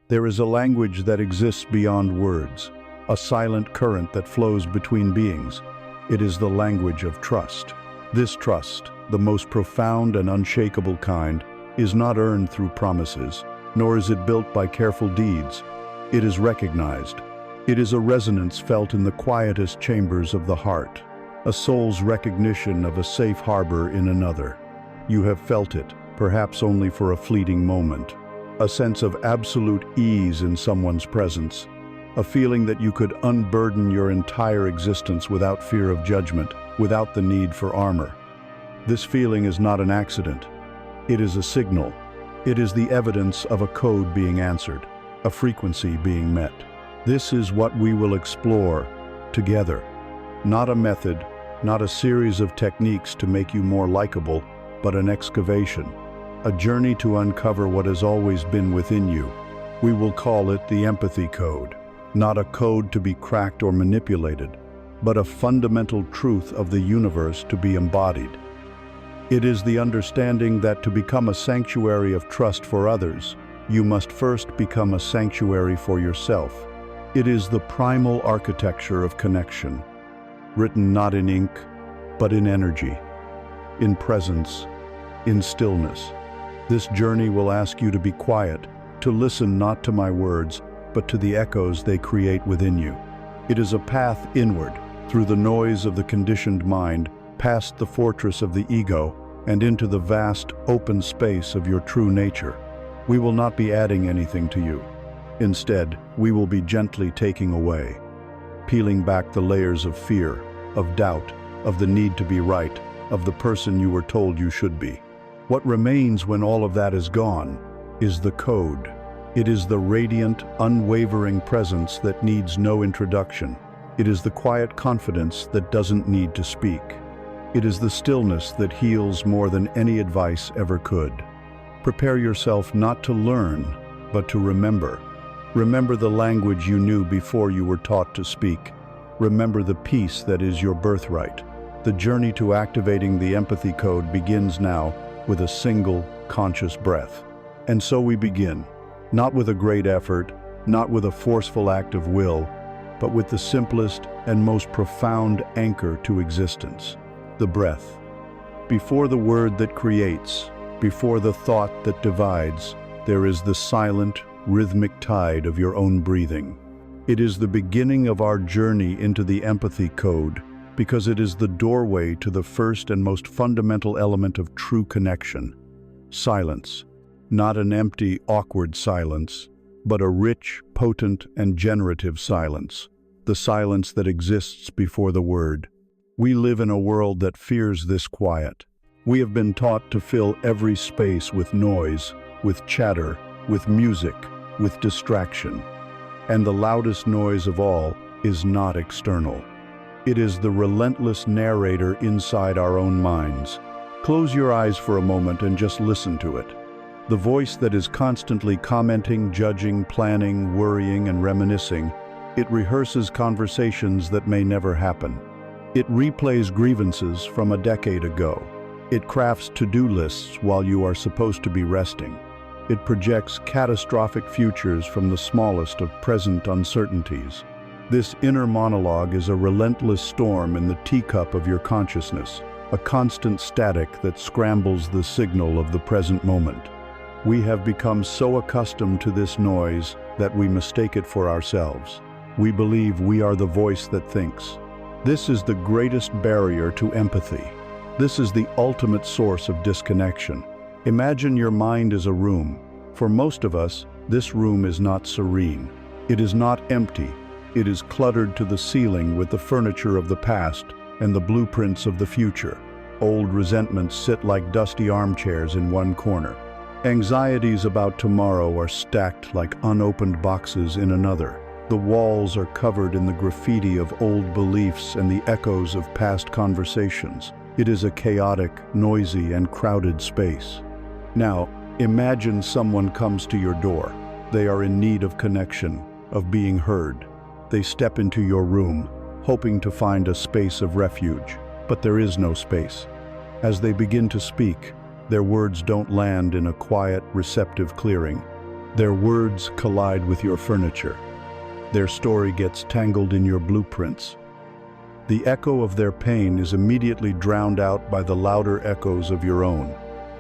There is a language that exists beyond words, a silent current that flows between beings. It is the language of trust. This trust, the most profound and unshakable kind, is not earned through promises, nor is it built by careful deeds. It is recognized. It is a resonance felt in the quietest chambers of the heart, a soul's recognition of a safe harbor in another. You have felt it, perhaps only for a fleeting moment. A sense of absolute ease in someone's presence, a feeling that you could unburden your entire existence without fear of judgment, without the need for armor. This feeling is not an accident. It is a signal. It is the evidence of a code being answered, a frequency being met. This is what we will explore together. Not a method, not a series of techniques to make you more likable, but an excavation, a journey to uncover what has always been within you. We will call it the empathy code. Not a code to be cracked or manipulated, but a fundamental truth of the universe to be embodied. It is the understanding that to become a sanctuary of trust for others, you must first become a sanctuary for yourself. It is the primal architecture of connection, written not in ink, but in energy, in presence, in stillness. This journey will ask you to be quiet, to listen not to my words, but to the echoes they create within you. It is a path inward, through the noise of the conditioned mind, past the fortress of the ego, and into the vast, open space of your true nature. We will not be adding anything to you. Instead, we will be gently taking away, peeling back the layers of fear, of doubt, of the need to be right, of the person you were told you should be. What remains when all of that is gone is the code. It is the radiant, unwavering presence that needs no introduction. It is the quiet confidence that doesn't need to speak. It is the stillness that heals more than any advice ever could. Prepare yourself not to learn, but to remember. Remember the language you knew before you were taught to speak. Remember the peace that is your birthright. The journey to activating the empathy code begins now with a single, conscious breath. And so we begin, not with a great effort, not with a forceful act of will, but with the simplest and most profound anchor to existence, the breath. Before the word that creates, before the thought that divides, there is the silent, rhythmic tide of your own breathing. It is the beginning of our journey into the empathy code, because it is the doorway to the first and most fundamental element of true connection: silence. Not an empty, awkward silence, but a rich, potent, and generative silence, the silence that exists before the word. We live in a world that fears this quiet. We have been taught to fill every space with noise, with chatter, with music, with distraction. And the loudest noise of all is not external. It is the relentless narrator inside our own minds. Close your eyes for a moment and just listen to it. The voice that is constantly commenting, judging, planning, worrying, and reminiscing. It rehearses conversations that may never happen. It replays grievances from a decade ago. It crafts to-do lists while you are supposed to be resting. It projects catastrophic futures from the smallest of present uncertainties. This inner monologue is a relentless storm in the teacup of your consciousness, a constant static that scrambles the signal of the present moment. We have become so accustomed to this noise that we mistake it for ourselves. We believe we are the voice that thinks. This is the greatest barrier to empathy. This is the ultimate source of disconnection. Imagine your mind is a room. For most of us, this room is not serene. It is not empty. It is cluttered to the ceiling with the furniture of the past and the blueprints of the future. Old resentments sit like dusty armchairs in one corner. Anxieties about tomorrow are stacked like unopened boxes in another. The walls are covered in the graffiti of old beliefs and the echoes of past conversations. It is a chaotic, noisy, and crowded space. Now, imagine someone comes to your door. They are in need of connection, of being heard. They step into your room, hoping to find a space of refuge, but there is no space. As they begin to speak, their words don't land in a quiet, receptive clearing. Their words collide with your furniture. Their story gets tangled in your blueprints. The echo of their pain is immediately drowned out by the louder echoes of your own.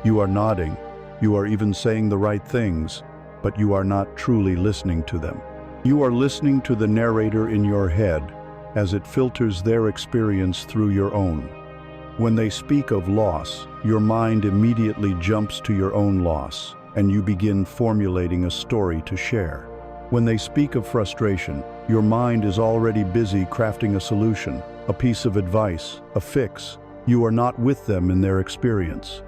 You are nodding, you are even saying the right things, but you are not truly listening to them. You are listening to the narrator in your head as it filters their experience through your own. When they speak of loss, your mind immediately jumps to your own loss, and you begin formulating a story to share. When they speak of frustration, your mind is already busy crafting a solution, a piece of advice, a fix. You are not with them in their experience.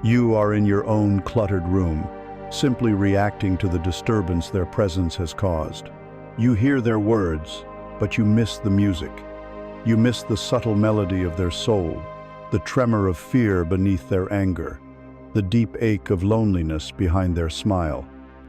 You are in your own cluttered room, simply reacting to the disturbance their presence has caused. You hear their words, but you miss the music. You miss the subtle melody of their soul, the tremor of fear beneath their anger, the deep ache of loneliness behind their smile.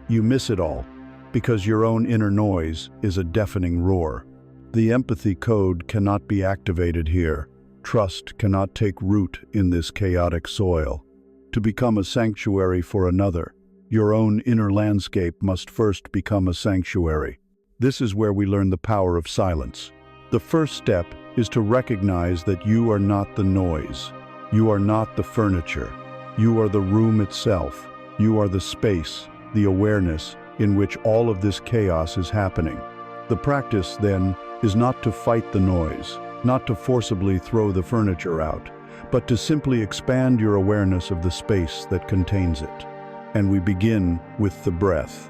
You miss it all, because your own inner noise is a deafening roar. The empathy code cannot be activated here. Trust cannot take root in this chaotic soil. To become a sanctuary for another, your own inner landscape must first become a sanctuary. This is where we learn the power of silence. The first step is to recognize that you are not the noise. You are not the furniture. You are the room itself. You are the space, the awareness in which all of this chaos is happening. The practice, then, is not to fight the noise, not to forcibly throw the furniture out, but to simply expand your awareness of the space that contains it. And we begin with the breath.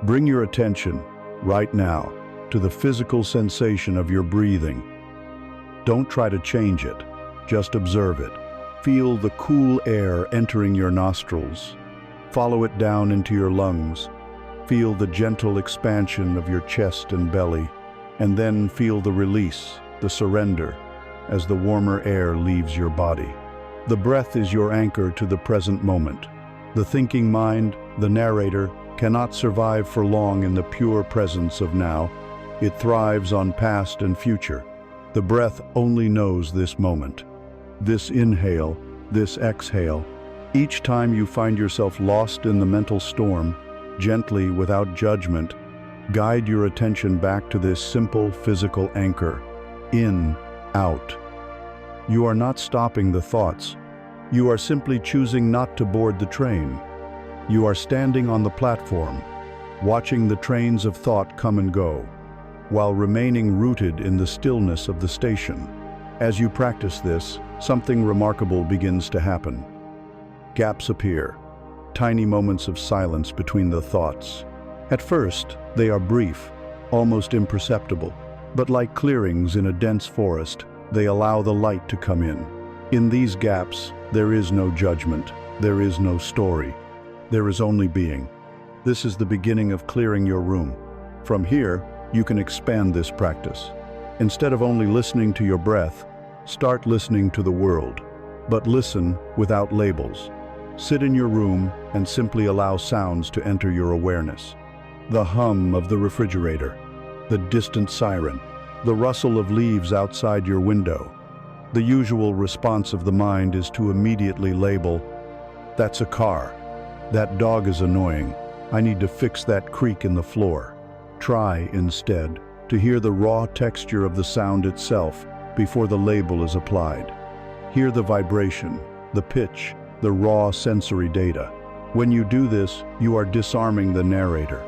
Bring your attention, right now, to the physical sensation of your breathing. Don't try to change it, just observe it. Feel the cool air entering your nostrils. Follow it down into your lungs. Feel the gentle expansion of your chest and belly, and then feel the release, the surrender, as the warmer air leaves your body. The breath is your anchor to the present moment. The thinking mind, the narrator, cannot survive for long in the pure presence of now. It thrives on past and future. The breath only knows this moment. This inhale, this exhale. Each time you find yourself lost in the mental storm, gently, without judgment, guide your attention back to this simple physical anchor. In, out. You are not stopping the thoughts. You are simply choosing not to board the train. You are standing on the platform, watching the trains of thought come and go, while remaining rooted in the stillness of the station. As you practice this, something remarkable begins to happen. Gaps appear, tiny moments of silence between the thoughts. At first, they are brief, almost imperceptible, but like clearings in a dense forest, they allow the light to come in. In these gaps, there is no judgment, there is no story. There is only being. This is the beginning of clearing your room. From here, you can expand this practice. Instead of only listening to your breath, start listening to the world. But listen without labels. Sit in your room and simply allow sounds to enter your awareness. The hum of the refrigerator, the distant siren, the rustle of leaves outside your window. The usual response of the mind is to immediately label, "That's a car. That dog is annoying. I need to fix that creak in the floor." Try, instead, to hear the raw texture of the sound itself before the label is applied. Hear the vibration, the pitch, the raw sensory data. When you do this, you are disarming the narrator.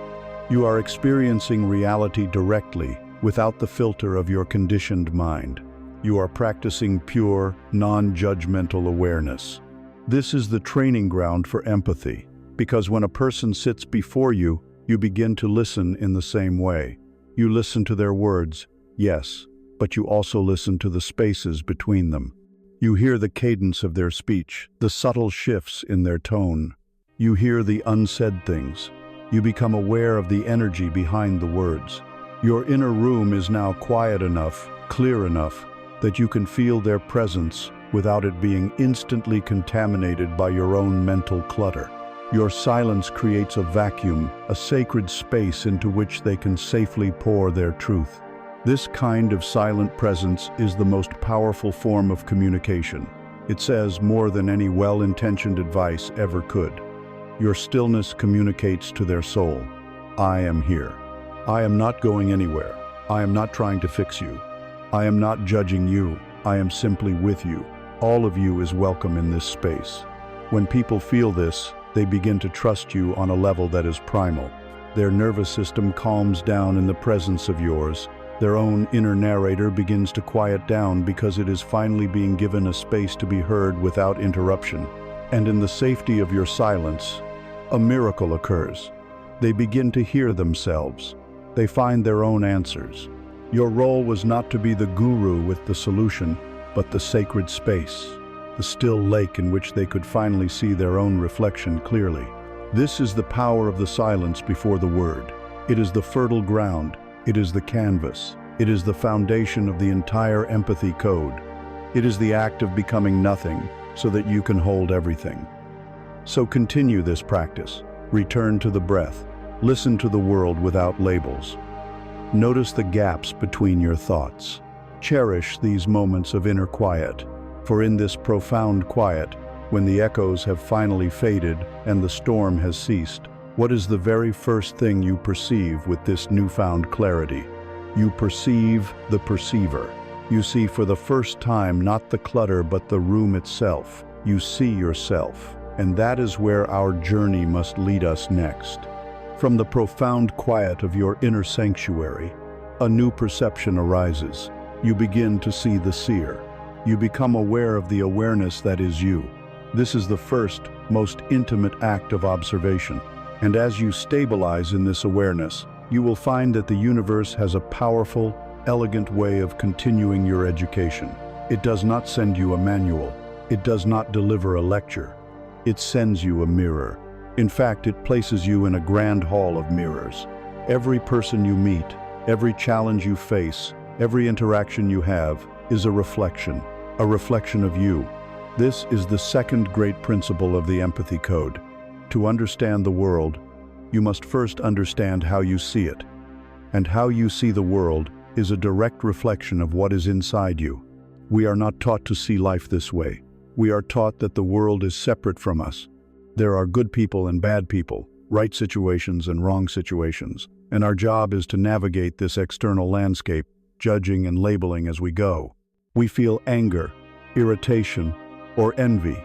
You are experiencing reality directly, without the filter of your conditioned mind. You are practicing pure, non-judgmental awareness. This is the training ground for empathy, because when a person sits before you, you begin to listen in the same way. You listen to their words, yes, but you also listen to the spaces between them. You hear the cadence of their speech, the subtle shifts in their tone. You hear the unsaid things. You become aware of the energy behind the words. Your inner room is now quiet enough, clear enough, that you can feel their presence without it being instantly contaminated by your own mental clutter. Your silence creates a vacuum, a sacred space into which they can safely pour their truth. This kind of silent presence is the most powerful form of communication. It says more than any well-intentioned advice ever could. Your stillness communicates to their soul, I am here. I am not going anywhere. I am not trying to fix you. I am not judging you. I am simply with you. All of you is welcome in this space. When people feel this, they begin to trust you on a level that is primal. Their nervous system calms down in the presence of yours. Their own inner narrator begins to quiet down because it is finally being given a space to be heard without interruption. And in the safety of your silence, a miracle occurs. They begin to hear themselves. They find their own answers. Your role was not to be the guru with the solution, but the sacred space, the still lake in which they could finally see their own reflection clearly. This is the power of the silence before the word. It is the fertile ground. It is the canvas. It is the foundation of the entire empathy code. It is the act of becoming nothing so that you can hold everything. So continue this practice. Return to the breath. Listen to the world without labels. Notice the gaps between your thoughts. Cherish these moments of inner quiet, for in this profound quiet, when the echoes have finally faded and the storm has ceased, what is the very first thing you perceive with this newfound clarity? You perceive the perceiver. You see for the first time not the clutter but the room itself. You see yourself, and that is where our journey must lead us next. From the profound quiet of your inner sanctuary, a new perception arises. You begin to see the seer. You become aware of the awareness that is you. This is the first, most intimate act of observation. And as you stabilize in this awareness, you will find that the universe has a powerful, elegant way of continuing your education. It does not send you a manual. It does not deliver a lecture. It sends you a mirror. In fact, it places you in a grand hall of mirrors. Every person you meet, every challenge you face, every interaction you have is a reflection of you. This is the second great principle of the empathy code. To understand the world, you must first understand how you see it. And how you see the world is a direct reflection of what is inside you. We are not taught to see life this way. We are taught that the world is separate from us. There are good people and bad people, right situations and wrong situations, and our job is to navigate this external landscape, judging and labeling as we go. We feel anger, irritation, or envy,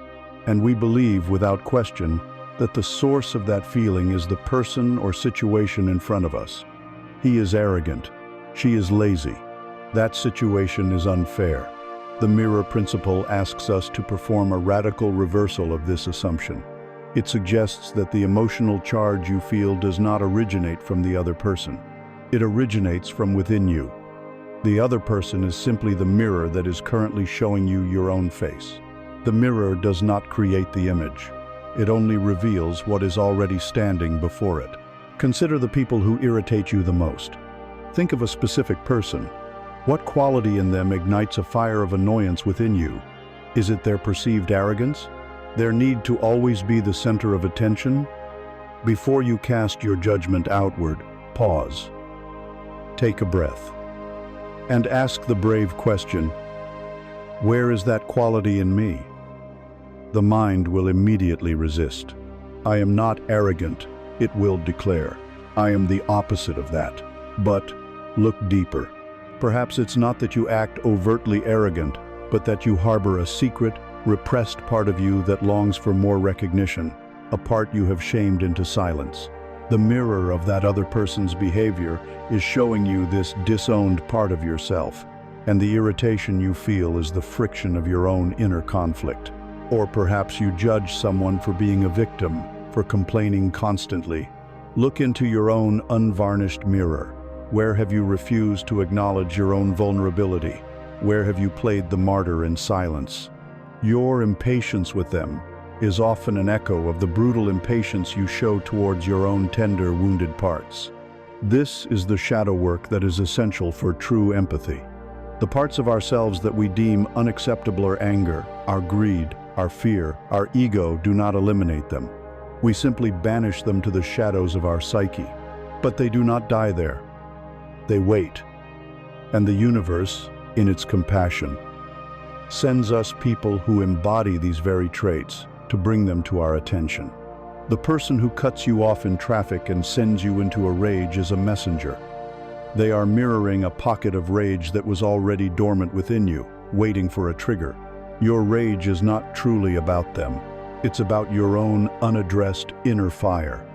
and we believe without question that the source of that feeling is the person or situation in front of us. He is arrogant. She is lazy. That situation is unfair. The mirror principle asks us to perform a radical reversal of this assumption. It suggests that the emotional charge you feel does not originate from the other person. It originates from within you. The other person is simply the mirror that is currently showing you your own face. The mirror does not create the image. It only reveals what is already standing before it. Consider the people who irritate you the most. Think of a specific person. What quality in them ignites a fire of annoyance within you? Is it their perceived arrogance? Their need to always be the center of attention? Before you cast your judgment outward, pause. Take a breath. And ask the brave question, where is that quality in me? The mind will immediately resist. I am not arrogant, it will declare. I am the opposite of that. But look deeper. Perhaps it's not that you act overtly arrogant, but that you harbor a secret, repressed part of you that longs for more recognition, a part you have shamed into silence. The mirror of that other person's behavior is showing you this disowned part of yourself, and the irritation you feel is the friction of your own inner conflict. Or perhaps you judge someone for being a victim, for complaining constantly. Look into your own unvarnished mirror. Where have you refused to acknowledge your own vulnerability? Where have you played the martyr in silence? Your impatience with them is often an echo of the brutal impatience you show towards your own tender, wounded parts. This is the shadow work that is essential for true empathy. The parts of ourselves that we deem unacceptable are anger, our greed, our fear, our ego do not eliminate them. We simply banish them to the shadows of our psyche. But they do not die there. They wait. And the universe, in its compassion, sends us people who embody these very traits to bring them to our attention. The person who cuts you off in traffic and sends you into a rage is a messenger. They are mirroring a pocket of rage that was already dormant within you, waiting for a trigger. Your rage is not truly about them. It's about your own unaddressed inner fire.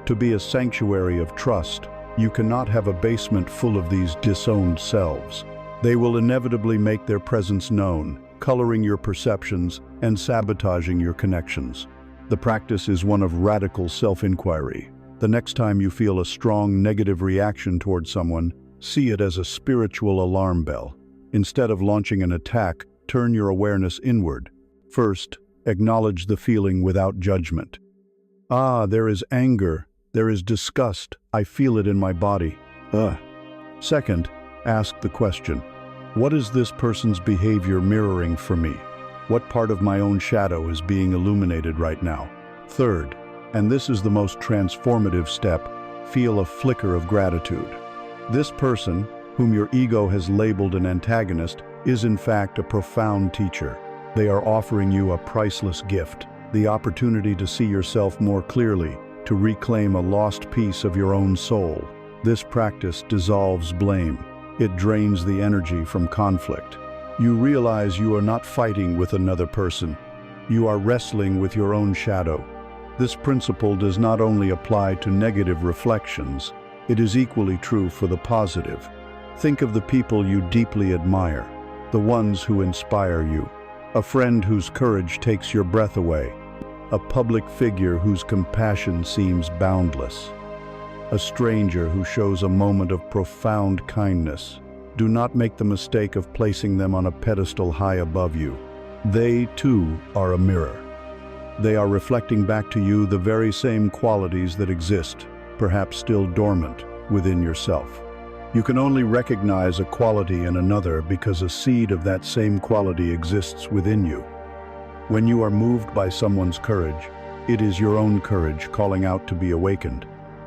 To be a sanctuary of trust, you cannot have a basement full of these disowned selves. They will inevitably make their presence known, coloring your perceptions and sabotaging your connections. The practice is one of radical self-inquiry. The next time you feel a strong negative reaction toward someone, see it as a spiritual alarm bell. Instead of launching an attack, turn your awareness inward. First, acknowledge the feeling without judgment. Ah, there is anger. There is disgust. I feel it in my body. Second, ask the question, what is this person's behavior mirroring for me? What part of my own shadow is being illuminated right now? Third, and this is the most transformative step, feel a flicker of gratitude. This person, whom your ego has labeled an antagonist, is in fact a profound teacher. They are offering you a priceless gift, the opportunity to see yourself more clearly, to reclaim a lost piece of your own soul. This practice dissolves blame. It drains the energy from conflict. You realize you are not fighting with another person. You are wrestling with your own shadow. This principle does not only apply to negative reflections, it is equally true for the positive. Think of the people you deeply admire, the ones who inspire you, a friend whose courage takes your breath away, a public figure whose compassion seems boundless, a stranger who shows a moment of profound kindness. Do not make the mistake of placing them on a pedestal high above you. They, too, are a mirror. They are reflecting back to you the very same qualities that exist, perhaps still dormant, within yourself. You can only recognize a quality in another because a seed of that same quality exists within you. When you are moved by someone's courage, it is your own courage calling out to be awakened.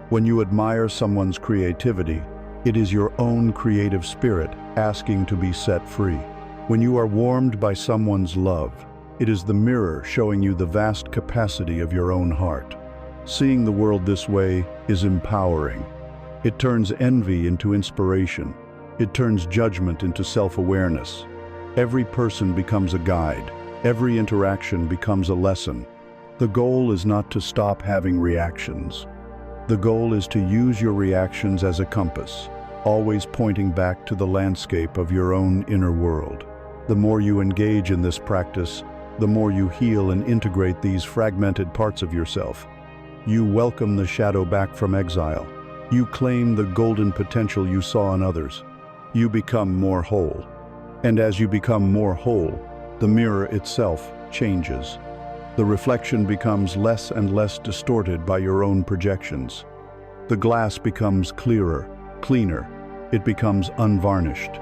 When you admire someone's creativity, it is your own creative spirit asking to be set free. When you are warmed by someone's love, it is the mirror showing you the vast capacity of your own heart. Seeing the world this way is empowering. It turns envy into inspiration. It turns judgment into self-awareness. Every person becomes a guide. Every interaction becomes a lesson. The goal is not to stop having reactions. The goal is to use your reactions as a compass, always pointing back to the landscape of your own inner world. The more you engage in this practice, the more you heal and integrate these fragmented parts of yourself. You welcome the shadow back from exile. You claim the golden potential you saw in others. You become more whole. And as you become more whole, the mirror itself changes. The reflection becomes less and less distorted by your own projections. The glass becomes clearer, cleaner. It becomes unvarnished.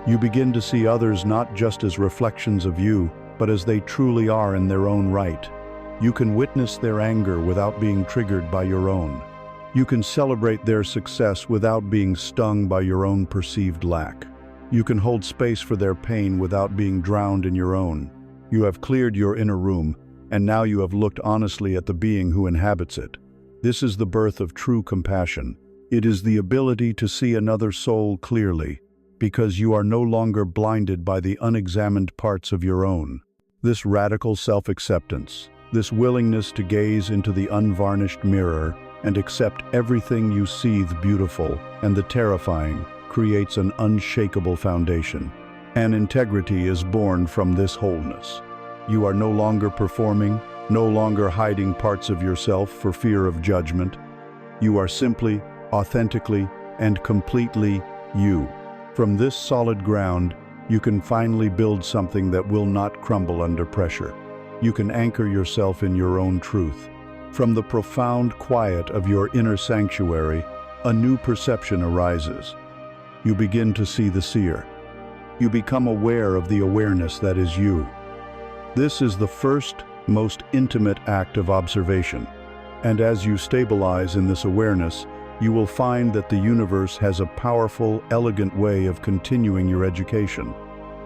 You begin to see others not just as reflections of you, but as they truly are in their own right. You can witness their anger without being triggered by your own. You can celebrate their success without being stung by your own perceived lack. You can hold space for their pain without being drowned in your own. You have cleared your inner room, and now you have looked honestly at the being who inhabits it. This is the birth of true compassion. It is the ability to see another soul clearly, because you are no longer blinded by the unexamined parts of your own. This radical self-acceptance, this willingness to gaze into the unvarnished mirror and accept everything you see, the beautiful and the terrifying, creates an unshakable foundation. And integrity is born from this wholeness. You are no longer performing, no longer hiding parts of yourself for fear of judgment. You are simply, authentically, and completely you. From this solid ground, you can finally build something that will not crumble under pressure. You can anchor yourself in your own truth. From the profound quiet of your inner sanctuary, a new perception arises. You begin to see the seer. You become aware of the awareness that is you. This is the first, most intimate act of observation. And as you stabilize in this awareness, you will find that the universe has a powerful, elegant way of continuing your education.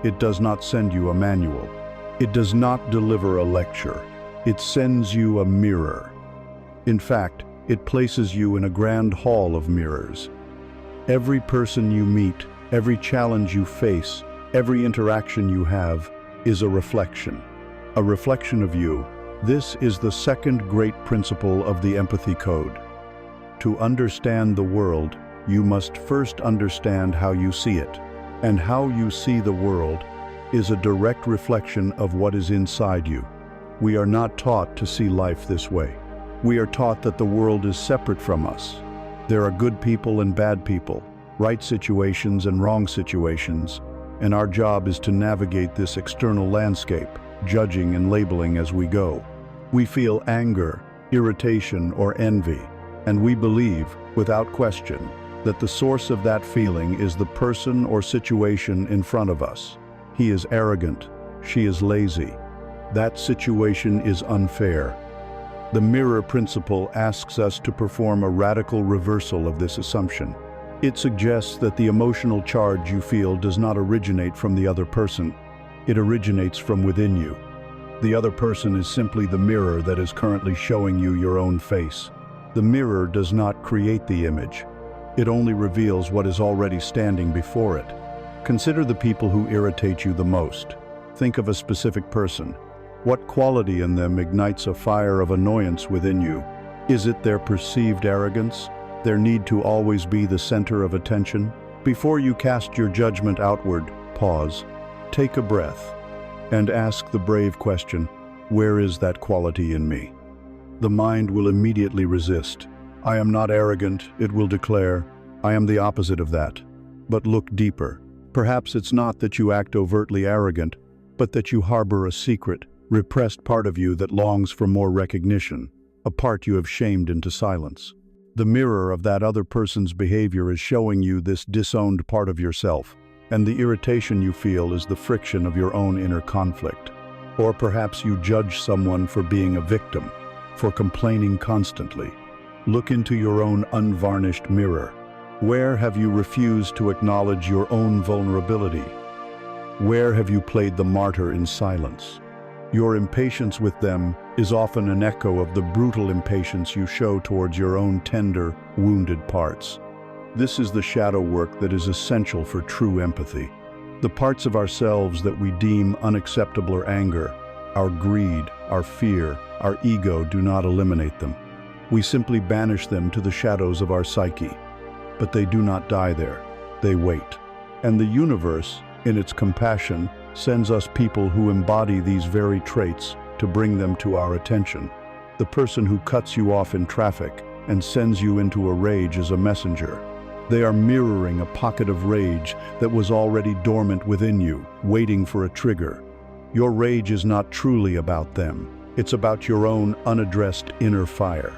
It does not send you a manual. It does not deliver a lecture. It sends you a mirror. In fact, it places you in a grand hall of mirrors. Every person you meet, every challenge you face, every interaction you have is a reflection of you. This is the second great principle of the empathy code. To understand the world, you must first understand how you see it. And how you see the world is a direct reflection of what is inside you. We are not taught to see life this way. We are taught that the world is separate from us. There are good people and bad people, right situations and wrong situations, and our job is to navigate this external landscape, judging and labeling as we go. We feel anger, irritation, or envy, and we believe, without question, that the source of that feeling is the person or situation in front of us. He is arrogant, she is lazy. That situation is unfair. The mirror principle asks us to perform a radical reversal of this assumption. It suggests that the emotional charge you feel does not originate from the other person. It originates from within you. The other person is simply the mirror that is currently showing you your own face. The mirror does not create the image. It only reveals what is already standing before it. Consider the people who irritate you the most. Think of a specific person. What quality in them ignites a fire of annoyance within you? Is it their perceived arrogance? Their need to always be the center of attention? Before you cast your judgment outward, pause, take a breath, and ask the brave question, where is that quality in me? The mind will immediately resist. I am not arrogant, it will declare. I am the opposite of that. But look deeper. Perhaps it's not that you act overtly arrogant, but that you harbor a secret, repressed part of you that longs for more recognition, a part you have shamed into silence. The mirror of that other person's behavior is showing you this disowned part of yourself, and the irritation you feel is the friction of your own inner conflict. Or perhaps you judge someone for being a victim, for complaining constantly. Look into your own unvarnished mirror. Where have you refused to acknowledge your own vulnerability? Where have you played the martyr in silence? Your impatience with them is often an echo of the brutal impatience you show towards your own tender, wounded parts. This is the shadow work that is essential for true empathy. The parts of ourselves that we deem unacceptable or anger, our greed, our fear, our ego do not eliminate them. We simply banish them to the shadows of our psyche. But they do not die there. They wait. And the universe, in its compassion, sends us people who embody these very traits to bring them to our attention. The person who cuts you off in traffic and sends you into a rage is a messenger. They are mirroring a pocket of rage that was already dormant within you, waiting for a trigger. Your rage is not truly about them. It's about your own unaddressed inner fire.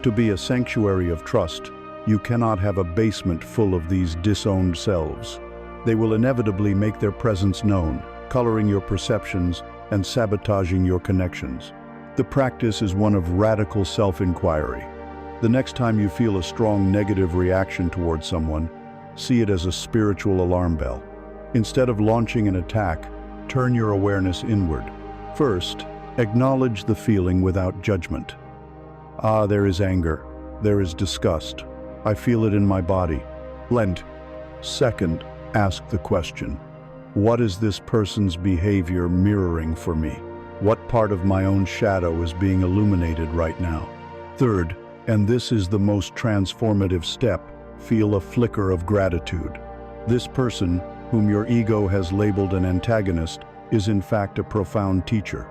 To be a sanctuary of trust, you cannot have a basement full of these disowned selves. They will inevitably make their presence known, coloring your perceptions and sabotaging your connections. The practice is one of radical self-inquiry. The next time you feel a strong negative reaction towards someone, see it as a spiritual alarm bell. Instead of launching an attack, turn your awareness inward. First, acknowledge the feeling without judgment. Ah, there is anger. There is disgust. I feel it in my body. Lent. Second, ask the question, what is this person's behavior mirroring for me? What part of my own shadow is being illuminated right now? Third, and this is the most transformative step, feel a flicker of gratitude. This person, whom your ego has labeled an antagonist, is in fact a profound teacher.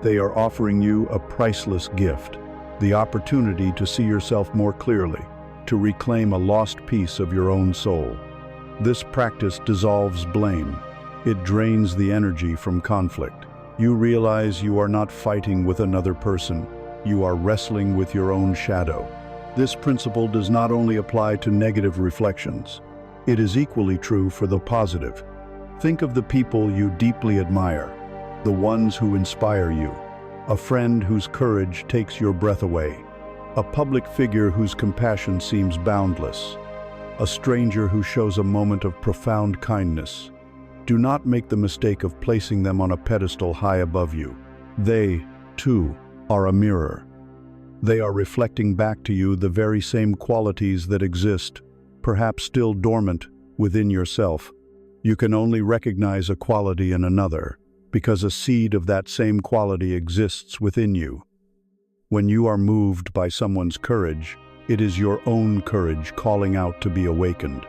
They are offering you a priceless gift, the opportunity to see yourself more clearly, to reclaim a lost piece of your own soul. This practice dissolves blame. It drains the energy from conflict. You realize you are not fighting with another person. You are wrestling with your own shadow. This principle does not only apply to negative reflections. It is equally true for the positive. Think of the people you deeply admire, the ones who inspire you, a friend whose courage takes your breath away, a public figure whose compassion seems boundless, a stranger who shows a moment of profound kindness. Do not make the mistake of placing them on a pedestal high above you. They, too, are a mirror. They are reflecting back to you the very same qualities that exist, perhaps still dormant, within yourself. You can only recognize a quality in another, because a seed of that same quality exists within you. When you are moved by someone's courage, it is your own courage calling out to be awakened.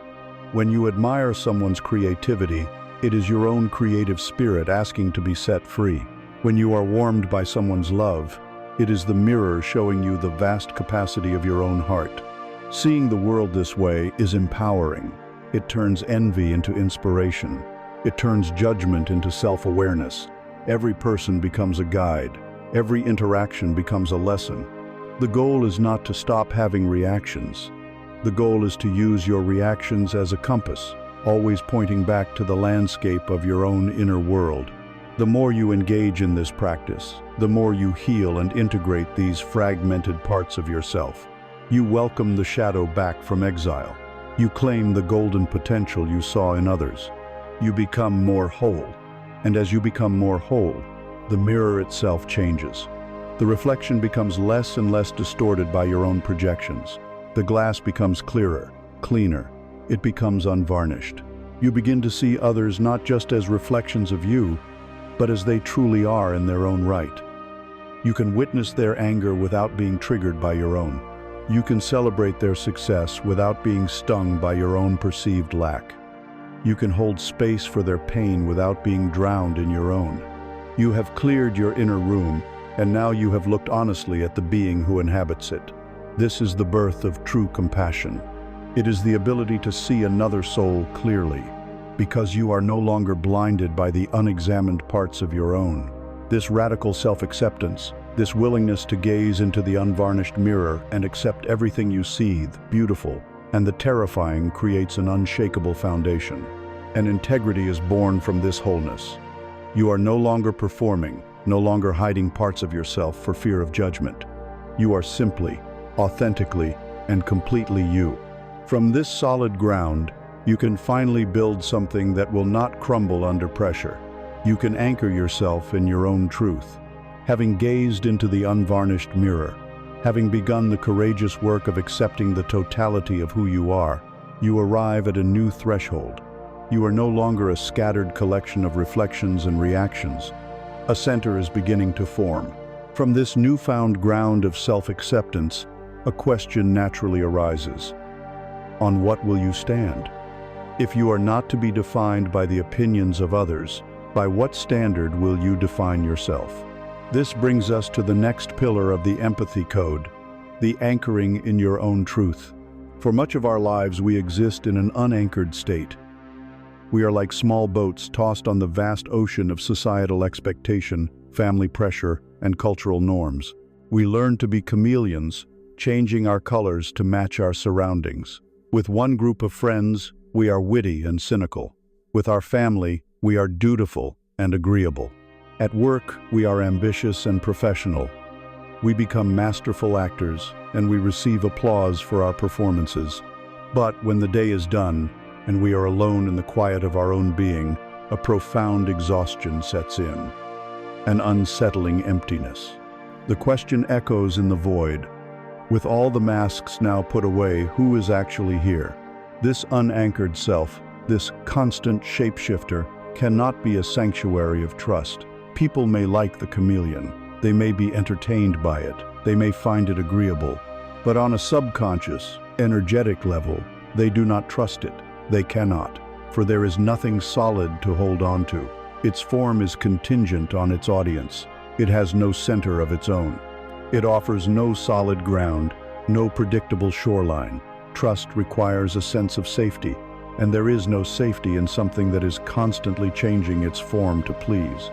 When you admire someone's creativity, it is your own creative spirit asking to be set free. When you are warmed by someone's love, it is the mirror showing you the vast capacity of your own heart. Seeing the world this way is empowering. It turns envy into inspiration. It turns judgment into self-awareness. Every person becomes a guide. Every interaction becomes a lesson. The goal is not to stop having reactions. The goal is to use your reactions as a compass, always pointing back to the landscape of your own inner world. The more you engage in this practice, the more you heal and integrate these fragmented parts of yourself. You welcome the shadow back from exile. You claim the golden potential you saw in others. You become more whole. And as you become more whole, the mirror itself changes. The reflection becomes less and less distorted by your own projections. The glass becomes clearer, cleaner. It becomes unvarnished. You begin to see others not just as reflections of you, but as they truly are in their own right. You can witness their anger without being triggered by your own. You can celebrate their success without being stung by your own perceived lack. You can hold space for their pain without being drowned in your own. You have cleared your inner room, and now you have looked honestly at the being who inhabits it. This is the birth of true compassion. It is the ability to see another soul clearly, because you are no longer blinded by the unexamined parts of your own. This radical self-acceptance, this willingness to gaze into the unvarnished mirror and accept everything you see, the beautiful and the terrifying, creates an unshakable foundation. And integrity is born from this wholeness. You are no longer performing, no longer hiding parts of yourself for fear of judgment. You are simply, authentically, and completely you. From this solid ground, you can finally build something that will not crumble under pressure. You can anchor yourself in your own truth. Having gazed into the unvarnished mirror, having begun the courageous work of accepting the totality of who you are, you arrive at a new threshold. You are no longer a scattered collection of reflections and reactions. A center is beginning to form. From this newfound ground of self-acceptance, a question naturally arises. On what will you stand? If you are not to be defined by the opinions of others, by what standard will you define yourself? This brings us to the next pillar of the empathy code, the anchoring in your own truth. For much of our lives, we exist in an unanchored state. We are like small boats tossed on the vast ocean of societal expectation, family pressure, and cultural norms. We learn to be chameleons, changing our colors to match our surroundings. With one group of friends, we are witty and cynical. With our family, we are dutiful and agreeable. At work, we are ambitious and professional. We become masterful actors, and we receive applause for our performances. But when the day is done, and we are alone in the quiet of our own being, a profound exhaustion sets in, an unsettling emptiness. The question echoes in the void. With all the masks now put away, who is actually here? This unanchored self, this constant shapeshifter, cannot be a sanctuary of trust. People may like the chameleon. They may be entertained by it. They may find it agreeable. But on a subconscious, energetic level, they do not trust it. They cannot, for there is nothing solid to hold on to. Its form is contingent on its audience. It has no center of its own. It offers no solid ground, no predictable shoreline. Trust requires a sense of safety, and there is no safety in something that is constantly changing its form to please.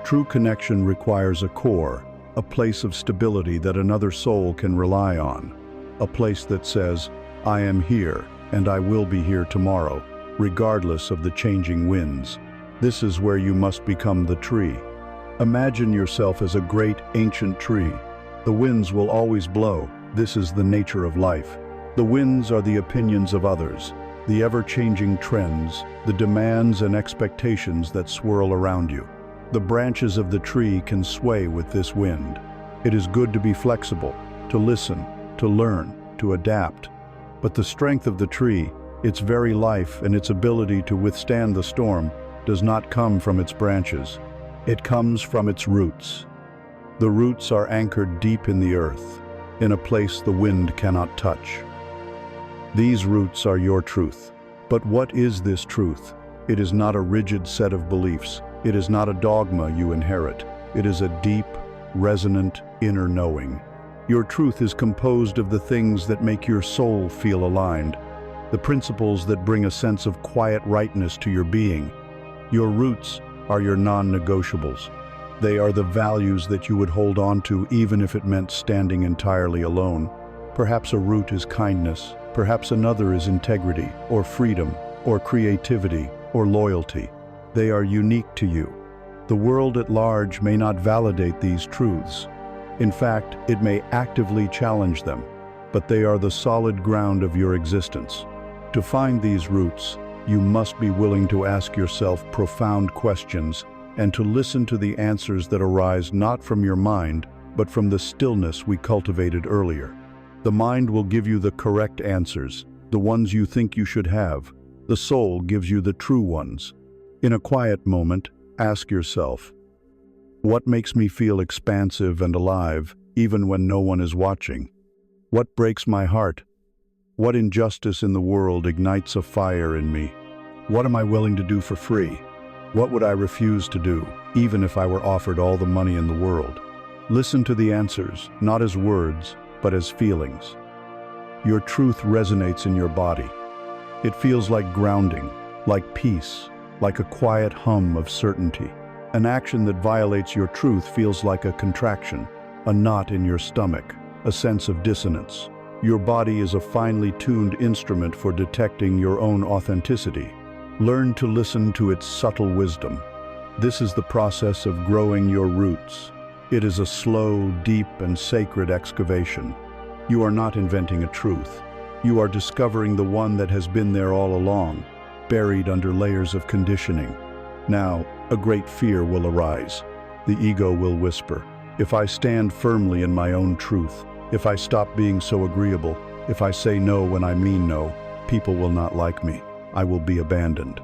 True connection requires a core, a place of stability that another soul can rely on, a place that says, I am here, and I will be here tomorrow, regardless of the changing winds. This is where you must become the tree. Imagine yourself as a great ancient tree. The winds will always blow. This is the nature of life. The winds are the opinions of others, the ever-changing trends, the demands and expectations that swirl around you. The branches of the tree can sway with this wind. It is good to be flexible, to listen, to learn, to adapt. But the strength of the tree, its very life and its ability to withstand the storm, does not come from its branches. It comes from its roots. The roots are anchored deep in the earth, in a place the wind cannot touch. These roots are your truth. But what is this truth? It is not a rigid set of beliefs. It is not a dogma you inherit. It is a deep, resonant, inner knowing. Your truth is composed of the things that make your soul feel aligned, the principles that bring a sense of quiet rightness to your being. Your roots are your non-negotiables. They are the values that you would hold on to even if it meant standing entirely alone. Perhaps a root is kindness, perhaps another is integrity, or freedom, or creativity, or loyalty. They are unique to you. The world at large may not validate these truths. In fact, it may actively challenge them, but they are the solid ground of your existence. To find these roots, you must be willing to ask yourself profound questions and to listen to the answers that arise not from your mind, but from the stillness we cultivated earlier. The mind will give you the correct answers, the ones you think you should have. The soul gives you the true ones. In a quiet moment, ask yourself, what makes me feel expansive and alive, even when no one is watching? What breaks my heart? What injustice in the world ignites a fire in me? What am I willing to do for free? What would I refuse to do, even if I were offered all the money in the world? Listen to the answers, not as words, but as feelings. Your truth resonates in your body. It feels like grounding, like peace, like a quiet hum of certainty. An action that violates your truth feels like a contraction, a knot in your stomach, a sense of dissonance. Your body is a finely tuned instrument for detecting your own authenticity. Learn to listen to its subtle wisdom. This is the process of growing your roots. It is a slow, deep, and sacred excavation. You are not inventing a truth. You are discovering the one that has been there all along, buried under layers of conditioning. Now, a great fear will arise. The ego will whisper, if I stand firmly in my own truth, if I stop being so agreeable, if I say no when I mean no, people will not like me. I will be abandoned.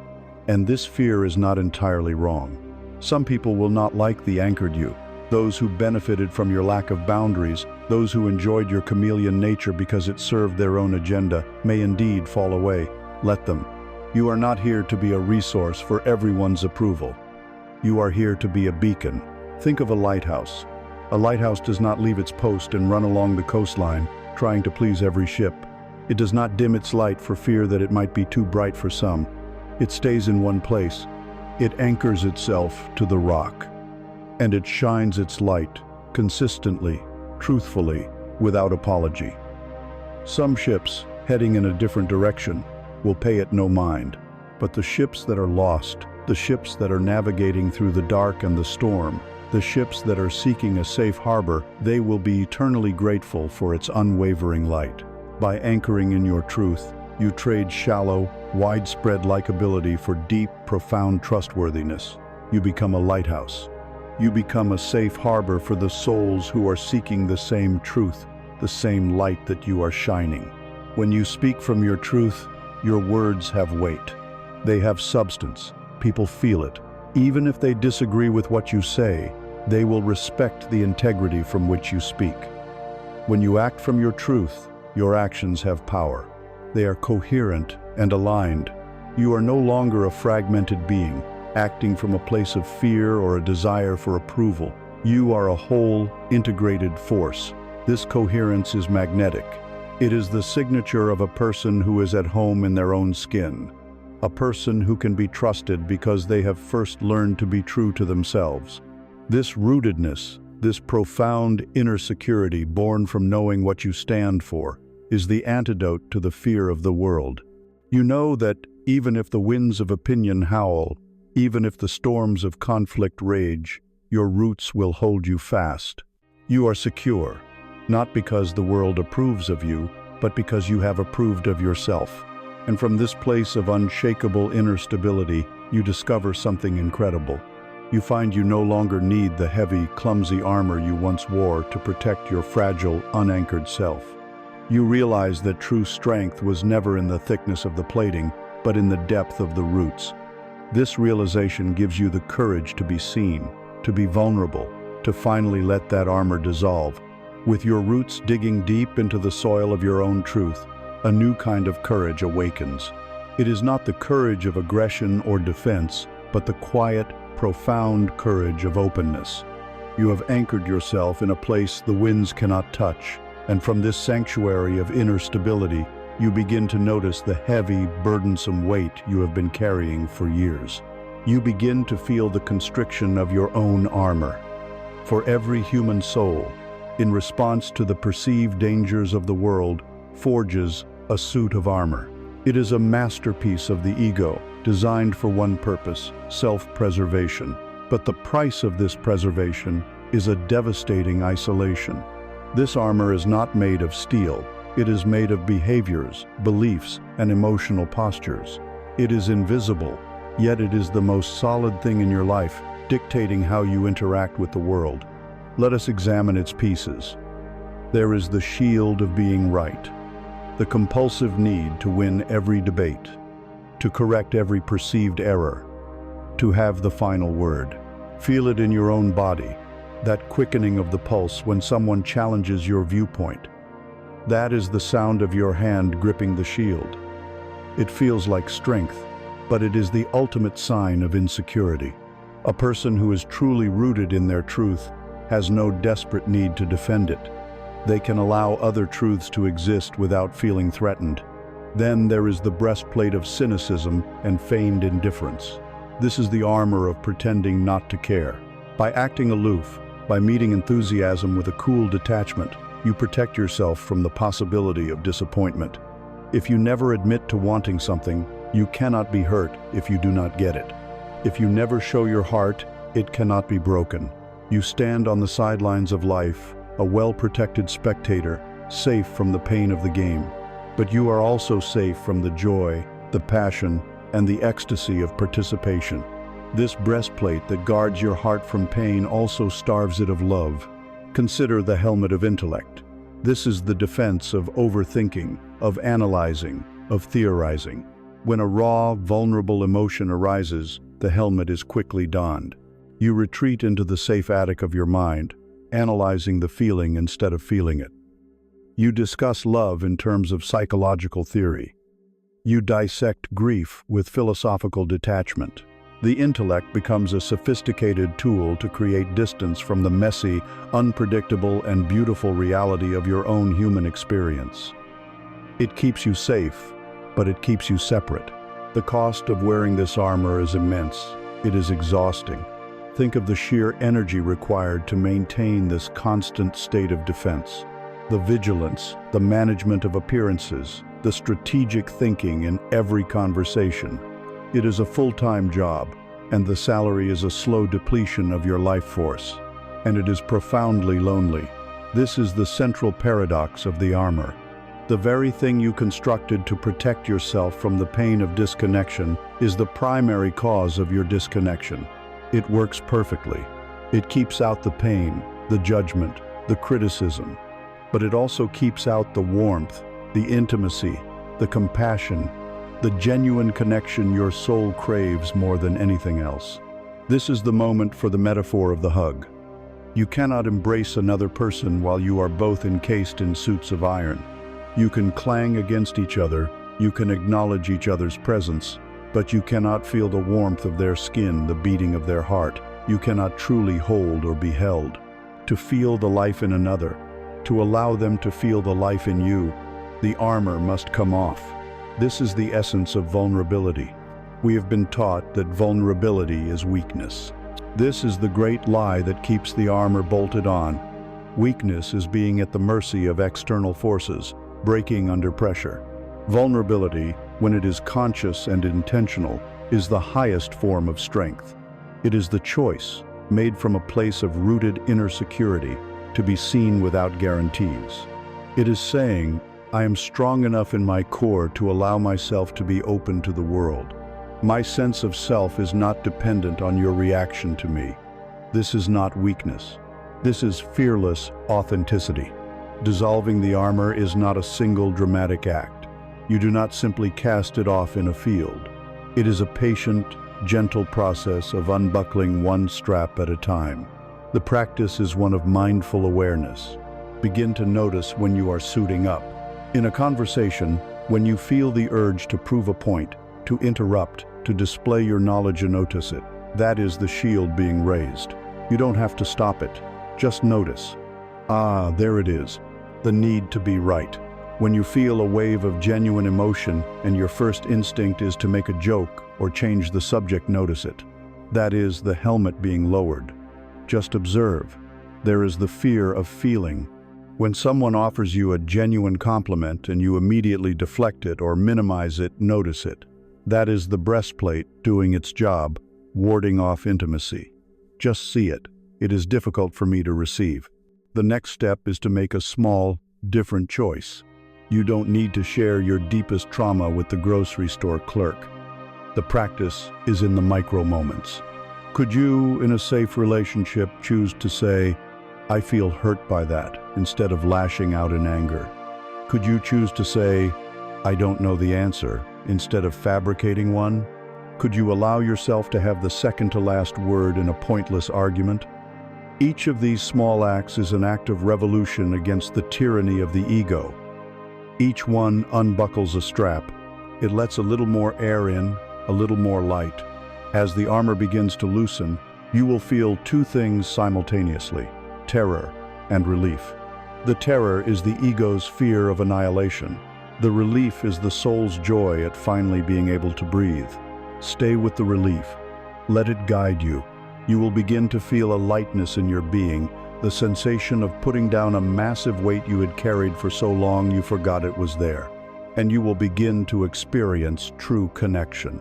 And this fear is not entirely wrong. Some people will not like the anchored you. Those who benefited from your lack of boundaries, those who enjoyed your chameleon nature because it served their own agenda, may indeed fall away. Let them. You are not here to be a resource for everyone's approval. You are here to be a beacon. Think of a lighthouse. A lighthouse does not leave its post and run along the coastline, trying to please every ship. It does not dim its light for fear that it might be too bright for some. It stays in one place. It anchors itself to the rock. And it shines its light, consistently, truthfully, without apology. Some ships, heading in a different direction, will pay it no mind. But the ships that are lost, the ships that are navigating through the dark and the storm, the ships that are seeking a safe harbor, they will be eternally grateful for its unwavering light. By anchoring in your truth, you trade shallow, widespread likability for deep, profound trustworthiness. You become a lighthouse. You become a safe harbor for the souls who are seeking the same truth, the same light that you are shining. When you speak from your truth, your words have weight. They have substance. People feel it. Even if they disagree with what you say, they will respect the integrity from which you speak. When you act from your truth, your actions have power. They are coherent and aligned. You are no longer a fragmented being, acting from a place of fear or a desire for approval. You are a whole, integrated force. This coherence is magnetic. It is the signature of a person who is at home in their own skin. A person who can be trusted because they have first learned to be true to themselves. This rootedness, this profound inner security born from knowing what you stand for, is the antidote to the fear of the world. You know that even if the winds of opinion howl, even if the storms of conflict rage, your roots will hold you fast. You are secure, not because the world approves of you, but because you have approved of yourself. And from this place of unshakable inner stability, you discover something incredible. You find you no longer need the heavy, clumsy armor you once wore to protect your fragile, unanchored self. You realize that true strength was never in the thickness of the plating, but in the depth of the roots. This realization gives you the courage to be seen, to be vulnerable, to finally let that armor dissolve. With your roots digging deep into the soil of your own truth, a new kind of courage awakens. It is not the courage of aggression or defense, but the quiet, profound courage of openness. You have anchored yourself in a place the winds cannot touch, and from this sanctuary of inner stability, you begin to notice the heavy, burdensome weight you have been carrying for years. You begin to feel the constriction of your own armor. For every human soul, in response to the perceived dangers of the world, forges a suit of armor. It is a masterpiece of the ego, designed for one purpose, self-preservation. But the price of this preservation is a devastating isolation. This armor is not made of steel. It is made of behaviors, beliefs, and emotional postures. It is invisible, yet it is the most solid thing in your life, dictating how you interact with the world. Let us examine its pieces. There is the shield of being right, the compulsive need to win every debate, to correct every perceived error, to have the final word. Feel it in your own body, that quickening of the pulse when someone challenges your viewpoint. That is the sound of your hand gripping the shield. It feels like strength, but it is the ultimate sign of insecurity. A person who is truly rooted in their truth has no desperate need to defend it. They can allow other truths to exist without feeling threatened. Then there is the breastplate of cynicism and feigned indifference. This is the armor of pretending not to care. By acting aloof, by meeting enthusiasm with a cool detachment, you protect yourself from the possibility of disappointment. If you never admit to wanting something, you cannot be hurt if you do not get it. If you never show your heart, it cannot be broken. You stand on the sidelines of life, a well-protected spectator, safe from the pain of the game. But you are also safe from the joy, the passion, and the ecstasy of participation. This breastplate that guards your heart from pain also starves it of love. Consider the helmet of intellect. This is the defense of overthinking, of analyzing, of theorizing. When a raw, vulnerable emotion arises, the helmet is quickly donned. You retreat into the safe attic of your mind, analyzing the feeling instead of feeling it. You discuss love in terms of psychological theory. You dissect grief with philosophical detachment. The intellect becomes a sophisticated tool to create distance from the messy, unpredictable, and beautiful reality of your own human experience. It keeps you safe, but it keeps you separate. The cost of wearing this armor is immense. It is exhausting. Think of the sheer energy required to maintain this constant state of defense. The vigilance, the management of appearances, the strategic thinking in every conversation. It is a full-time job, and the salary is a slow depletion of your life force. And it is profoundly lonely. This is the central paradox of the armor. The very thing you constructed to protect yourself from the pain of disconnection is the primary cause of your disconnection. It works perfectly. It keeps out the pain, the judgment, the criticism. But it also keeps out the warmth, the intimacy, the compassion, the genuine connection your soul craves more than anything else. This is the moment for the metaphor of the hug. You cannot embrace another person while you are both encased in suits of iron. You can clang against each other, you can acknowledge each other's presence, but you cannot feel the warmth of their skin, the beating of their heart. You cannot truly hold or be held. To feel the life in another, to allow them to feel the life in you, the armor must come off. This is the essence of vulnerability. We have been taught that vulnerability is weakness. This is the great lie that keeps the armor bolted on. Weakness is being at the mercy of external forces, breaking under pressure. Vulnerability, when it is conscious and intentional, is the highest form of strength. It is the choice, made from a place of rooted inner security, to be seen without guarantees. It is saying, I am strong enough in my core to allow myself to be open to the world. My sense of self is not dependent on your reaction to me. This is not weakness. This is fearless authenticity. Dissolving the armor is not a single dramatic act. You do not simply cast it off in a field. It is a patient, gentle process of unbuckling one strap at a time. The practice is one of mindful awareness. Begin to notice when you are suiting up. In a conversation, when you feel the urge to prove a point, to interrupt, to display your knowledge and notice it, that is the shield being raised. You don't have to stop it. Just notice. Ah, there it is. The need to be right. When you feel a wave of genuine emotion and your first instinct is to make a joke or change the subject, notice it. That is the helmet being lowered. Just observe. There is the fear of feeling. When someone offers you a genuine compliment and you immediately deflect it or minimize it, notice it. That is the breastplate doing its job, warding off intimacy. Just see it. It is difficult for me to receive. The next step is to make a small, different choice. You don't need to share your deepest trauma with the grocery store clerk. The practice is in the micro moments. Could you, in a safe relationship, choose to say, "I feel hurt by that," instead of lashing out in anger? Could you choose to say, "I don't know the answer," instead of fabricating one? Could you allow yourself to have the second-to-last word in a pointless argument? Each of these small acts is an act of revolution against the tyranny of the ego. Each one unbuckles a strap. It lets a little more air in, a little more light. As the armor begins to loosen, you will feel two things simultaneously: terror and relief. The terror is the ego's fear of annihilation. The relief is the soul's joy at finally being able to breathe. Stay with the relief. Let it guide you. You will begin to feel a lightness in your being, the sensation of putting down a massive weight you had carried for so long you forgot it was there. And you will begin to experience true connection.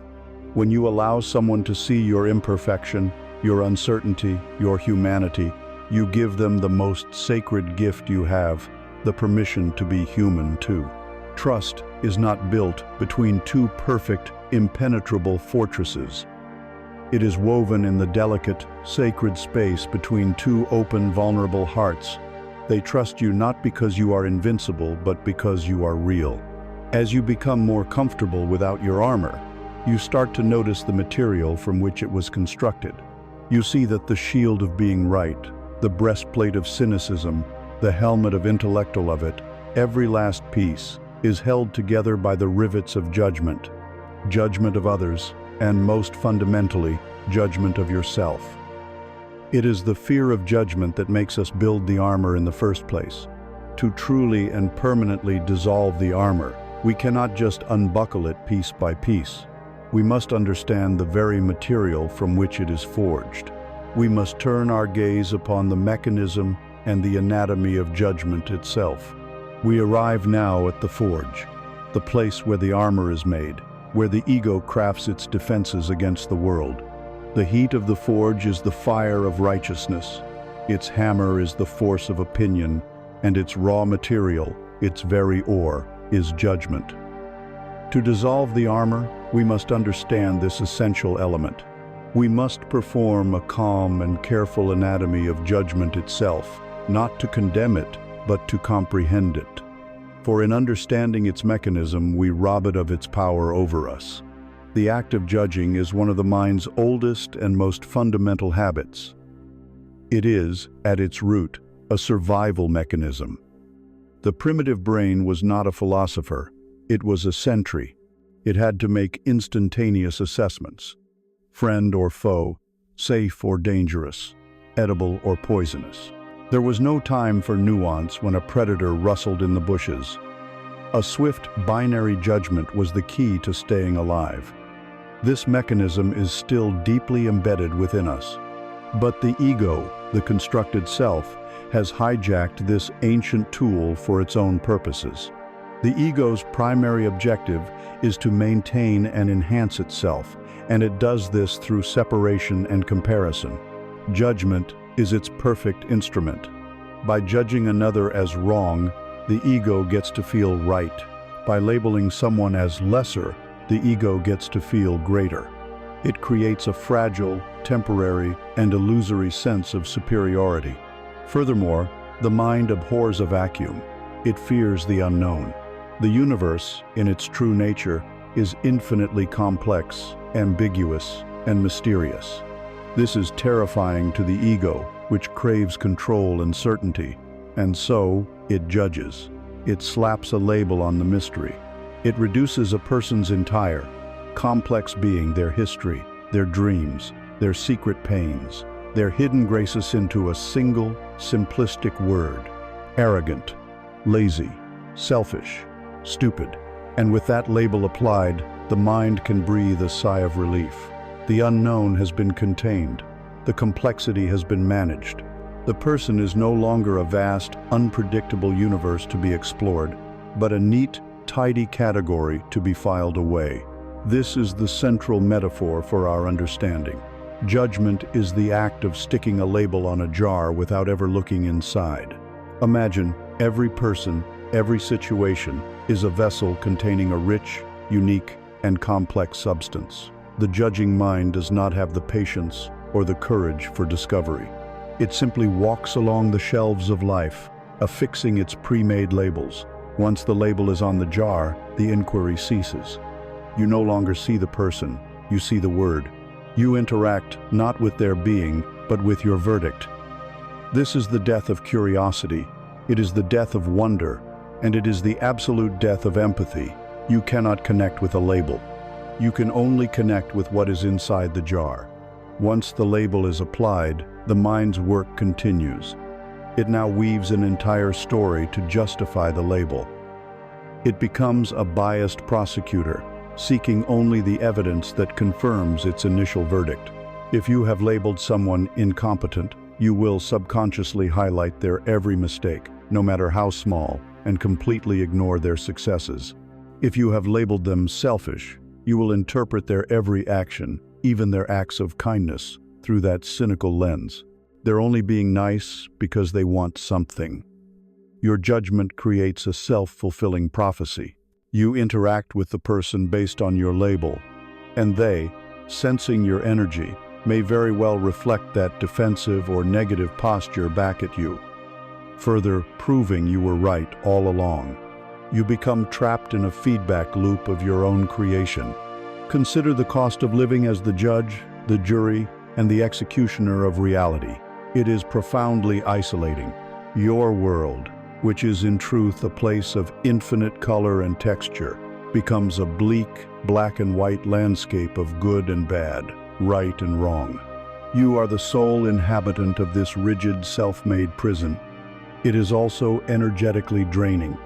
When you allow someone to see your imperfection, your uncertainty, your humanity, you give them the most sacred gift you have, the permission to be human too. Trust is not built between two perfect, impenetrable fortresses. It is woven in the delicate, sacred space between two open, vulnerable hearts. They trust you not because you are invincible, but because you are real. As you become more comfortable without your armor, you start to notice the material from which it was constructed. You see that the shield of being right, the breastplate of cynicism, the helmet of intellectual of it, every last piece, is held together by the rivets of judgment. Judgment of others, and most fundamentally, judgment of yourself. It is the fear of judgment that makes us build the armor in the first place. To truly and permanently dissolve the armor, we cannot just unbuckle it piece by piece. We must understand the very material from which it is forged. We must turn our gaze upon the mechanism and the anatomy of judgment itself. We arrive now at the forge, the place where the armor is made, where the ego crafts its defenses against the world. The heat of the forge is the fire of righteousness. Its hammer is the force of opinion, and its raw material, its very ore, is judgment. To dissolve the armor, we must understand this essential element. We must perform a calm and careful anatomy of judgment itself, not to condemn it, but to comprehend it. For in understanding its mechanism, we rob it of its power over us. The act of judging is one of the mind's oldest and most fundamental habits. It is, at its root, a survival mechanism. The primitive brain was not a philosopher. It was a sentry. It had to make instantaneous assessments. Friend or foe, safe or dangerous, edible or poisonous. There was no time for nuance when a predator rustled in the bushes. A swift binary judgment was the key to staying alive. This mechanism is still deeply embedded within us. But the ego, the constructed self, has hijacked this ancient tool for its own purposes. The ego's primary objective is to maintain and enhance itself, and it does this through separation and comparison. Judgment is its perfect instrument. By judging another as wrong, the ego gets to feel right. By labeling someone as lesser, the ego gets to feel greater. It creates a fragile, temporary, and illusory sense of superiority. Furthermore, the mind abhors a vacuum. It fears the unknown. The universe, in its true nature, is infinitely complex, ambiguous, and mysterious. This is terrifying to the ego, which craves control and certainty, and so it judges. It slaps a label on the mystery. It reduces a person's entire, complex being, their history, their dreams, their secret pains, their hidden graces into a single, simplistic word: arrogant, lazy, selfish, stupid. And with that label applied, the mind can breathe a sigh of relief. The unknown has been contained. The complexity has been managed. The person is no longer a vast, unpredictable universe to be explored, but a neat, tidy category to be filed away. This is the central metaphor for our understanding. Judgment is the act of sticking a label on a jar without ever looking inside. Imagine every person, every situation is a vessel containing a rich, unique, and complex substance. The judging mind does not have the patience or the courage for discovery. It simply walks along the shelves of life, affixing its pre-made labels. Once the label is on the jar, the inquiry ceases. You no longer see the person, you see the word. You interact not with their being, but with your verdict. This is the death of curiosity. It is the death of wonder, and it is the absolute death of empathy. You cannot connect with a label. You can only connect with what is inside the jar. Once the label is applied, the mind's work continues. It now weaves an entire story to justify the label. It becomes a biased prosecutor, seeking only the evidence that confirms its initial verdict. If you have labeled someone incompetent, you will subconsciously highlight their every mistake, no matter how small, and completely ignore their successes. If you have labeled them selfish, you will interpret their every action, even their acts of kindness, through that cynical lens. They're only being nice because they want something. Your judgment creates a self-fulfilling prophecy. You interact with the person based on your label, and they, sensing your energy, may very well reflect that defensive or negative posture back at you, further proving you were right all along. You become trapped in a feedback loop of your own creation. Consider the cost of living as the judge, the jury, and the executioner of reality. It is profoundly isolating. Your world, which is in truth a place of infinite color and texture, becomes a bleak, black and white landscape of good and bad, right and wrong. You are the sole inhabitant of this rigid, self-made prison. It is also energetically draining.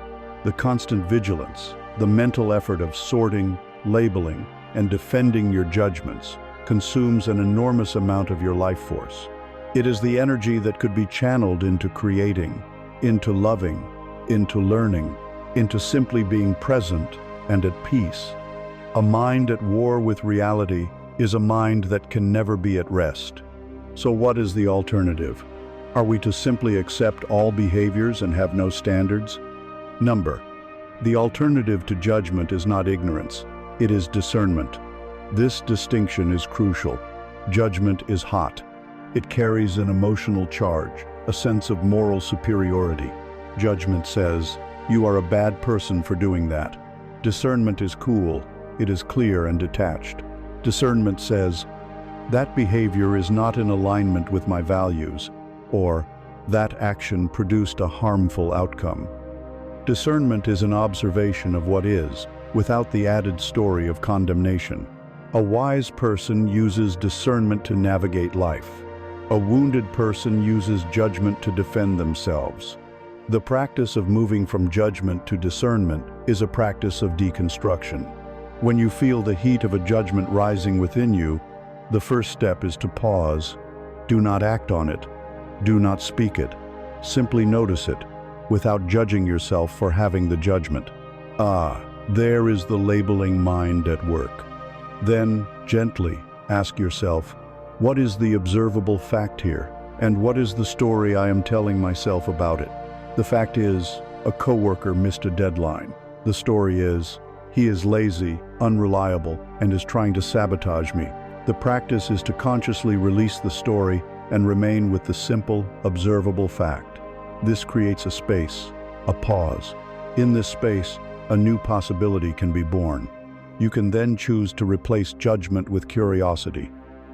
The constant vigilance, the mental effort of sorting, labeling, and defending your judgments consumes an enormous amount of your life force. It is the energy that could be channeled into creating, into loving, into learning, into simply being present and at peace. A mind at war with reality is a mind that can never be at rest. So what is the alternative? Are we to simply accept all behaviors and have no standards? The alternative to judgment is not ignorance, it is discernment. This distinction is crucial. Judgment is hot. It carries an emotional charge, a sense of moral superiority. Judgment says, "You are a bad person for doing that." Discernment is cool, it is clear and detached. Discernment says, "That behavior is not in alignment with my values," or "That action produced a harmful outcome." Discernment is an observation of what is, without the added story of condemnation. A wise person uses discernment to navigate life. A wounded person uses judgment to defend themselves. The practice of moving from judgment to discernment is a practice of deconstruction. When you feel the heat of a judgment rising within you, the first step is to pause. Do not act on it. Do not speak it. Simply notice it, without judging yourself for having the judgment. There is the labeling mind at work. Then, gently, ask yourself, what is the observable fact here? And what is the story I am telling myself about it? The fact is, a coworker missed a deadline. The story is, he is lazy, unreliable, and is trying to sabotage me. The practice is to consciously release the story and remain with the simple, observable fact. This creates a space, a pause. In this space, a new possibility can be born. You can then choose to replace judgment with curiosity.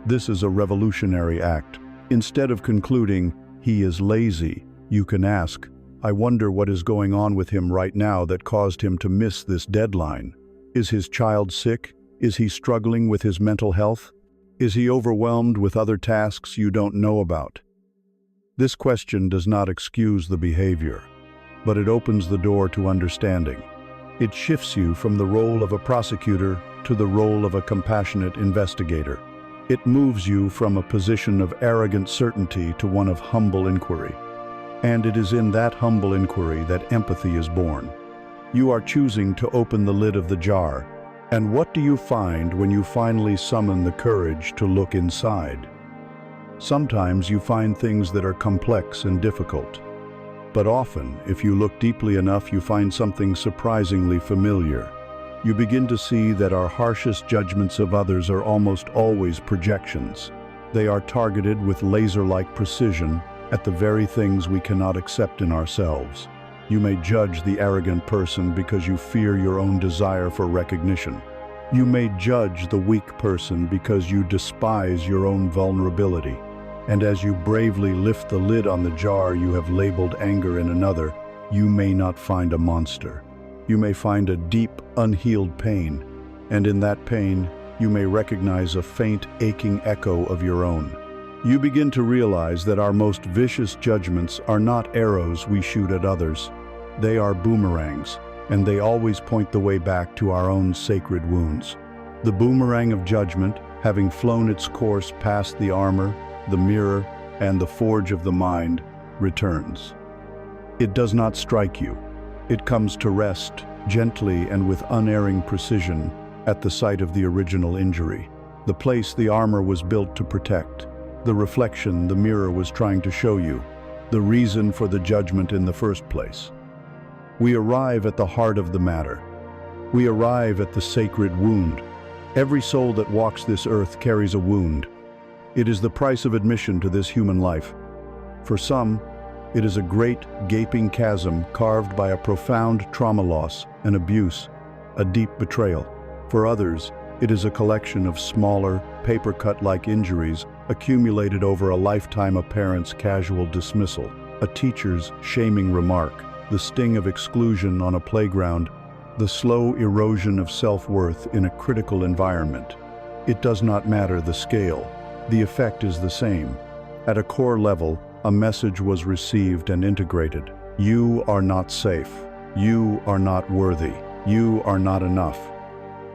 This is a revolutionary act. Instead of concluding, "He is lazy," you can ask, "I wonder what is going on with him right now that caused him to miss this deadline. Is his child sick? Is he struggling with his mental health? Is he overwhelmed with other tasks you don't know about?" This question does not excuse the behavior, but it opens the door to understanding. It shifts you from the role of a prosecutor to the role of a compassionate investigator. It moves you from a position of arrogant certainty to one of humble inquiry. And it is in that humble inquiry that empathy is born. You are choosing to open the lid of the jar. And what do you find when you finally summon the courage to look inside? Sometimes you find things that are complex and difficult. But often, if you look deeply enough, you find something surprisingly familiar. You begin to see that our harshest judgments of others are almost always projections. They are targeted with laser-like precision at the very things we cannot accept in ourselves. You may judge the arrogant person because you fear your own desire for recognition. You may judge the weak person because you despise your own vulnerability. And as you bravely lift the lid on the jar you have labeled anger in another, you may not find a monster. You may find a deep, unhealed pain, and in that pain, you may recognize a faint, aching echo of your own. You begin to realize that our most vicious judgments are not arrows we shoot at others. They are boomerangs, and they always point the way back to our own sacred wounds. The boomerang of judgment, having flown its course past the armor, the mirror, and the forge of the mind, returns. It does not strike you. It comes to rest, gently and with unerring precision, at the site of the original injury, the place the armor was built to protect, the reflection the mirror was trying to show you, the reason for the judgment in the first place. We arrive at the heart of the matter. We arrive at the sacred wound. Every soul that walks this earth carries a wound. It is the price of admission to this human life. For some, it is a great, gaping chasm carved by a profound trauma loss, an abuse, a deep betrayal. For others, it is a collection of smaller, paper-cut-like injuries accumulated over a lifetime of parents' casual dismissal, a teacher's shaming remark, the sting of exclusion on a playground, the slow erosion of self-worth in a critical environment. It does not matter the scale. The effect is the same. At a core level, a message was received and integrated. You are not safe. You are not worthy. You are not enough.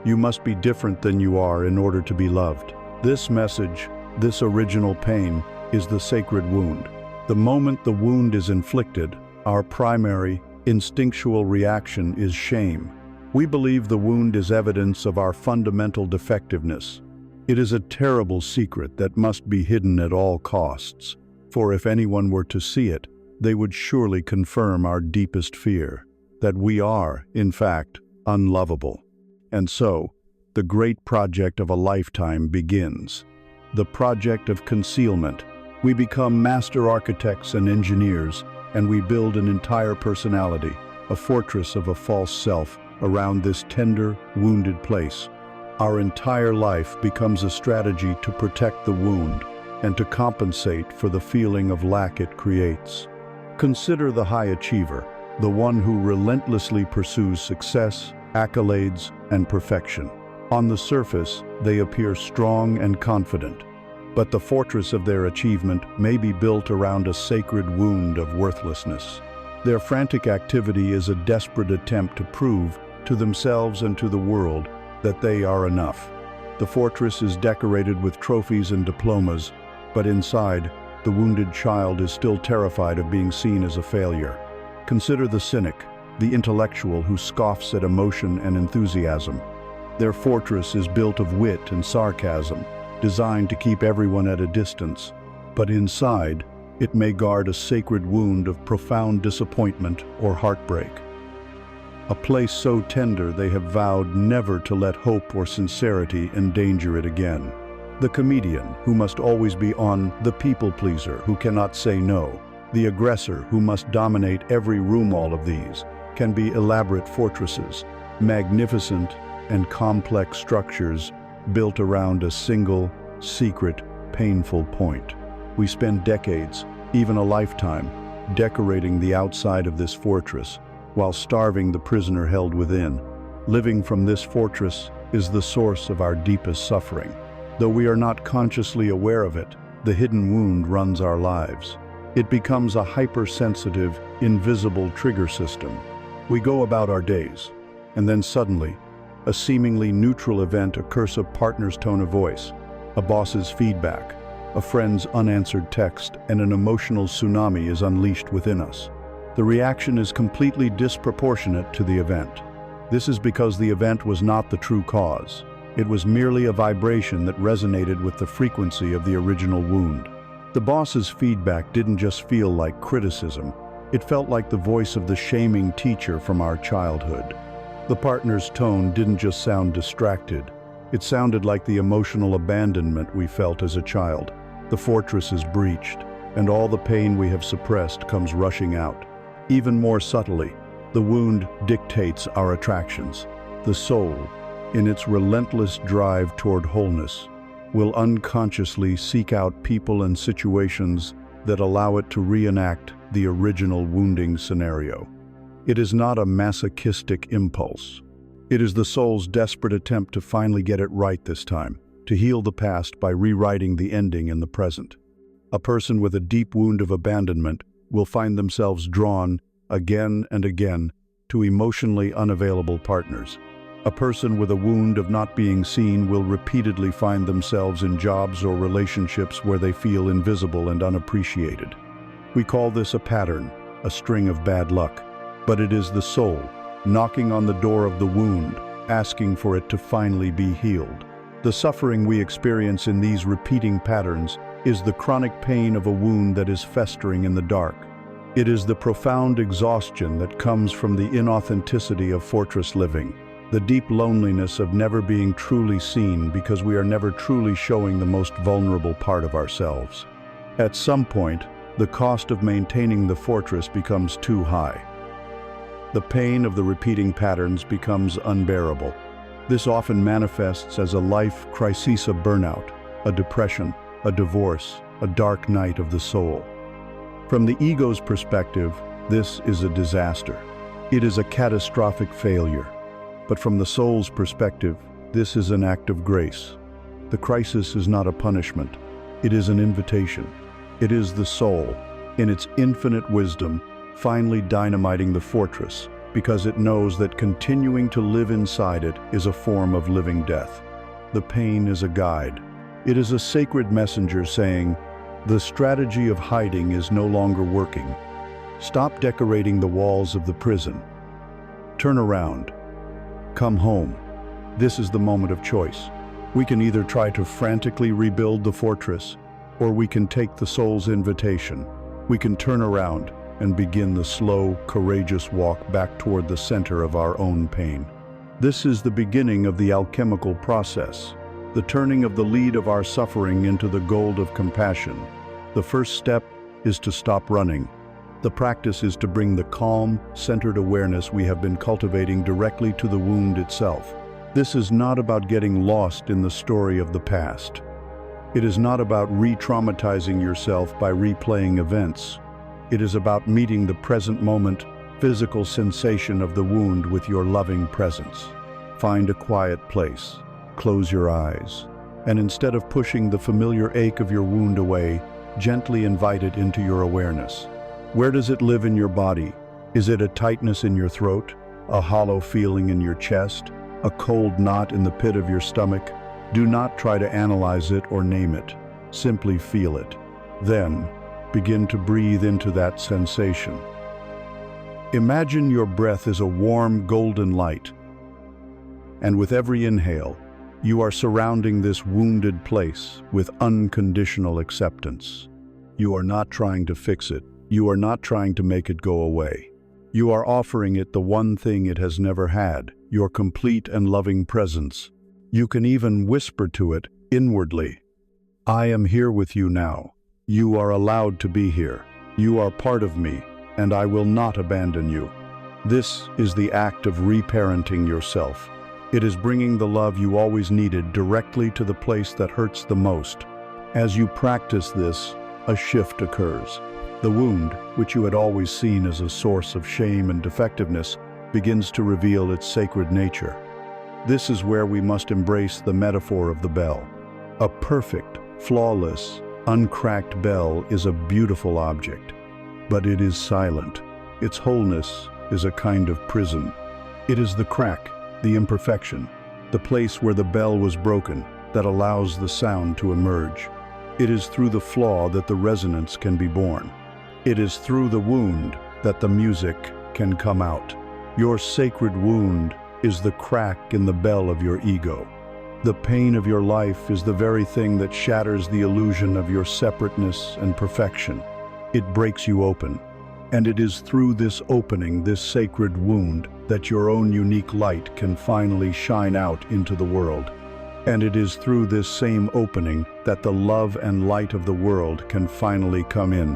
You must be different than you are in order to be loved. This message, this original pain, is the sacred wound. The moment the wound is inflicted, our primary, instinctual reaction is shame. We believe the wound is evidence of our fundamental defectiveness. It is a terrible secret that must be hidden at all costs, for if anyone were to see it, they would surely confirm our deepest fear, that we are, in fact, unlovable. And so, the great project of a lifetime begins. The project of concealment. We become master architects and engineers, and we build an entire personality, a fortress of a false self, around this tender, wounded place. Our entire life becomes a strategy to protect the wound and to compensate for the feeling of lack it creates. Consider the high achiever, the one who relentlessly pursues success, accolades, and perfection. On the surface, they appear strong and confident, but the fortress of their achievement may be built around a sacred wound of worthlessness. Their frantic activity is a desperate attempt to prove to themselves and to the world that they are enough. The fortress is decorated with trophies and diplomas, but inside, the wounded child is still terrified of being seen as a failure. Consider the cynic, the intellectual who scoffs at emotion and enthusiasm. Their fortress is built of wit and sarcasm, designed to keep everyone at a distance, but inside, it may guard a sacred wound of profound disappointment or heartbreak. a place so tender they have vowed never to let hope or sincerity endanger it again. The comedian, who must always be on, the people pleaser, who cannot say no, the aggressor, who must dominate every room. All of these can be elaborate fortresses, magnificent and complex structures built around a single, secret, painful point. We spend decades, even a lifetime, decorating the outside of this fortress, while starving the prisoner held within. Living from this fortress is the source of our deepest suffering. Though we are not consciously aware of it, the hidden wound runs our lives. It becomes a hypersensitive, invisible trigger system. We go about our days, and then suddenly, a seemingly neutral event occurs: a partner's tone of voice, a boss's feedback, a friend's unanswered text, and an emotional tsunami is unleashed within us. The reaction is completely disproportionate to the event. This is because the event was not the true cause. It was merely a vibration that resonated with the frequency of the original wound. The boss's feedback didn't just feel like criticism. It felt like the voice of the shaming teacher from our childhood. The partner's tone didn't just sound distracted. It sounded like the emotional abandonment we felt as a child. The fortress is breached, and all the pain we have suppressed comes rushing out. Even more subtly, the wound dictates our attractions. The soul, in its relentless drive toward wholeness, will unconsciously seek out people and situations that allow it to reenact the original wounding scenario. It is not a masochistic impulse. It is the soul's desperate attempt to finally get it right this time, to heal the past by rewriting the ending in the present. A person with a deep wound of abandonment will find themselves drawn, again and again, to emotionally unavailable partners. A person with a wound of not being seen will repeatedly find themselves in jobs or relationships where they feel invisible and unappreciated. We call this a pattern, a string of bad luck. But it is the soul, knocking on the door of the wound, asking for it to finally be healed. The suffering we experience in these repeating patterns is the chronic pain of a wound that is festering in the dark. It is the profound exhaustion that comes from the inauthenticity of fortress living, the deep loneliness of never being truly seen because we are never truly showing the most vulnerable part of ourselves. At some point, the cost of maintaining the fortress becomes too high. The pain of the repeating patterns becomes unbearable. This often manifests as a life crisis, a burnout, a depression, a divorce, a dark night of the soul. From the ego's perspective, this is a disaster. It is a catastrophic failure. But from the soul's perspective, this is an act of grace. The crisis is not a punishment. It is an invitation. It is the soul, in its infinite wisdom, finally dynamiting the fortress, because it knows that continuing to live inside it is a form of living death. The pain is a guide. It is a sacred messenger saying, the strategy of hiding is no longer working. Stop decorating the walls of the prison. Turn around. Come home. This is the moment of choice. We can either try to frantically rebuild the fortress, or we can take the soul's invitation. We can turn around and begin the slow, courageous walk back toward the center of our own pain. This is the beginning of the alchemical process, the turning of the lead of our suffering into the gold of compassion. The first step is to stop running. The practice is to bring the calm, centered awareness we have been cultivating directly to the wound itself. This is not about getting lost in the story of the past. It is not about re-traumatizing yourself by replaying events. It is about meeting the present moment, physical sensation of the wound with your loving presence. Find a quiet place, close your eyes, and instead of pushing the familiar ache of your wound away, gently invite it into your awareness. Where does it live in your body? Is it a tightness in your throat, a hollow feeling in your chest, a cold knot in the pit of your stomach? Do not try to analyze it or name it. Simply feel it. Then, begin to breathe into that sensation. Imagine your breath is a warm, golden light, and with every inhale, you are surrounding this wounded place with unconditional acceptance. You are not trying to fix it. You are not trying to make it go away. You are offering it the one thing it has never had, your complete and loving presence. You can even whisper to it inwardly, "I am here with you now. You are allowed to be here. You are part of me, and I will not abandon you." This is the act of reparenting yourself. It is bringing the love you always needed directly to the place that hurts the most. As you practice this, a shift occurs. The wound, which you had always seen as a source of shame and defectiveness, begins to reveal its sacred nature. This is where we must embrace the metaphor of the bell. A perfect, flawless, uncracked bell is a beautiful object, but it is silent. Its wholeness is a kind of prison. It is the crack, the imperfection, the place where the bell was broken, that allows the sound to emerge. It is through the flaw that the resonance can be born. It is through the wound that the music can come out. Your sacred wound is the crack in the bell of your ego. The pain of your life is the very thing that shatters the illusion of your separateness and perfection. It breaks you open. And it is through this opening, this sacred wound, that your own unique light can finally shine out into the world. And it is through this same opening that the love and light of the world can finally come in.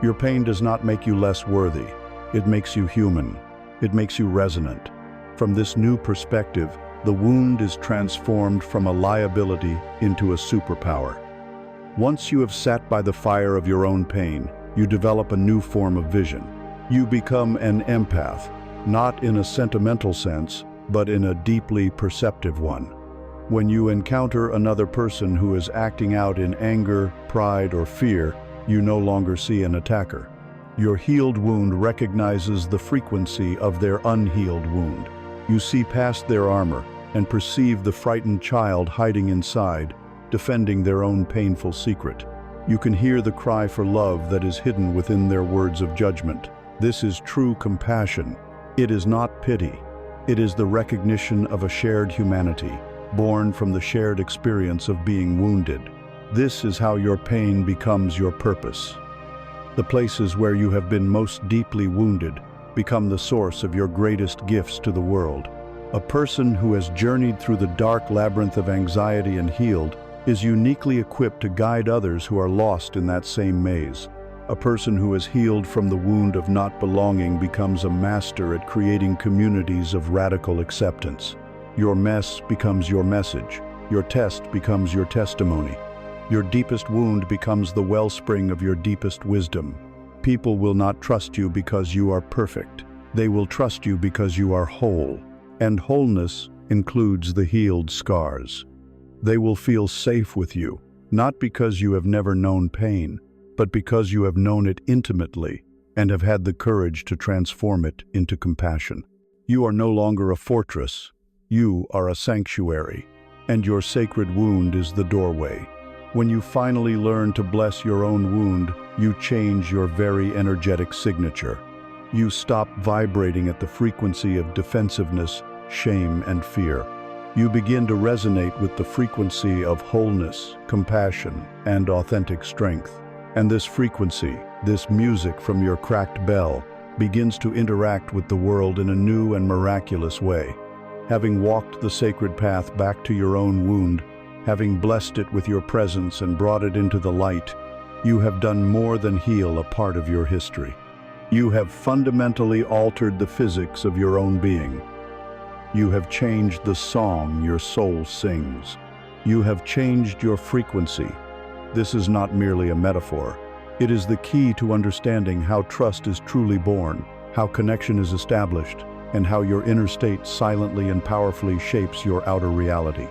Your pain does not make you less worthy. It makes you human. It makes you resonant. From this new perspective, the wound is transformed from a liability into a superpower. Once you have sat by the fire of your own pain, you develop a new form of vision. You become an empath, not in a sentimental sense, but in a deeply perceptive one. When you encounter another person who is acting out in anger, pride, or fear, you no longer see an attacker. Your healed wound recognizes the frequency of their unhealed wound. You see past their armor and perceive the frightened child hiding inside, defending their own painful secret. You can hear the cry for love that is hidden within their words of judgment. This is true compassion. It is not pity. It is the recognition of a shared humanity, born from the shared experience of being wounded. This is how your pain becomes your purpose. The places where you have been most deeply wounded become the source of your greatest gifts to the world. A person who has journeyed through the dark labyrinth of anxiety and healed is uniquely equipped to guide others who are lost in that same maze. A person who has healed from the wound of not belonging becomes a master at creating communities of radical acceptance. Your mess becomes your message. Your test becomes your testimony. Your deepest wound becomes the wellspring of your deepest wisdom. People will not trust you because you are perfect. They will trust you because you are whole. And wholeness includes the healed scars. They will feel safe with you, not because you have never known pain, but because you have known it intimately and have had the courage to transform it into compassion. You are no longer a fortress. You are a sanctuary, and your sacred wound is the doorway. When you finally learn to bless your own wound, you change your very energetic signature. You stop vibrating at the frequency of defensiveness, shame, and fear. You begin to resonate with the frequency of wholeness, compassion, and authentic strength. And this frequency, this music from your cracked bell, begins to interact with the world in a new and miraculous way. Having walked the sacred path back to your own wound, having blessed it with your presence and brought it into the light, you have done more than heal a part of your history. You have fundamentally altered the physics of your own being. You have changed the song your soul sings. You have changed your frequency. This is not merely a metaphor. It is the key to understanding how trust is truly born, how connection is established, and how your inner state silently and powerfully shapes your outer reality.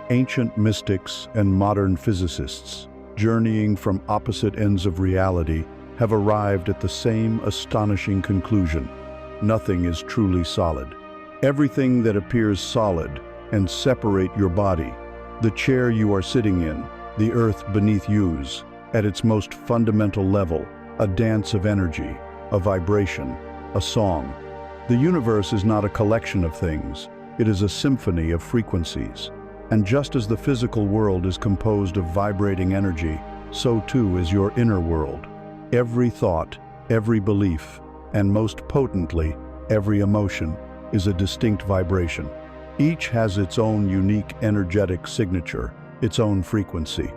Ancient mystics and modern physicists, journeying from opposite ends of reality, have arrived at the same astonishing conclusion. Nothing is truly solid. Everything that appears solid and separate your body, the chair you are sitting in, the earth beneath yous, at its most fundamental level, a dance of energy, a vibration, a song. The universe is not a collection of things. It is a symphony of frequencies. And just as the physical world is composed of vibrating energy, so too is your inner world. Every thought, every belief, And most potently, every emotion is a distinct vibration. Each has its own unique energetic signature, its own frequency.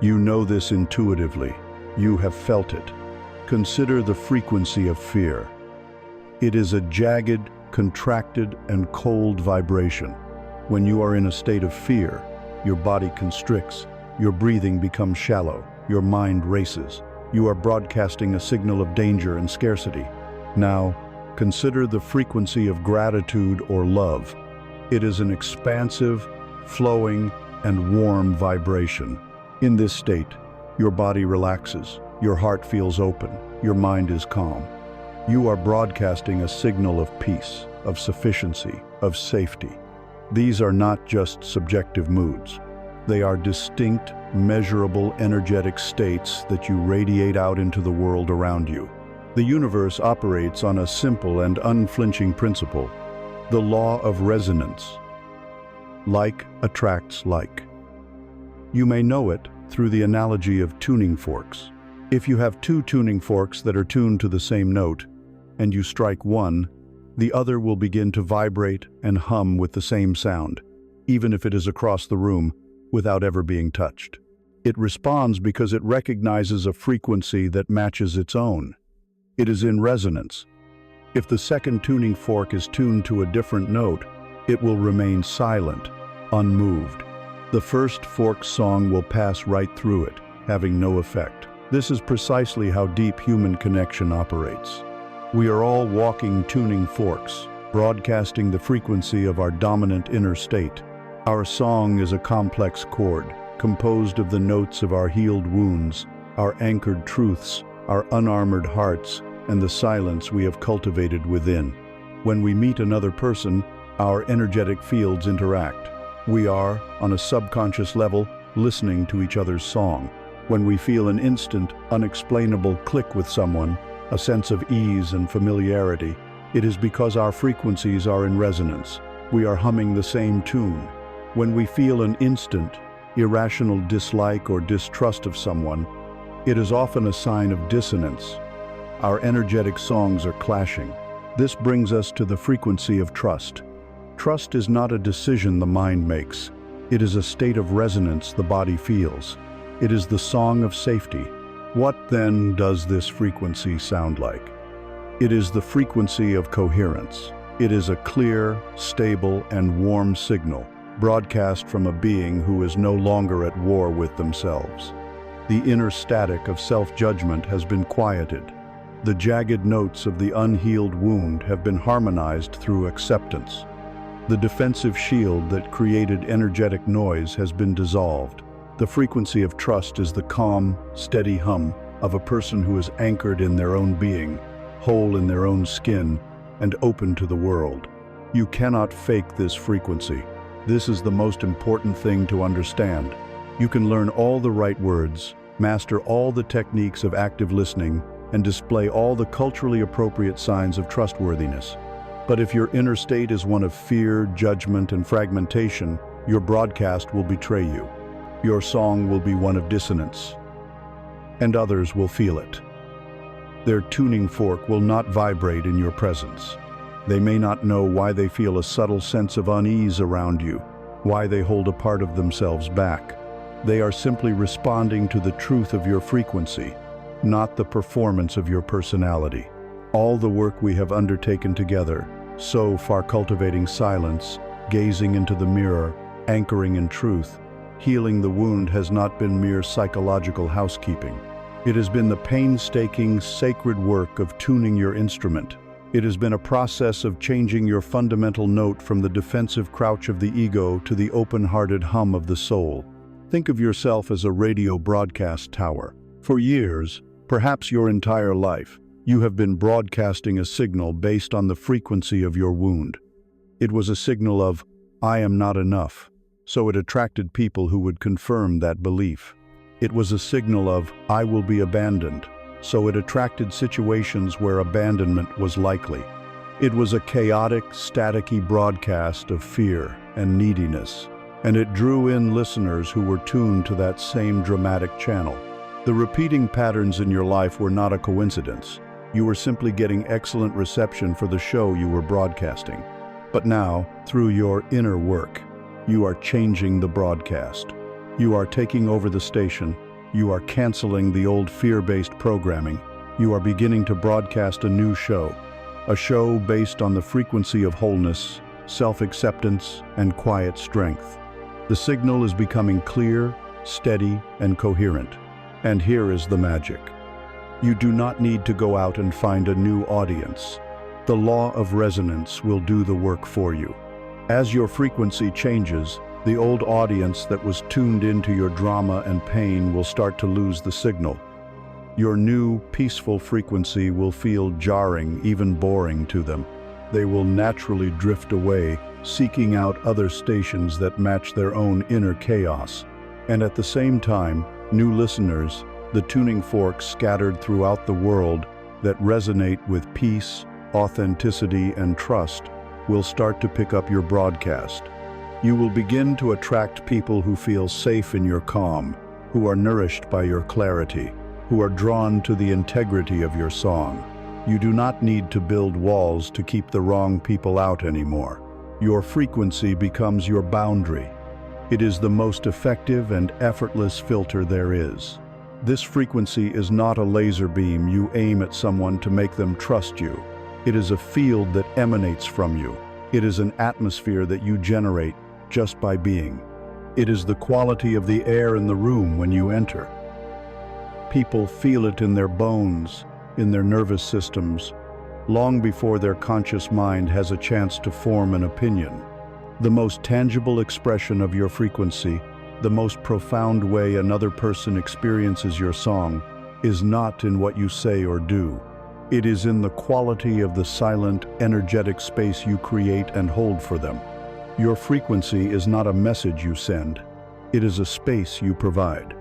You know this intuitively. You have felt it. Consider the frequency of fear. It is a jagged, contracted, and cold vibration. When you are in a state of fear, your body constricts, your breathing becomes shallow, your mind races. You are broadcasting a signal of danger and scarcity. Now, consider the frequency of gratitude or love. It is an expansive, flowing, and warm vibration. In this state, your body relaxes, your heart feels open, your mind is calm. You are broadcasting a signal of peace, of sufficiency, of safety. These are not just subjective moods. They are distinct, measurable, energetic states that you radiate out into the world around you. The universe operates on a simple and unflinching principle, the law of resonance. Like attracts like. You may know it through the analogy of tuning forks. If you have two tuning forks that are tuned to the same note, and you strike one, the other will begin to vibrate and hum with the same sound, even if it is across the room, without ever being touched. It responds because it recognizes a frequency that matches its own. It is in resonance. If the second tuning fork is tuned to a different note, it will remain silent, unmoved. The first fork's song will pass right through it, having no effect. This is precisely how deep human connection operates. We are all walking tuning forks, broadcasting the frequency of our dominant inner state. Our song is a complex chord, composed of the notes of our healed wounds, our anchored truths, our unarmored hearts, and the silence we have cultivated within. When we meet another person, our energetic fields interact. We are, on a subconscious level, listening to each other's song. When we feel an instant, unexplainable click with someone, a sense of ease and familiarity, it is because our frequencies are in resonance. We are humming the same tune. When we feel an instant, irrational dislike or distrust of someone, it is often a sign of dissonance. Our energetic songs are clashing. This brings us to the frequency of trust. Trust is not a decision the mind makes. It is a state of resonance the body feels. It is the song of safety. What then does this frequency sound like? It is the frequency of coherence. It is a clear, stable, and warm signal, broadcast from a being who is no longer at war with themselves. The inner static of self-judgment has been quieted. The jagged notes of the unhealed wound have been harmonized through acceptance. The defensive shield that created energetic noise has been dissolved. The frequency of trust is the calm, steady hum of a person who is anchored in their own being, whole in their own skin, and open to the world. You cannot fake this frequency. This is the most important thing to understand. You can learn all the right words, master all the techniques of active listening, and display all the culturally appropriate signs of trustworthiness. But if your inner state is one of fear, judgment, and fragmentation, your broadcast will betray you. Your song will be one of dissonance, and others will feel it. Their tuning fork will not vibrate in your presence. They may not know why they feel a subtle sense of unease around you, why they hold a part of themselves back. They are simply responding to the truth of your frequency, not the performance of your personality. All the work we have undertaken together, so far cultivating silence, gazing into the mirror, anchoring in truth, healing the wound has not been mere psychological housekeeping. It has been the painstaking, sacred work of tuning your instrument. It has been a process of changing your fundamental note from the defensive crouch of the ego to the open-hearted hum of the soul. Think of yourself as a radio broadcast tower. For years, perhaps your entire life, you have been broadcasting a signal based on the frequency of your wound. It was a signal of, "I am not enough," so it attracted people who would confirm that belief. It was a signal of, "I will be abandoned," so it attracted situations where abandonment was likely. It was a chaotic, staticky broadcast of fear and neediness, and it drew in listeners who were tuned to that same dramatic channel. The repeating patterns in your life were not a coincidence. You were simply getting excellent reception for the show you were broadcasting. But now, through your inner work, you are changing the broadcast. You are taking over the station. You are canceling the old fear-based programming. You are beginning to broadcast a new show. A show based on the frequency of wholeness, self-acceptance, and quiet strength. The signal is becoming clear, steady, and coherent. And here is the magic. You do not need to go out and find a new audience. The law of resonance will do the work for you. As your frequency changes, the old audience that was tuned into your drama and pain will start to lose the signal. Your new, peaceful frequency will feel jarring, even boring to them. They will naturally drift away, seeking out other stations that match their own inner chaos. And at the same time, new listeners, the tuning forks scattered throughout the world that resonate with peace, authenticity, and trust, will start to pick up your broadcast. You will begin to attract people who feel safe in your calm, who are nourished by your clarity, who are drawn to the integrity of your song. You do not need to build walls to keep the wrong people out anymore. Your frequency becomes your boundary. It is the most effective and effortless filter there is. This frequency is not a laser beam you aim at someone to make them trust you. It is a field that emanates from you. It is an atmosphere that you generate just by being. It is the quality of the air in the room when you enter. People feel it in their bones, in their nervous systems, long before their conscious mind has a chance to form an opinion. The most tangible expression of your frequency, the most profound way another person experiences your song, is not in what you say or do. It is in the quality of the silent, energetic space you create and hold for them. Your frequency is not a message you send. It is a space you provide.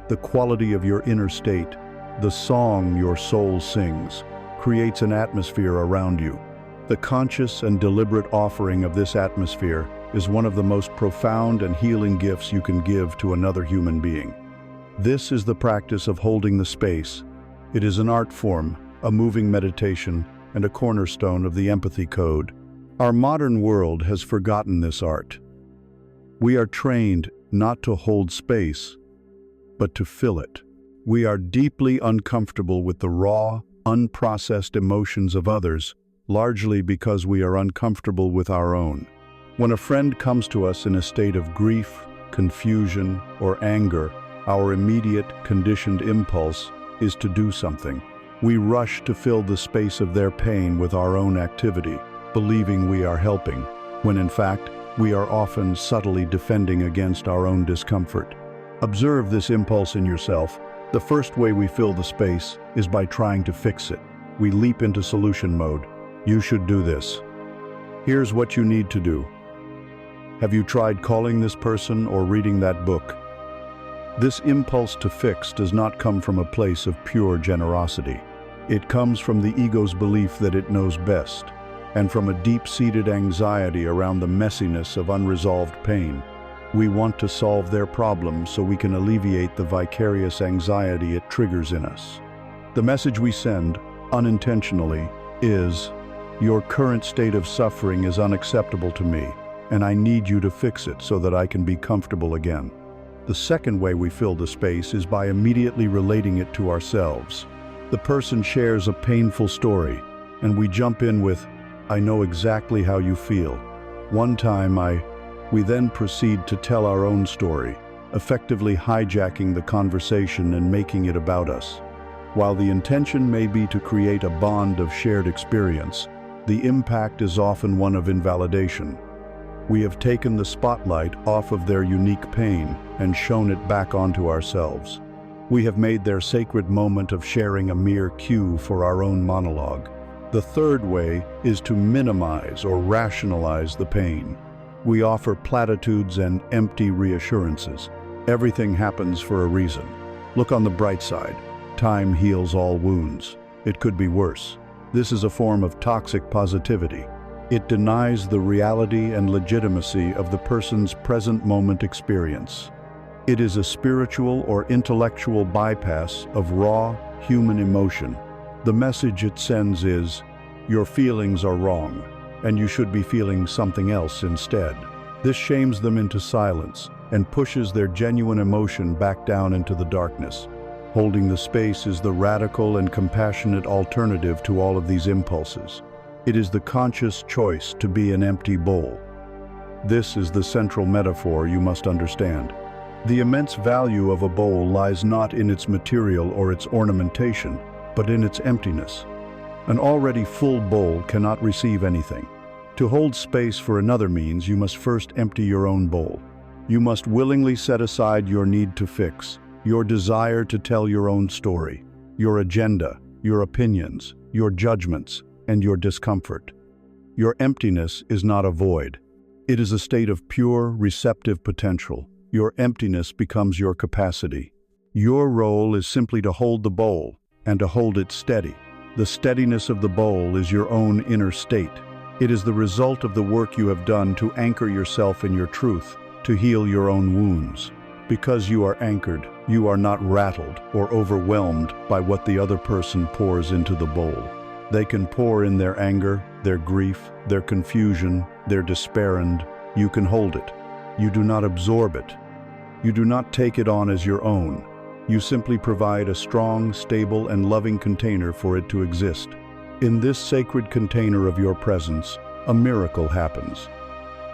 The quality of your inner state, the song your soul sings, creates an atmosphere around you. The conscious and deliberate offering of this atmosphere is one of the most profound and healing gifts you can give to another human being. This is the practice of holding the space. It is an art form, a moving meditation, and a cornerstone of the empathy code. Our modern world has forgotten this art. We are trained not to hold space, but to fill it. We are deeply uncomfortable with the raw, unprocessed emotions of others, largely because we are uncomfortable with our own. When a friend comes to us in a state of grief, confusion, or anger, our immediate, conditioned impulse is to do something. We rush to fill the space of their pain with our own activity, believing we are helping, when in fact, we are often subtly defending against our own discomfort. Observe this impulse in yourself. The first way we fill the space is by trying to fix it. We leap into solution mode. You should do this. Here's what you need to do. Have you tried calling this person or reading that book? This impulse to fix does not come from a place of pure generosity. It comes from the ego's belief that it knows best, and from a deep-seated anxiety around the messiness of unresolved pain. We want to solve their problem so we can alleviate the vicarious anxiety it triggers in us. The message we send, unintentionally, is, "Your current state of suffering is unacceptable to me, and I need you to fix it so that I can be comfortable again." The second way we fill the space is by immediately relating it to ourselves. The person shares a painful story, and we jump in with, "I know exactly how you feel. One time We then proceed to tell our own story, effectively hijacking the conversation and making it about us. While the intention may be to create a bond of shared experience, the impact is often one of invalidation. We have taken the spotlight off of their unique pain and shown it back onto ourselves. We have made their sacred moment of sharing a mere cue for our own monologue. The third way is to minimize or rationalize the pain. We offer platitudes and empty reassurances. Everything happens for a reason. Look on the bright side. Time heals all wounds. It could be worse. This is a form of toxic positivity. It denies the reality and legitimacy of the person's present moment experience. It is a spiritual or intellectual bypass of raw human emotion. The message it sends is, your feelings are wrong, and you should be feeling something else instead. This shames them into silence and pushes their genuine emotion back down into the darkness. Holding the space is the radical and compassionate alternative to all of these impulses. It is the conscious choice to be an empty bowl. This is the central metaphor you must understand. The immense value of a bowl lies not in its material or its ornamentation, but in its emptiness. An already full bowl cannot receive anything. To hold space for another means you must first empty your own bowl. You must willingly set aside your need to fix, your desire to tell your own story, your agenda, your opinions, your judgments, and your discomfort. Your emptiness is not a void. It is a state of pure, receptive potential. Your emptiness becomes your capacity. Your role is simply to hold the bowl and to hold it steady. The steadiness of the bowl is your own inner state. It is the result of the work you have done to anchor yourself in your truth, to heal your own wounds. Because you are anchored, you are not rattled or overwhelmed by what the other person pours into the bowl. They can pour in their anger, their grief, their confusion, their despair, and you can hold it. You do not absorb it. You do not take it on as your own. You simply provide a strong, stable, and loving container for it to exist. In this sacred container of your presence, a miracle happens.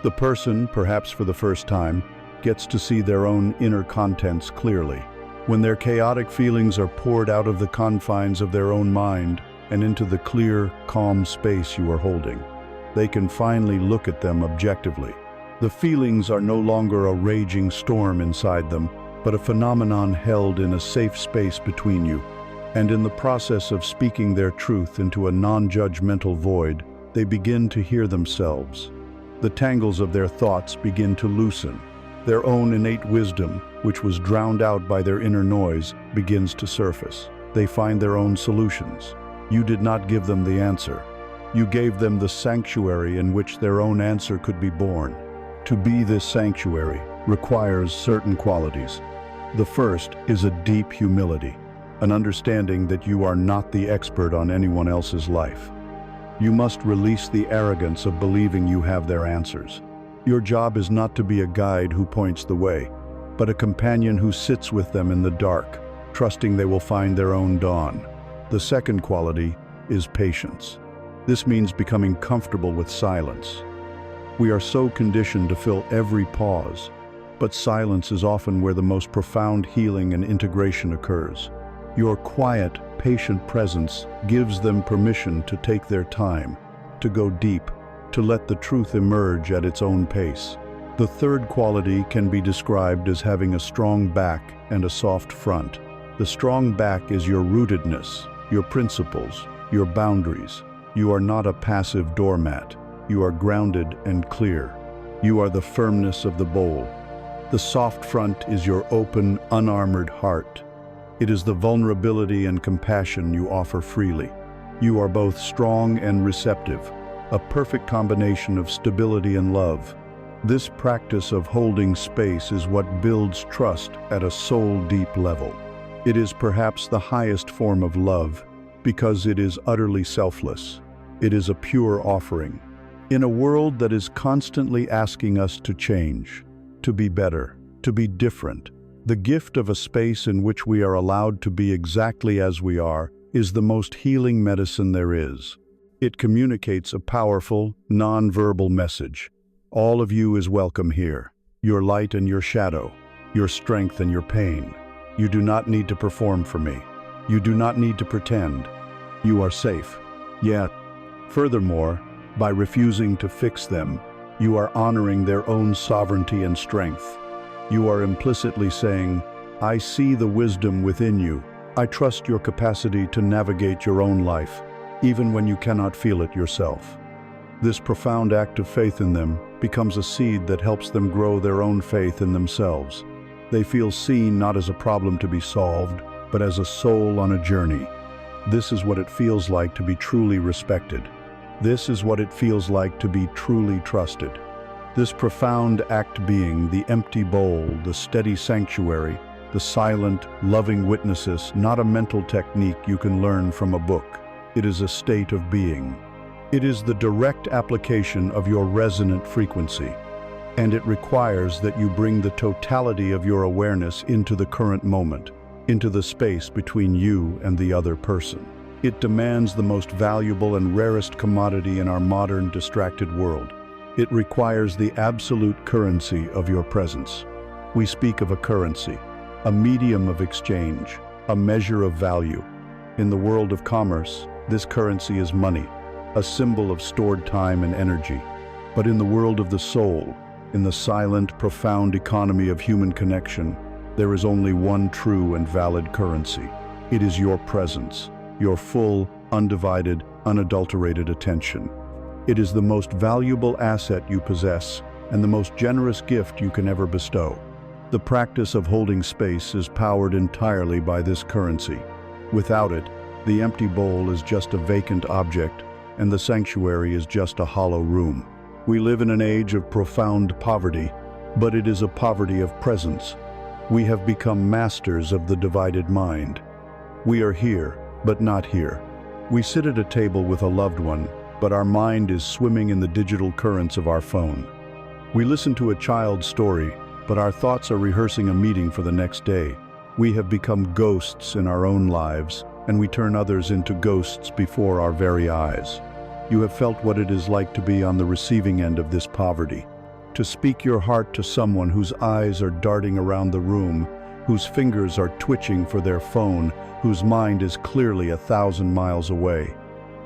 The person, perhaps for the first time, gets to see their own inner contents clearly. When their chaotic feelings are poured out of the confines of their own mind and into the clear, calm space you are holding, they can finally look at them objectively. The feelings are no longer a raging storm inside them, but a phenomenon held in a safe space between you. And in the process of speaking their truth into a non-judgmental void, they begin to hear themselves. The tangles of their thoughts begin to loosen. Their own innate wisdom, which was drowned out by their inner noise, begins to surface. They find their own solutions. You did not give them the answer. You gave them the sanctuary in which their own answer could be born. To be this sanctuary requires certain qualities. The first is a deep humility, an understanding that you are not the expert on anyone else's life. You must release the arrogance of believing you have their answers. Your job is not to be a guide who points the way, but a companion who sits with them in the dark, trusting they will find their own dawn. The second quality is patience. This means becoming comfortable with silence. We are so conditioned to fill every pause, but silence is often where the most profound healing and integration occurs. Your quiet, patient presence gives them permission to take their time, to go deep, to let the truth emerge at its own pace. The third quality can be described as having a strong back and a soft front. The strong back is your rootedness, your principles, your boundaries. You are not a passive doormat. You are grounded and clear. You are the firmness of the bowl. The soft front is your open, unarmored heart. It is the vulnerability and compassion you offer freely. You are both strong and receptive, a perfect combination of stability and love. This practice of holding space is what builds trust at a soul-deep level. It is perhaps the highest form of love because it is utterly selfless. It is a pure offering. In a world that is constantly asking us to change, to be better, to be different, the gift of a space in which we are allowed to be exactly as we are is the most healing medicine there is. It communicates a powerful, non-verbal message. All of you is welcome here. Your light and your shadow, your strength and your pain. You do not need to perform for me. You do not need to pretend. You are safe. Yet, furthermore, by refusing to fix them, you are honoring their own sovereignty and strength. You are implicitly saying, I see the wisdom within you. I trust your capacity to navigate your own life, even when you cannot feel it yourself. This profound act of faith in them becomes a seed that helps them grow their own faith in themselves. They feel seen not as a problem to be solved, but as a soul on a journey. This is what it feels like to be truly respected. This is what it feels like to be truly trusted. This profound act being the empty bowl, the steady sanctuary, the silent, loving witnesses, not a mental technique you can learn from a book. It is a state of being. It is the direct application of your resonant frequency, and it requires that you bring the totality of your awareness into the current moment, into the space between you and the other person. It demands the most valuable and rarest commodity in our modern, distracted world. It requires the absolute currency of your presence. We speak of a currency, a medium of exchange, a measure of value. In the world of commerce, this currency is money, a symbol of stored time and energy. But in the world of the soul, in the silent, profound economy of human connection, there is only one true and valid currency. It is your presence, your full, undivided, unadulterated attention. It is the most valuable asset you possess and the most generous gift you can ever bestow. The practice of holding space is powered entirely by this currency. Without it, the empty bowl is just a vacant object, and the sanctuary is just a hollow room. We live in an age of profound poverty, but it is a poverty of presence. We have become masters of the divided mind. We are here, but not here. We sit at a table with a loved one, but our mind is swimming in the digital currents of our phone. We listen to a child's story, but our thoughts are rehearsing a meeting for the next day. We have become ghosts in our own lives, and we turn others into ghosts before our very eyes. You have felt what it is like to be on the receiving end of this poverty, to speak your heart to someone whose eyes are darting around the room, whose fingers are twitching for their phone, whose mind is clearly 1,000 miles away.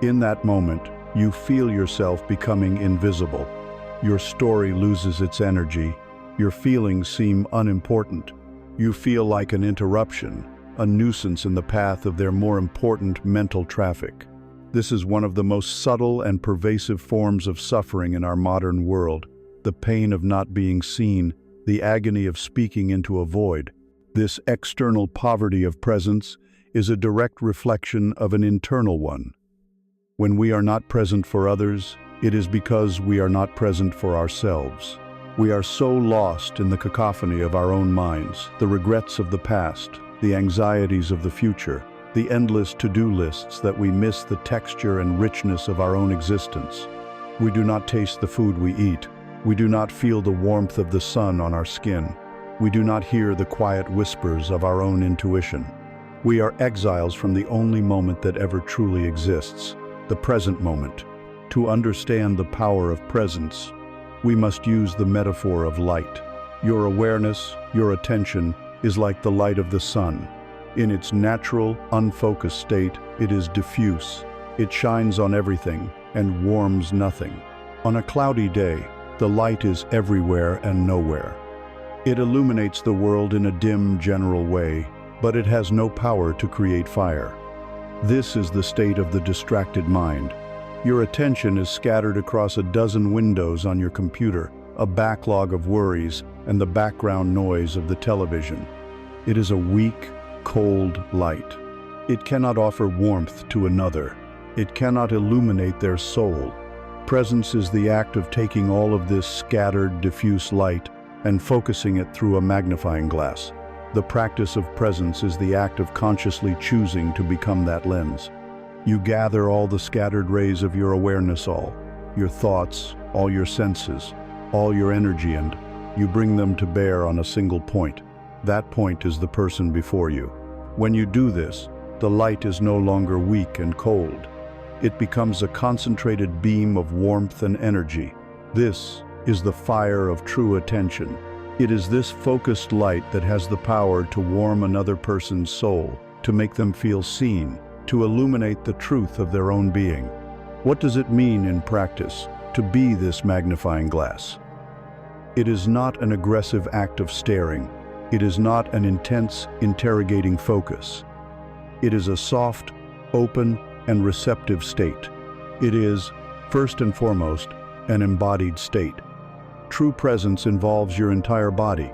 In that moment, you feel yourself becoming invisible. Your story loses its energy. Your feelings seem unimportant. You feel like an interruption, a nuisance in the path of their more important mental traffic. This is one of the most subtle and pervasive forms of suffering in our modern world, the pain of not being seen, the agony of speaking into a void. This external poverty of presence is a direct reflection of an internal one. When we are not present for others, it is because we are not present for ourselves. We are so lost in the cacophony of our own minds, the regrets of the past, the anxieties of the future, the endless to-do lists that we miss the texture and richness of our own existence. We do not taste the food we eat. We do not feel the warmth of the sun on our skin. We do not hear the quiet whispers of our own intuition. We are exiles from the only moment that ever truly exists, the present moment. To understand the power of presence, we must use the metaphor of light. Your awareness, your attention, is like the light of the sun. In its natural, unfocused state, it is diffuse. It shines on everything and warms nothing. On a cloudy day, the light is everywhere and nowhere. It illuminates the world in a dim, general way, but it has no power to create fire. This is the state of the distracted mind. Your attention is scattered across a dozen windows on your computer, a backlog of worries, and the background noise of the television. It is a weak, cold light. It cannot offer warmth to another. It cannot illuminate their soul. Presence is the act of taking all of this scattered, diffuse light and focusing it through a magnifying glass. The practice of presence is the act of consciously choosing to become that lens. You gather all the scattered rays of your awareness, all your thoughts, all your senses, all your energy, and you bring them to bear on a single point. That point is the person before you. When you do this, the light is no longer weak and cold. It becomes a concentrated beam of warmth and energy. This is the fire of true attention. It is this focused light that has the power to warm another person's soul, to make them feel seen, to illuminate the truth of their own being. What does it mean in practice to be this magnifying glass? It is not an aggressive act of staring. It is not an intense, interrogating focus. It is a soft, open, and receptive state. It is, first and foremost, an embodied state. True presence involves your entire body.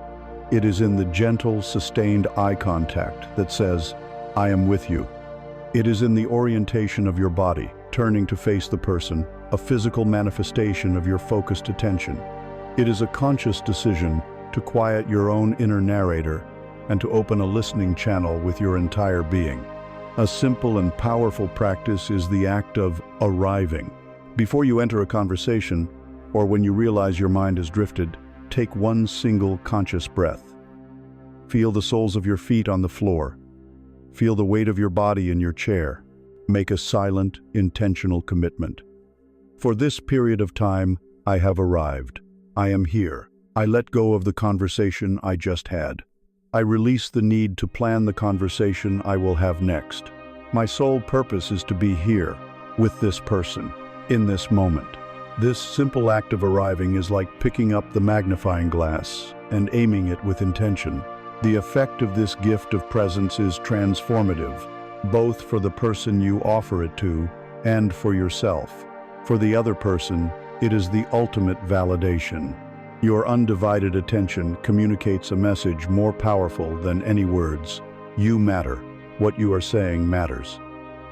It is in the gentle, sustained eye contact that says, "I am with you." It is in the orientation of your body, turning to face the person, a physical manifestation of your focused attention. It is a conscious decision to quiet your own inner narrator, and to open a listening channel with your entire being. A simple and powerful practice is the act of arriving. Before you enter a conversation, or when you realize your mind has drifted, take one single conscious breath. Feel the soles of your feet on the floor. Feel the weight of your body in your chair. Make a silent, intentional commitment. For this period of time, I have arrived. I am here. I let go of the conversation I just had. I release the need to plan the conversation I will have next. My sole purpose is to be here, with this person, in this moment. This simple act of arriving is like picking up the magnifying glass and aiming it with intention. The effect of this gift of presence is transformative, both for the person you offer it to and for yourself. For the other person, it is the ultimate validation. Your undivided attention communicates a message more powerful than any words. You matter. What you are saying matters.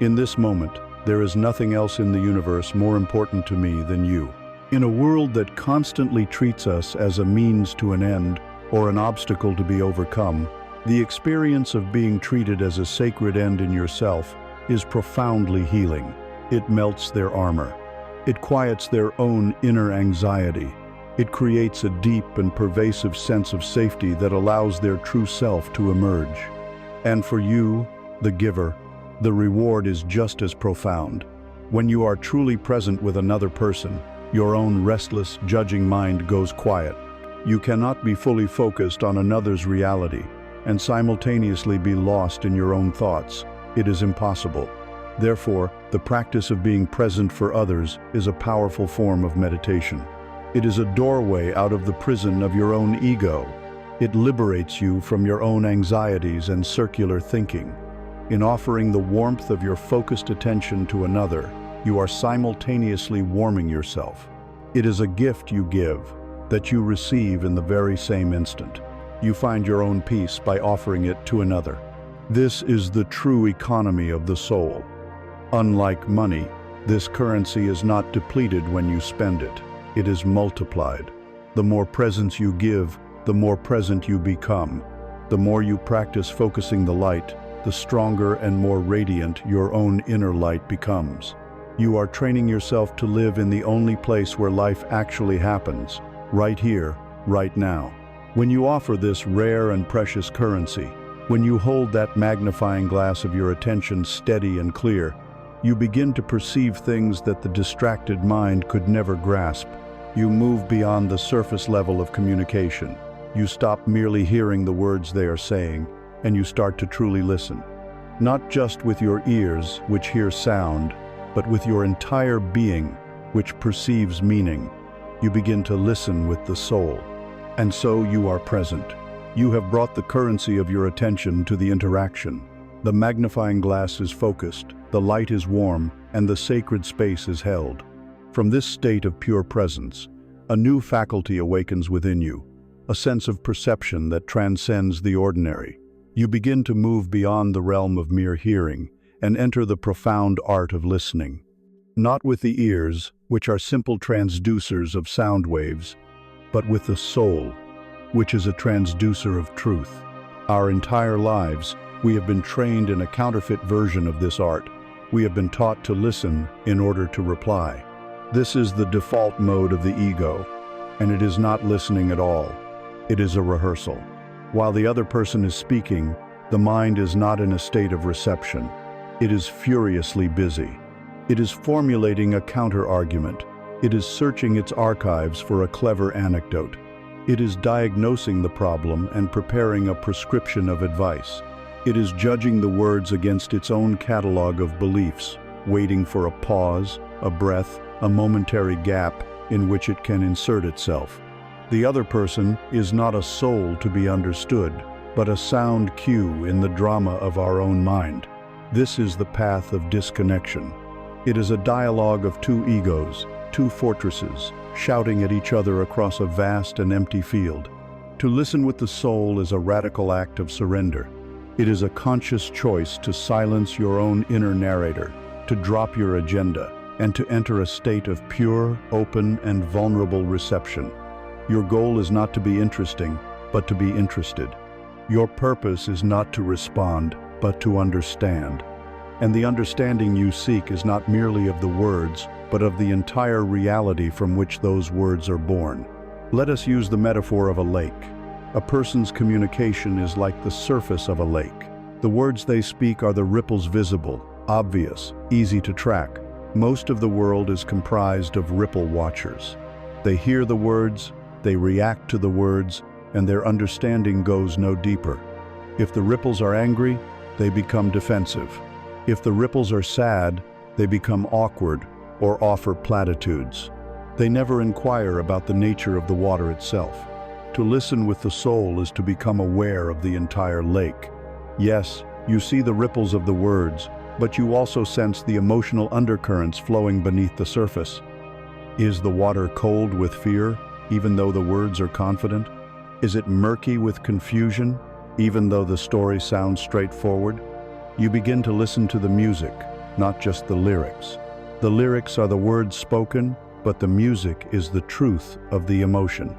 In this moment, there is nothing else in the universe more important to me than you. In a world that constantly treats us as a means to an end or an obstacle to be overcome, the experience of being treated as a sacred end in yourself is profoundly healing. It melts their armor. It quiets their own inner anxiety. It creates a deep and pervasive sense of safety that allows their true self to emerge. And for you, the giver, the reward is just as profound. When you are truly present with another person, your own restless, judging mind goes quiet. You cannot be fully focused on another's reality and simultaneously be lost in your own thoughts. It is impossible. Therefore, the practice of being present for others is a powerful form of meditation. It is a doorway out of the prison of your own ego. It liberates you from your own anxieties and circular thinking. In offering the warmth of your focused attention to another, you are simultaneously warming yourself. It is a gift you give, that you receive in the very same instant. You find your own peace by offering it to another. This is the true economy of the soul. Unlike money, this currency is not depleted when you spend it. It is multiplied. The more presence you give, the more present you become. The more you practice focusing the light, the stronger and more radiant your own inner light becomes. You are training yourself to live in the only place where life actually happens, right here, right now. When you offer this rare and precious currency, when you hold that magnifying glass of your attention steady and clear, you begin to perceive things that the distracted mind could never grasp. You move beyond the surface level of communication. You stop merely hearing the words they are saying, and you start to truly listen. Not just with your ears, which hear sound, but with your entire being, which perceives meaning. You begin to listen with the soul. And so you are present. You have brought the currency of your attention to the interaction. The magnifying glass is focused, the light is warm, and the sacred space is held. From this state of pure presence, a new faculty awakens within you, a sense of perception that transcends the ordinary. You begin to move beyond the realm of mere hearing and enter the profound art of listening. Not with the ears, which are simple transducers of sound waves, but with the soul, which is a transducer of truth. Our entire lives, we have been trained in a counterfeit version of this art. We have been taught to listen in order to reply. This is the default mode of the ego, and it is not listening at all. It is a rehearsal. While the other person is speaking, the mind is not in a state of reception. It is furiously busy. It is formulating a counter-argument. It is searching its archives for a clever anecdote. It is diagnosing the problem and preparing a prescription of advice. It is judging the words against its own catalog of beliefs, waiting for a pause, a breath, a momentary gap in which it can insert itself. The other person is not a soul to be understood, but a sound cue in the drama of our own mind. This is the path of disconnection. It is a dialogue of two egos, two fortresses, shouting at each other across a vast and empty field. To listen with the soul is a radical act of surrender. It is a conscious choice to silence your own inner narrator, to drop your agenda, and to enter a state of pure, open, and vulnerable reception. Your goal is not to be interesting, but to be interested. Your purpose is not to respond, but to understand. And the understanding you seek is not merely of the words, but of the entire reality from which those words are born. Let us use the metaphor of a lake. A person's communication is like the surface of a lake. The words they speak are the ripples visible, obvious, easy to track. Most of the world is comprised of ripple watchers. They hear the words, they react to the words, and their understanding goes no deeper. If the ripples are angry, they become defensive. If the ripples are sad, they become awkward or offer platitudes. They never inquire about the nature of the water itself. To listen with the soul is to become aware of the entire lake. Yes, you see the ripples of the words, but you also sense the emotional undercurrents flowing beneath the surface. Is the water cold with fear, even though the words are confident? Is it murky with confusion, even though the story sounds straightforward? You begin to listen to the music, not just the lyrics. The lyrics are the words spoken, but the music is the truth of the emotion.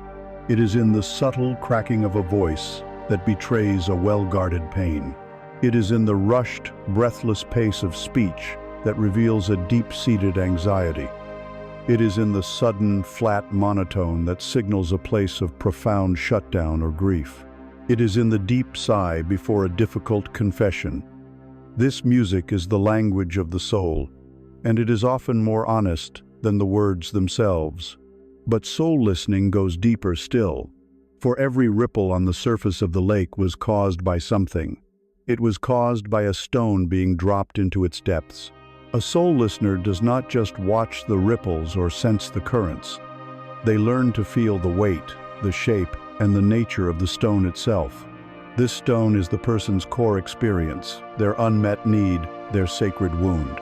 It is in the subtle cracking of a voice that betrays a well-guarded pain. It is in the rushed, breathless pace of speech that reveals a deep-seated anxiety. It is in the sudden, flat monotone that signals a place of profound shutdown or grief. It is in the deep sigh before a difficult confession. This music is the language of the soul, and it is often more honest than the words themselves. But soul listening goes deeper still, for every ripple on the surface of the lake was caused by something. It was caused by a stone being dropped into its depths. A soul listener does not just watch the ripples or sense the currents. They learn to feel the weight, the shape, and the nature of the stone itself. This stone is the person's core experience, their unmet need, their sacred wound.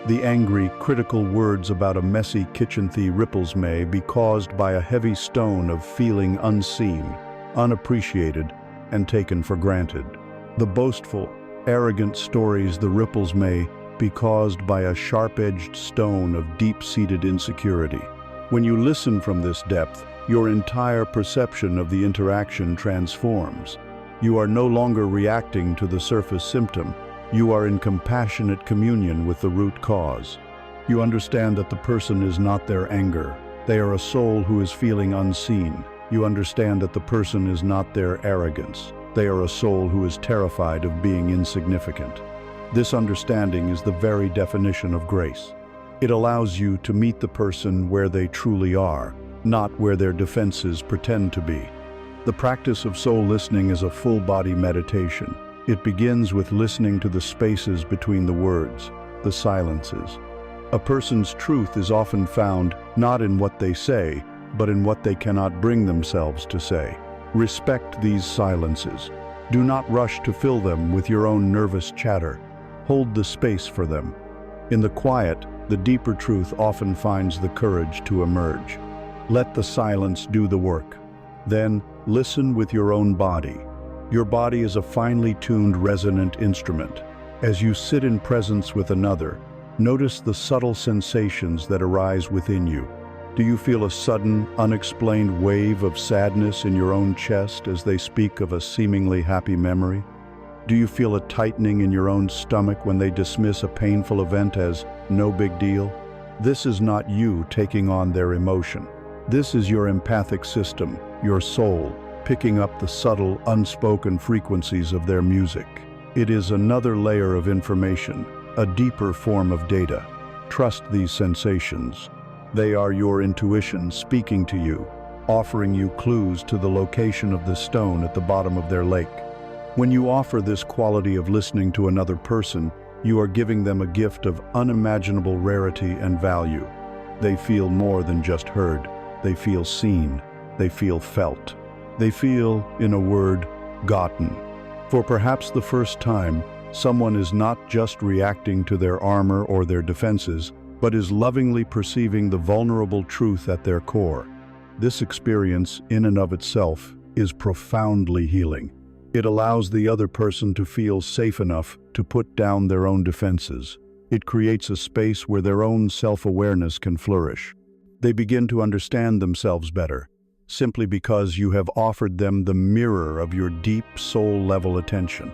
The angry, critical words about a messy kitchen ripples may be caused by a heavy stone of feeling unseen, unappreciated, and taken for granted. The boastful, arrogant stories the ripples may be caused by a sharp-edged stone of deep-seated insecurity. When you listen from this depth, your entire perception of the interaction transforms. You are no longer reacting to the surface symptom. You are in compassionate communion with the root cause. You understand that the person is not their anger. They are a soul who is feeling unseen. You understand that the person is not their arrogance. They are a soul who is terrified of being insignificant. This understanding is the very definition of grace. It allows you to meet the person where they truly are, not where their defenses pretend to be. The practice of soul listening is a full-body meditation. It begins with listening to the spaces between the words, the silences. A person's truth is often found not in what they say, but in what they cannot bring themselves to say. Respect these silences. Do not rush to fill them with your own nervous chatter. Hold the space for them. In the quiet, the deeper truth often finds the courage to emerge. Let the silence do the work. Then, listen with your own body. Your body is a finely tuned resonant instrument. As you sit in presence with another, notice the subtle sensations that arise within you. Do you feel a sudden, unexplained wave of sadness in your own chest as they speak of a seemingly happy memory? Do you feel a tightening in your own stomach when they dismiss a painful event as no big deal? This is not you taking on their emotion. This is your empathic system, your soul, picking up the subtle, unspoken frequencies of their music. It is another layer of information, a deeper form of data. Trust these sensations. They are your intuition speaking to you, offering you clues to the location of the stone at the bottom of their lake. When you offer this quality of listening to another person, you are giving them a gift of unimaginable rarity and value. They feel more than just heard. They feel seen. They feel felt. They feel, in a word, gotten. For perhaps the first time, someone is not just reacting to their armor or their defenses, but is lovingly perceiving the vulnerable truth at their core. This experience, in and of itself, is profoundly healing. It allows the other person to feel safe enough to put down their own defenses. It creates a space where their own self-awareness can flourish. They begin to understand themselves better. simply because you have offered them the mirror of your deep soul-level attention.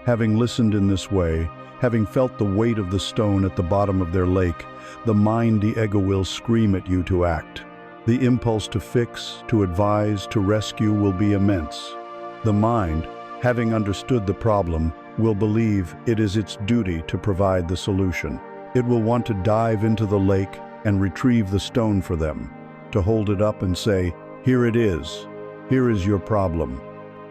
Having listened in this way, having felt the weight of the stone at the bottom of their lake, the mind, the ego will scream at you to act. The impulse to fix, to advise, to rescue will be immense. The mind, having understood the problem, will believe it is its duty to provide the solution. It will want to dive into the lake and retrieve the stone for them, to hold it up and say, "Here it is. Here is your problem."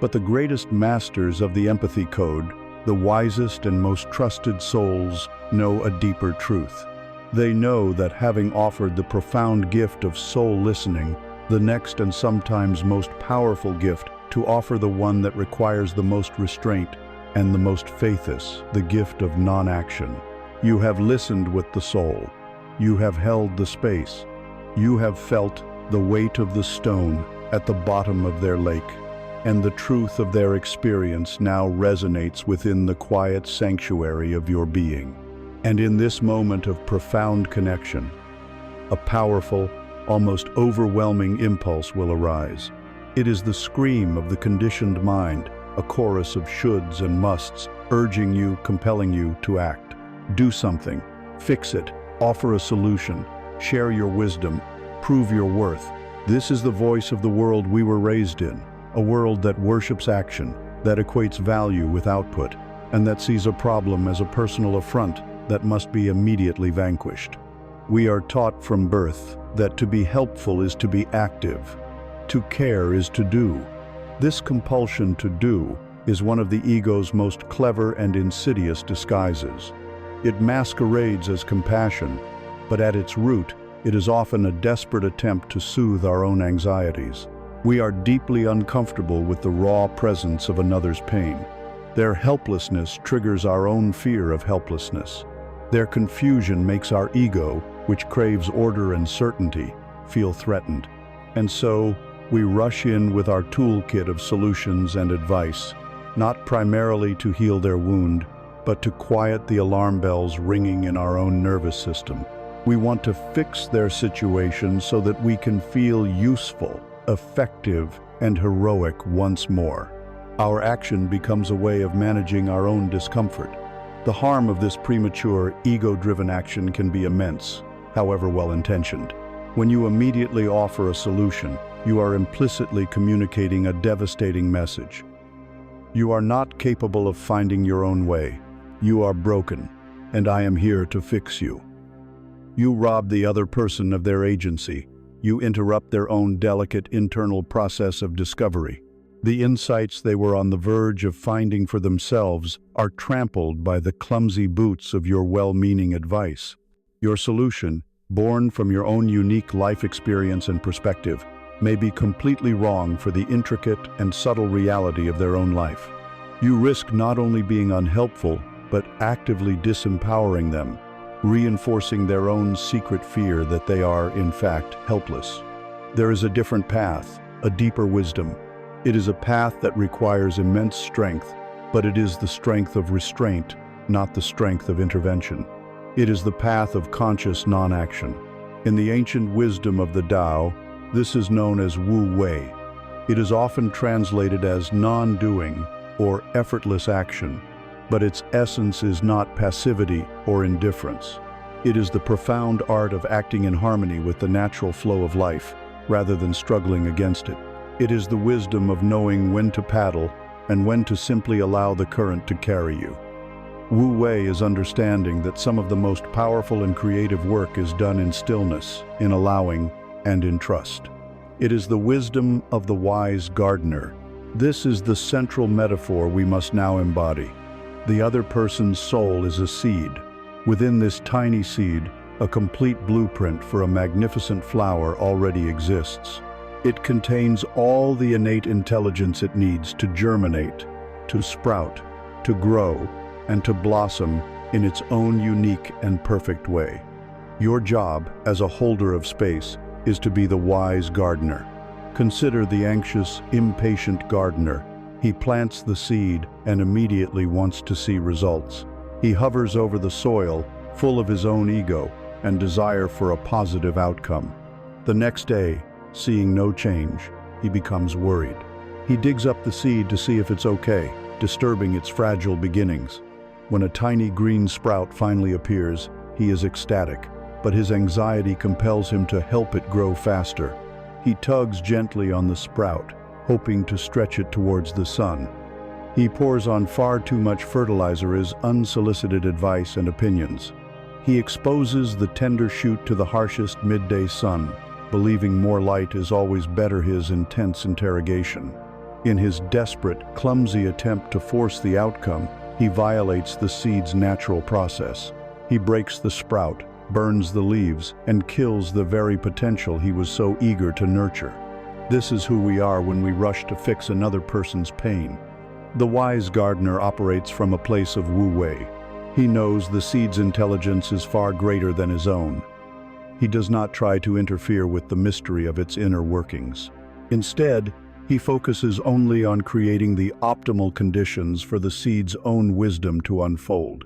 But the greatest masters of the empathy code, the wisest and most trusted souls, know a deeper truth. They know that having offered the profound gift of soul listening, the next and sometimes most powerful gift to offer, the one that requires the most restraint and the most faith, is the gift of non-action. You have listened with the soul. You have held the space. You have felt the weight of the stone at the bottom of their lake, and the truth of their experience now resonates within the quiet sanctuary of your being. And in this moment of profound connection, a powerful, almost overwhelming impulse will arise. It is the scream of the conditioned mind, a chorus of shoulds and musts, urging you, compelling you to act. Do something, fix it, offer a solution, share your wisdom, prove your worth. This is the voice of the world we were raised in, a world that worships action, that equates value with output, and that sees a problem as a personal affront that must be immediately vanquished. We are taught from birth that to be helpful is to be active, to care is to do. This compulsion to do is one of the ego's most clever and insidious disguises. It masquerades as compassion, but at its root, it is often a desperate attempt to soothe our own anxieties. We are deeply uncomfortable with the raw presence of another's pain. Their helplessness triggers our own fear of helplessness. Their confusion makes our ego, which craves order and certainty, feel threatened. And so, we rush in with our toolkit of solutions and advice, not primarily to heal their wound, but to quiet the alarm bells ringing in our own nervous system. We want to fix their situation so that we can feel useful, effective, and heroic once more. Our action becomes a way of managing our own discomfort. The harm of this premature, ego-driven action can be immense, however well-intentioned. When you immediately offer a solution, you are implicitly communicating a devastating message. You are not capable of finding your own way. You are broken, and I am here to fix you. You rob the other person of their agency. You interrupt their own delicate internal process of discovery. The insights they were on the verge of finding for themselves are trampled by the clumsy boots of your well-meaning advice. Your solution, born from your own unique life experience and perspective, may be completely wrong for the intricate and subtle reality of their own life. You risk not only being unhelpful, but actively disempowering them, reinforcing their own secret fear that they are, in fact, helpless. There is a different path, a deeper wisdom. It is a path that requires immense strength, but it is the strength of restraint, not the strength of intervention. It is the path of conscious non-action. In the ancient wisdom of the Tao, this is known as Wu Wei. It is often translated as non-doing or effortless action, but its essence is not passivity or indifference. It is the profound art of acting in harmony with the natural flow of life, rather than struggling against it. It is the wisdom of knowing when to paddle and when to simply allow the current to carry you. Wu Wei is understanding that some of the most powerful and creative work is done in stillness, in allowing, and in trust. It is the wisdom of the wise gardener. This is the central metaphor we must now embody. The other person's soul is a seed. Within this tiny seed, a complete blueprint for a magnificent flower already exists. It contains all the innate intelligence it needs to germinate, to sprout, to grow, and to blossom in its own unique and perfect way. Your job, as a holder of space, is to be the wise gardener. Consider the anxious, impatient gardener. He plants the seed and immediately wants to see results. He hovers over the soil, full of his own ego and desire for a positive outcome. The next day, seeing no change, he becomes worried. He digs up the seed to see if it's okay, disturbing its fragile beginnings. When a tiny green sprout finally appears, he is ecstatic, but his anxiety compels him to help it grow faster. He tugs gently on the sprout, hoping to stretch it towards the sun. He pours on far too much fertilizer as unsolicited advice and opinions. He exposes the tender shoot to the harshest midday sun, believing more light is always better his intense interrogation. In his desperate, clumsy attempt to force the outcome, he violates the seed's natural process. He breaks the sprout, burns the leaves, and kills the very potential he was so eager to nurture. This is who we are when we rush to fix another person's pain. The wise gardener operates from a place of wu-wei. He knows the seed's intelligence is far greater than his own. He does not try to interfere with the mystery of its inner workings. Instead, he focuses only on creating the optimal conditions for the seed's own wisdom to unfold.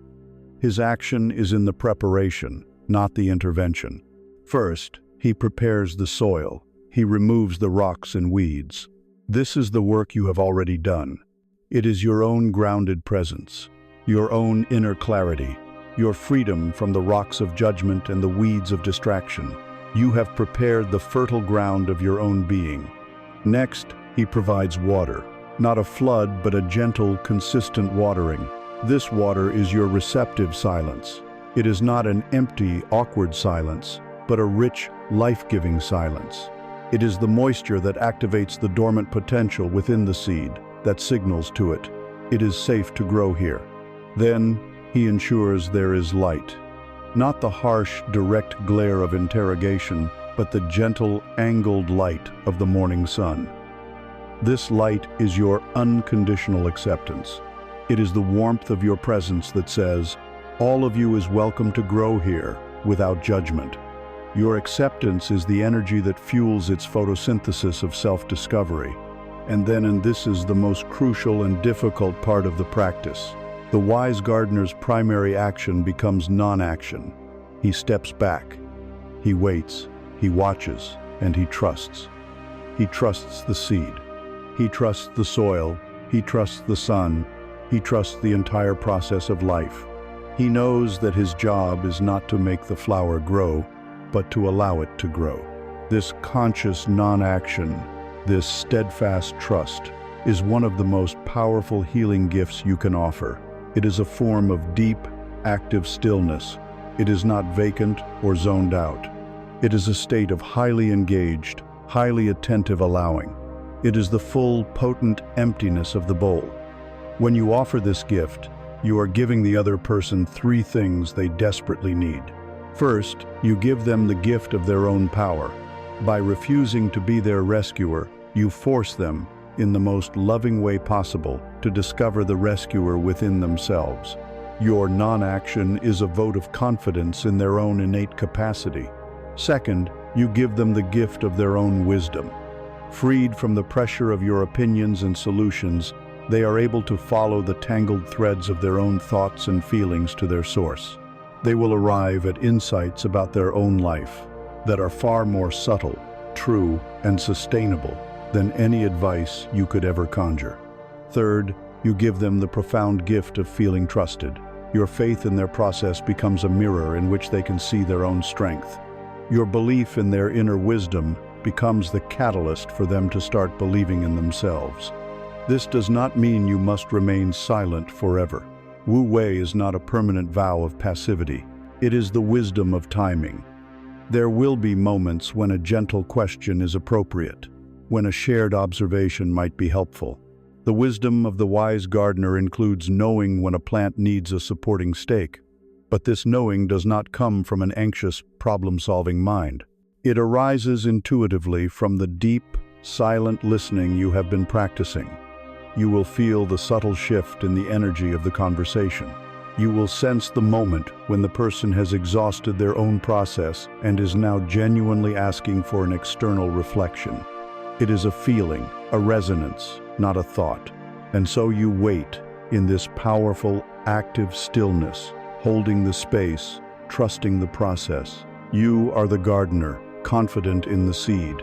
His action is in the preparation, not the intervention. First, he prepares the soil. He removes the rocks and weeds. This is the work you have already done. It is your own grounded presence, your own inner clarity, your freedom from the rocks of judgment and the weeds of distraction. You have prepared the fertile ground of your own being. Next, he provides water, not a flood but a gentle, consistent watering. This water is your receptive silence. It is not an empty, awkward silence, but a rich, life-giving silence. It is the moisture that activates the dormant potential within the seed, that signals to it, it is safe to grow here. Then, he ensures there is light. Not the harsh, direct glare of interrogation, but the gentle, angled light of the morning sun. This light is your unconditional acceptance. It is the warmth of your presence that says, all of you is welcome to grow here, without judgment. Your acceptance is the energy that fuels its photosynthesis of self-discovery. And this is the most crucial and difficult part of the practice. The wise gardener's primary action becomes non-action. He steps back. He waits. He watches. And he trusts. He trusts the seed. He trusts the soil. He trusts the sun. He trusts the entire process of life. He knows that his job is not to make the flower grow, but to allow it to grow. This conscious non-action, this steadfast trust, is one of the most powerful healing gifts you can offer. It is a form of deep, active stillness. It is not vacant or zoned out. It is a state of highly engaged, highly attentive allowing. It is the full, potent emptiness of the bowl. When you offer this gift, you are giving the other person three things they desperately need. First, you give them the gift of their own power. By refusing to be their rescuer, you force them, in the most loving way possible, to discover the rescuer within themselves. Your non-action is a vote of confidence in their own innate capacity. Second, you give them the gift of their own wisdom. Freed from the pressure of your opinions and solutions, they are able to follow the tangled threads of their own thoughts and feelings to their source. They will arrive at insights about their own life that are far more subtle, true, and sustainable than any advice you could ever conjure. Third, you give them the profound gift of feeling trusted. Your faith in their process becomes a mirror in which they can see their own strength. Your belief in their inner wisdom becomes the catalyst for them to start believing in themselves. This does not mean you must remain silent forever. Wu Wei is not a permanent vow of passivity. It is the wisdom of timing. There will be moments when a gentle question is appropriate, when a shared observation might be helpful. The wisdom of the wise gardener includes knowing when a plant needs a supporting stake, but this knowing does not come from an anxious, problem-solving mind. It arises intuitively from the deep, silent listening you have been practicing. You will feel the subtle shift in the energy of the conversation. You will sense the moment when the person has exhausted their own process and is now genuinely asking for an external reflection. It is a feeling, a resonance, not a thought. And so you wait in this powerful, active stillness, holding the space, trusting the process. You are the gardener, confident in the seed.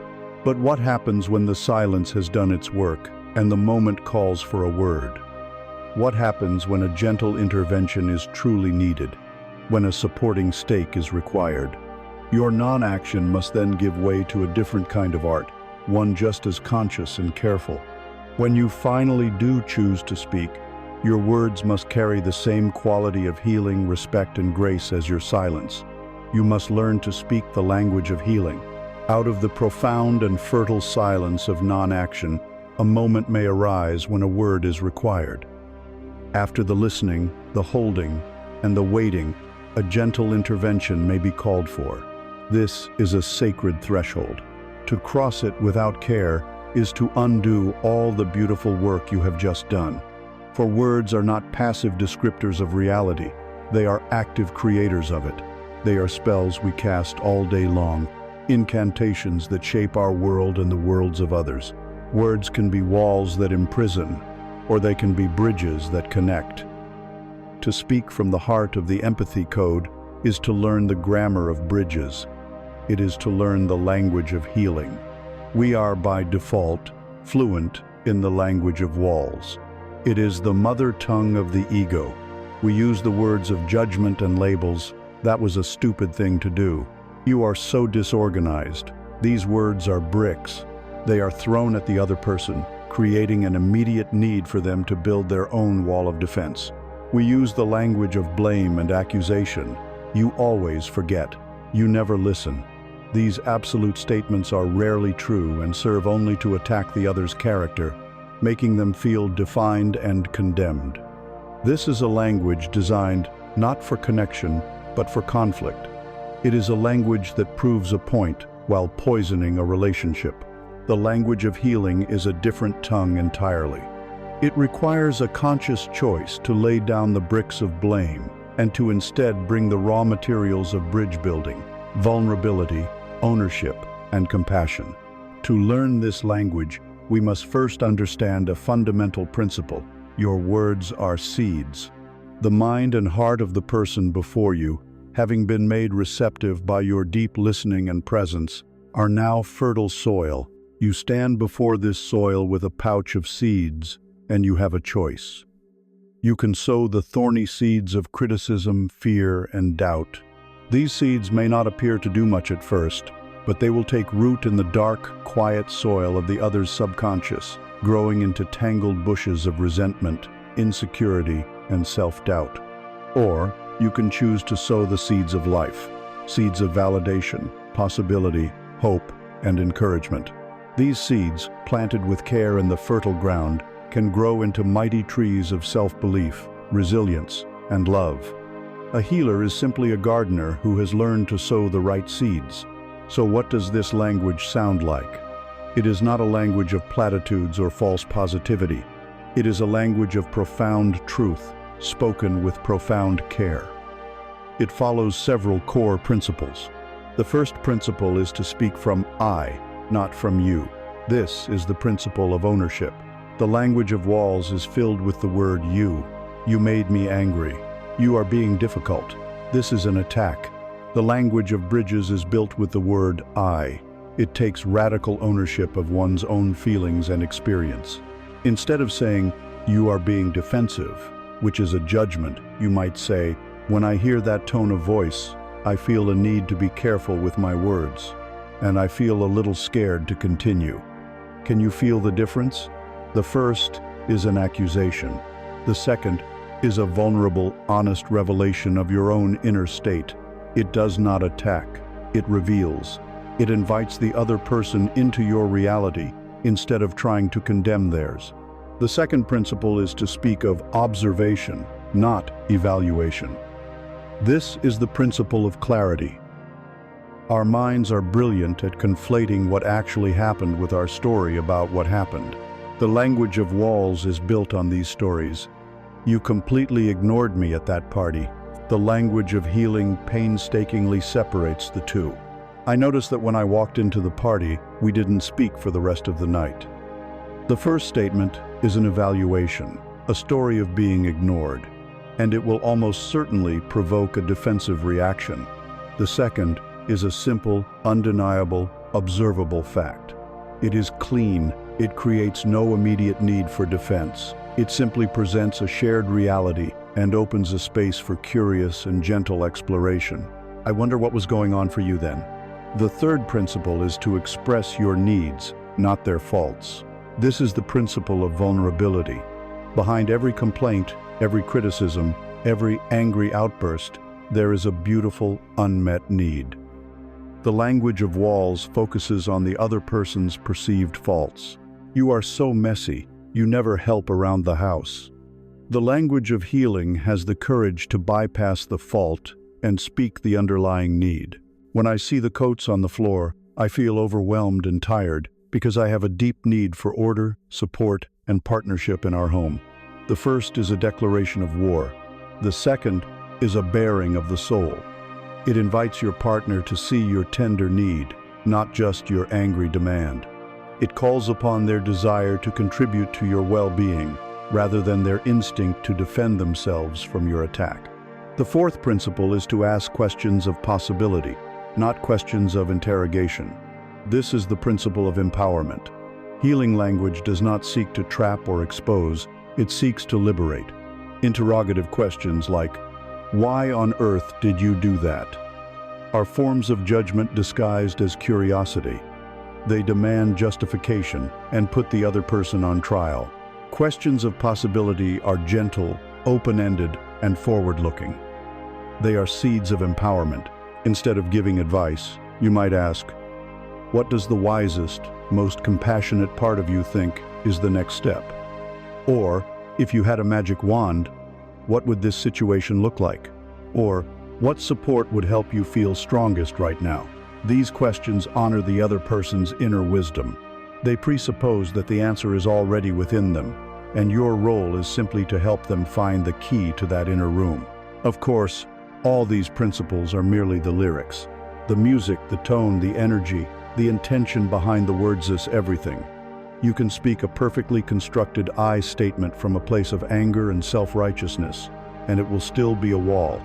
But what happens when the silence has done its work and the moment calls for a word? What happens when a gentle intervention is truly needed, when a supporting stake is required? Your non-action must then give way to a different kind of art, one just as conscious and careful. When you finally do choose to speak, your words must carry the same quality of healing, respect, and grace as your silence. You must learn to speak the language of healing. Out of the profound and fertile silence of non-action, a moment may arise when a word is required. After the listening, the holding, and the waiting, a gentle intervention may be called for. This is a sacred threshold. To cross it without care is to undo all the beautiful work you have just done. For words are not passive descriptors of reality, they are active creators of it. They are spells we cast all day long, incantations that shape our world and the worlds of others. Words can be walls that imprison, or they can be bridges that connect. To speak from the heart of the empathy code is to learn the grammar of bridges. It is to learn the language of healing. We are, by default, fluent in the language of walls. It is the mother tongue of the ego. We use the words of judgment and labels. That was a stupid thing to do. You are so disorganized. These words are bricks. They are thrown at the other person, creating an immediate need for them to build their own wall of defense. We use the language of blame and accusation. You always forget. You never listen. These absolute statements are rarely true and serve only to attack the other's character, making them feel defined and condemned. This is a language designed not for connection, but for conflict. It is a language that proves a point while poisoning a relationship. The language of healing is a different tongue entirely. It requires a conscious choice to lay down the bricks of blame and to instead bring the raw materials of bridge building, vulnerability, ownership, and compassion. To learn this language, we must first understand a fundamental principle. Your words are seeds. The mind and heart of the person before you, having been made receptive by your deep listening and presence, are now fertile soil. You stand before this soil with a pouch of seeds, and you have a choice. You can sow the thorny seeds of criticism, fear, and doubt. These seeds may not appear to do much at first, but they will take root in the dark, quiet soil of the other's subconscious, growing into tangled bushes of resentment, insecurity, and self-doubt. Or you can choose to sow the seeds of life, seeds of validation, possibility, hope, and encouragement. These seeds, planted with care in the fertile ground, can grow into mighty trees of self-belief, resilience, and love. A healer is simply a gardener who has learned to sow the right seeds. So what does this language sound like? It is not a language of platitudes or false positivity. It is a language of profound truth, spoken with profound care. It follows several core principles. The first principle is to speak from I, not from you. This is the principle of ownership. The language of walls is filled with the word you. You made me angry. You are being difficult. This is an attack. The language of bridges is built with the word I. It takes radical ownership of one's own feelings and experience. Instead of saying, you are being defensive, which is a judgment, you might say, when I hear that tone of voice, I feel a need to be careful with my words, and I feel a little scared to continue. Can you feel the difference? The first is an accusation. The second is a vulnerable, honest revelation of your own inner state. It does not attack, it reveals. It invites the other person into your reality instead of trying to condemn theirs. The second principle is to speak of observation, not evaluation. This is the principle of clarity. Our minds are brilliant at conflating what actually happened with our story about what happened. The language of walls is built on these stories. You completely ignored me at that party. The language of healing painstakingly separates the two. I noticed that when I walked into the party, we didn't speak for the rest of the night. The first statement is an evaluation, a story of being ignored, and it will almost certainly provoke a defensive reaction. The second is a simple, undeniable, observable fact. It is clean. It creates no immediate need for defense. It simply presents a shared reality and opens a space for curious and gentle exploration. I wonder what was going on for you then. The third principle is to express your needs, not their faults. This is the principle of vulnerability. Behind every complaint, every criticism, every angry outburst, there is a beautiful, unmet need. The language of walls focuses on the other person's perceived faults. You are so messy, you never help around the house. The language of healing has the courage to bypass the fault and speak the underlying need. When I see the coats on the floor, I feel overwhelmed and tired because I have a deep need for order, support, and partnership in our home. The first is a declaration of war. The second is a baring of the soul. It invites your partner to see your tender need, not just your angry demand. It calls upon their desire to contribute to your well-being, rather than their instinct to defend themselves from your attack. The fourth principle is to ask questions of possibility, not questions of interrogation. This is the principle of empowerment. Healing language does not seek to trap or expose, it seeks to liberate. Interrogative questions like, "Why on earth did you do that?" are forms of judgment disguised as curiosity. They demand justification and put the other person on trial. Questions of possibility are gentle, open-ended, and forward-looking. They are seeds of empowerment. Instead of giving advice, you might ask, "What does the wisest, most compassionate part of you think is the next step?" Or, "If you had a magic wand, what would this situation look like?" Or, "What support would help you feel strongest right now?" These questions honor the other person's inner wisdom. They presuppose that the answer is already within them, and your role is simply to help them find the key to that inner room. Of course, all these principles are merely the lyrics. The music, the tone, the energy, the intention behind the words is everything. You can speak a perfectly constructed I statement from a place of anger and self-righteousness, and it will still be a wall.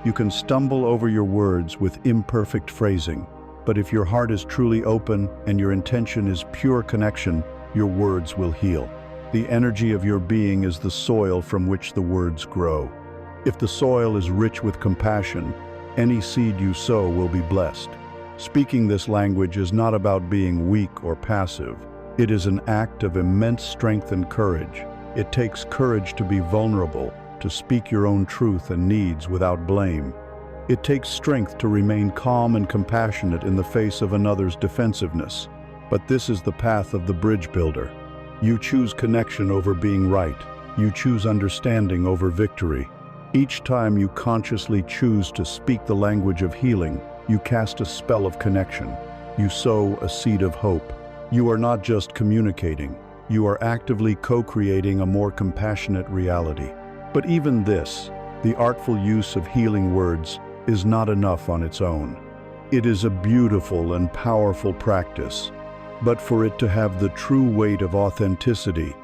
You can stumble over your words with imperfect phrasing, but if your heart is truly open and your intention is pure connection, your words will heal. The energy of your being is the soil from which the words grow. If the soil is rich with compassion, any seed you sow will be blessed. Speaking this language is not about being weak or passive. It is an act of immense strength and courage. It takes courage to be vulnerable, to speak your own truth and needs without blame. It takes strength to remain calm and compassionate in the face of another's defensiveness. But this is the path of the bridge builder. You choose connection over being right. You choose understanding over victory. Each time you consciously choose to speak the language of healing, you cast a spell of connection. You sow a seed of hope. You are not just communicating. You are actively co-creating a more compassionate reality. But even this, the artful use of healing words, is not enough on its own. It is a beautiful and powerful practice, but for it to have the true weight of authenticity,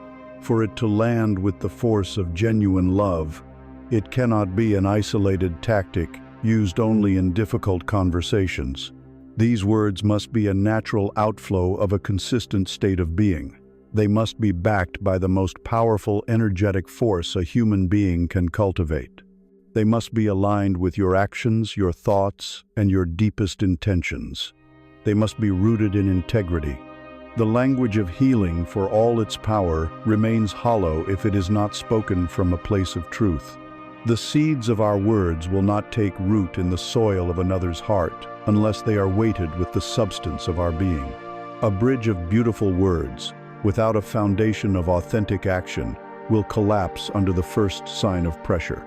for it to land with the force of genuine love, it cannot be an isolated tactic used only in difficult conversations. These words must be a natural outflow of a consistent state of being. They must be backed by the most powerful energetic force a human being can cultivate. They must be aligned with your actions, your thoughts, and your deepest intentions. They must be rooted in integrity. The language of healing, for all its power, remains hollow if it is not spoken from a place of truth. The seeds of our words will not take root in the soil of another's heart unless they are weighted with the substance of our being. A bridge of beautiful words, without a foundation of authentic action, will collapse under the first sign of pressure.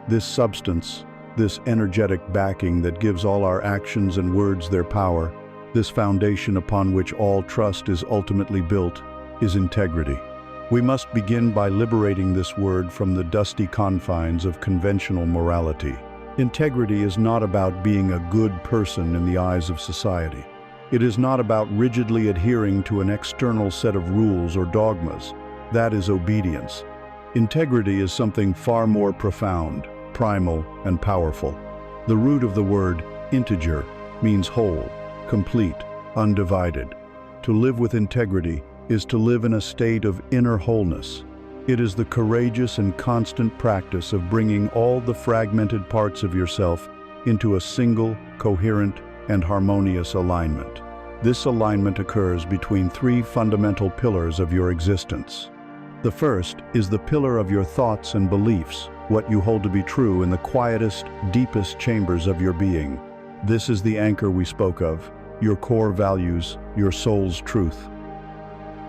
This substance, this energetic backing that gives all our actions and words their power, this foundation upon which all trust is ultimately built, is integrity. We must begin by liberating this word from the dusty confines of conventional morality. Integrity is not about being a good person in the eyes of society. It is not about rigidly adhering to an external set of rules or dogmas. That is obedience. Integrity is something far more profound, primal, and powerful. The root of the word integer means whole, complete, undivided. To live with integrity is to live in a state of inner wholeness. It is the courageous and constant practice of bringing all the fragmented parts of yourself into a single, coherent, and harmonious alignment. This alignment occurs between three fundamental pillars of your existence. The first is the pillar of your thoughts and beliefs, what you hold to be true in the quietest, deepest chambers of your being. This is the anchor we spoke of, your core values, your soul's truth.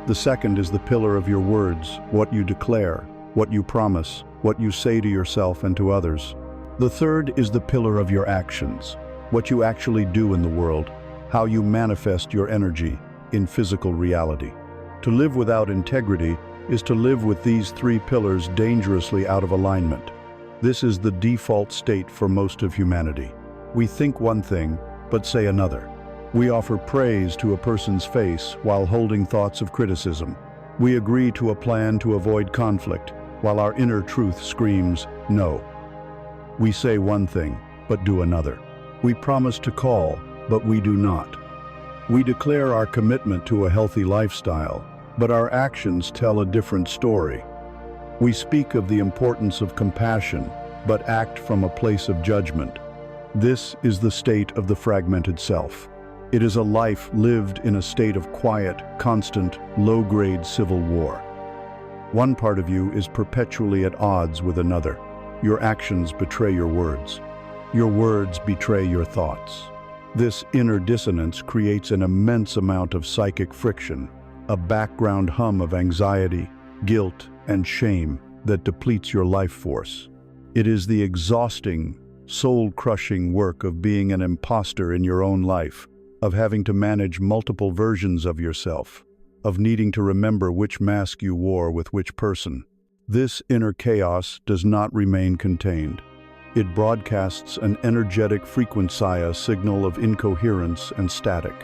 The second is the pillar of your words, what you declare, what you promise, what you say to yourself and to others. The third is the pillar of your actions, what you actually do in the world, how you manifest your energy in physical reality. To live without integrity is to live with these three pillars dangerously out of alignment. This is the default state for most of humanity. We think one thing, but say another. We offer praise to a person's face while holding thoughts of criticism. We agree to a plan to avoid conflict, while our inner truth screams, no. We say one thing, but do another. We promise to call, but we do not. We declare our commitment to a healthy lifestyle, but our actions tell a different story. We speak of the importance of compassion, but act from a place of judgment. This is the state of the fragmented self. It is a life lived in a state of quiet, constant, low-grade civil war. One part of you is perpetually at odds with another. Your actions betray your words. Your words betray your thoughts. This inner dissonance creates an immense amount of psychic friction, a background hum of anxiety, guilt, and shame that depletes your life force. It is the exhausting, soul-crushing work of being an imposter in your own life, of having to manage multiple versions of yourself, of needing to remember which mask you wore with which person. This inner chaos does not remain contained. It broadcasts an energetic frequency signal of incoherence and static.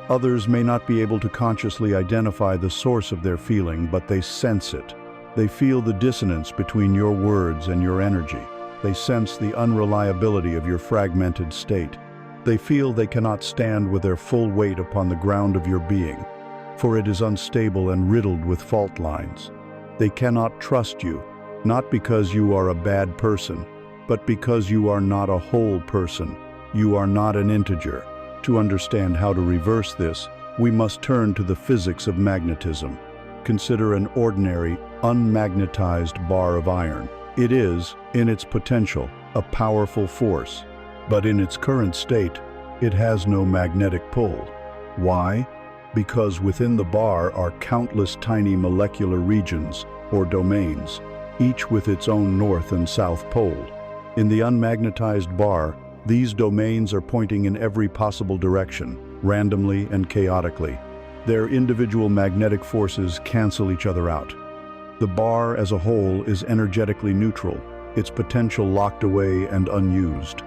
Others may not be able to consciously identify the source of their feeling, but they sense it. They feel the dissonance between your words and your energy. They sense the unreliability of your fragmented state. They feel they cannot stand with their full weight upon the ground of your being, for it is unstable and riddled with fault lines. They cannot trust you, not because you are a bad person, but because you are not a whole person. You are not an integer. To understand how to reverse this, we must turn to the physics of magnetism. Consider an ordinary, unmagnetized bar of iron. It is, in its potential, a powerful force. But in its current state, it has no magnetic pull. Why? Because within the bar are countless tiny molecular regions, or domains, each with its own north and south pole. In the unmagnetized bar, these domains are pointing in every possible direction, randomly and chaotically. Their individual magnetic forces cancel each other out. The bar as a whole is energetically neutral, its potential locked away and unused.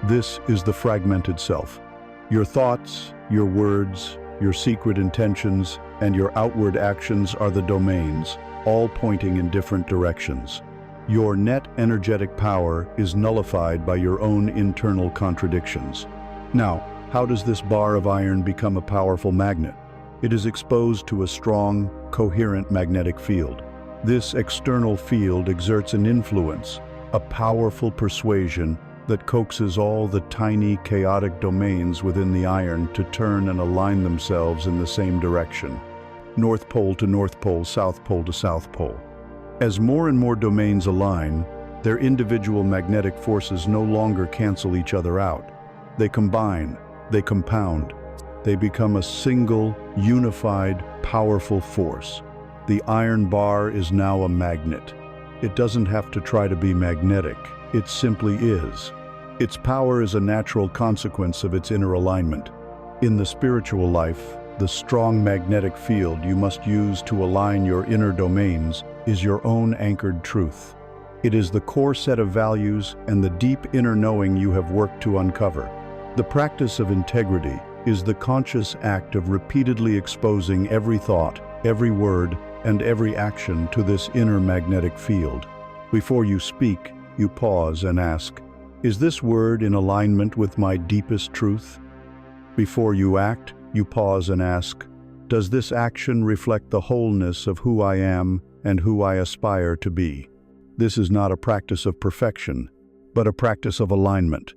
This is the fragmented self. Your thoughts, your words, your secret intentions, and your outward actions are the domains, all pointing in different directions. Your net energetic power is nullified by your own internal contradictions. Now, how does this bar of iron become a powerful magnet? It is exposed to a strong, coherent magnetic field. This external field exerts an influence, a powerful persuasion that coaxes all the tiny, chaotic domains within the iron to turn and align themselves in the same direction. North Pole to North Pole, South Pole to South Pole. As more and more domains align, their individual magnetic forces no longer cancel each other out. They combine, they compound, they become a single, unified, powerful force. The iron bar is now a magnet. It doesn't have to try to be magnetic, it simply is. Its power is a natural consequence of its inner alignment. In the spiritual life, the strong magnetic field you must use to align your inner domains is your own anchored truth. It is the core set of values and the deep inner knowing you have worked to uncover. The practice of integrity is the conscious act of repeatedly exposing every thought, every word, and every action to this inner magnetic field. Before you speak, you pause and ask, is this word in alignment with my deepest truth? Before you act, you pause and ask, Does this action reflect the wholeness of who I am and who I aspire to be? This is not a practice of perfection, but a practice of alignment.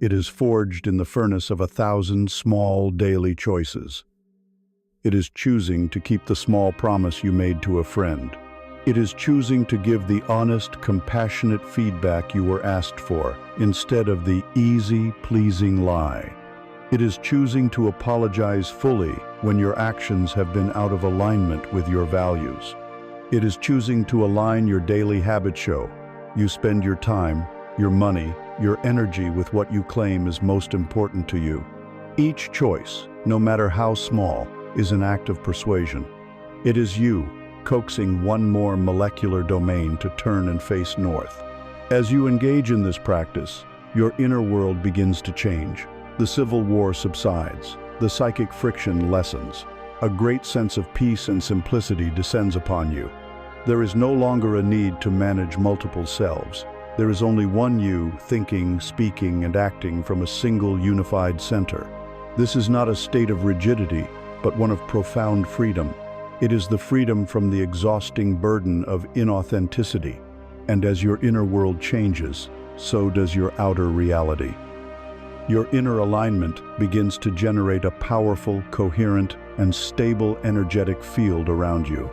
It is forged in the furnace of 1,000 small daily choices. It is choosing to keep the small promise you made to a friend. It is choosing to give the honest, compassionate feedback you were asked for, instead of the easy, pleasing lie. It is choosing to apologize fully when your actions have been out of alignment with your values. It is choosing to align your daily habit show. You spend your time, your money, your energy with what you claim is most important to you. Each choice, no matter how small, is an act of persuasion. It is you coaxing one more molecular domain to turn and face north. As you engage in this practice, your inner world begins to change. The civil war subsides. The psychic friction lessens. A great sense of peace and simplicity descends upon you. There is no longer a need to manage multiple selves. There is only one you, thinking, speaking, and acting from a single unified center. This is not a state of rigidity, but one of profound freedom. It is the freedom from the exhausting burden of inauthenticity. And as your inner world changes, so does your outer reality. Your inner alignment begins to generate a powerful, coherent, and stable energetic field around you.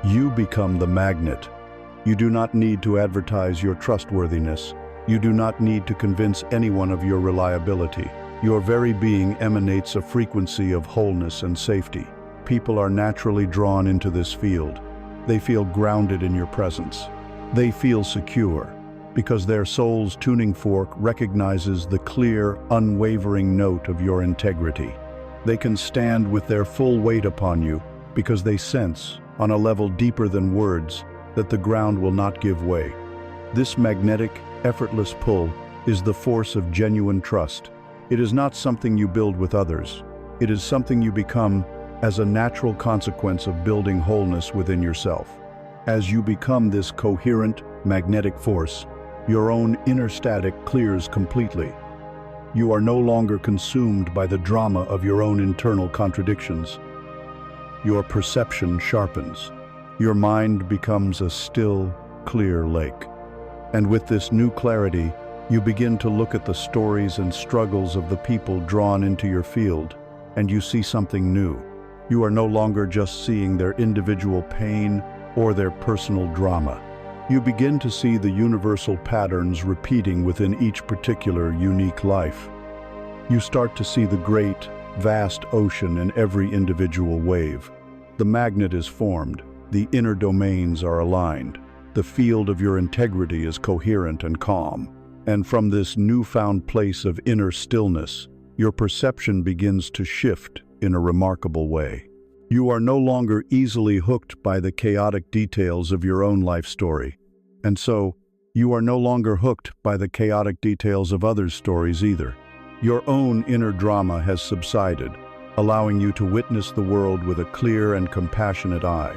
You become the magnet. You do not need to advertise your trustworthiness. You do not need to convince anyone of your reliability. Your very being emanates a frequency of wholeness and safety. People are naturally drawn into this field. They feel grounded in your presence. They feel secure, because their soul's tuning fork recognizes the clear, unwavering note of your integrity. They can stand with their full weight upon you because they sense, on a level deeper than words, that the ground will not give way. This magnetic, effortless pull is the force of genuine trust. It is not something you build with others. It is something you become as a natural consequence of building wholeness within yourself. As you become this coherent, magnetic force, your own inner static clears completely. You are no longer consumed by the drama of your own internal contradictions. Your perception sharpens. Your mind becomes a still, clear lake. And with this new clarity, you begin to look at the stories and struggles of the people drawn into your field, and you see something new. You are no longer just seeing their individual pain or their personal drama. You begin to see the universal patterns repeating within each particular unique life. You start to see the great, vast ocean in every individual wave. The magnet is formed. The inner domains are aligned. The field of your integrity is coherent and calm. And from this newfound place of inner stillness, your perception begins to shift in a remarkable way. You are no longer easily hooked by the chaotic details of your own life story. And so, you are no longer hooked by the chaotic details of others' stories either. Your own inner drama has subsided, allowing you to witness the world with a clear and compassionate eye.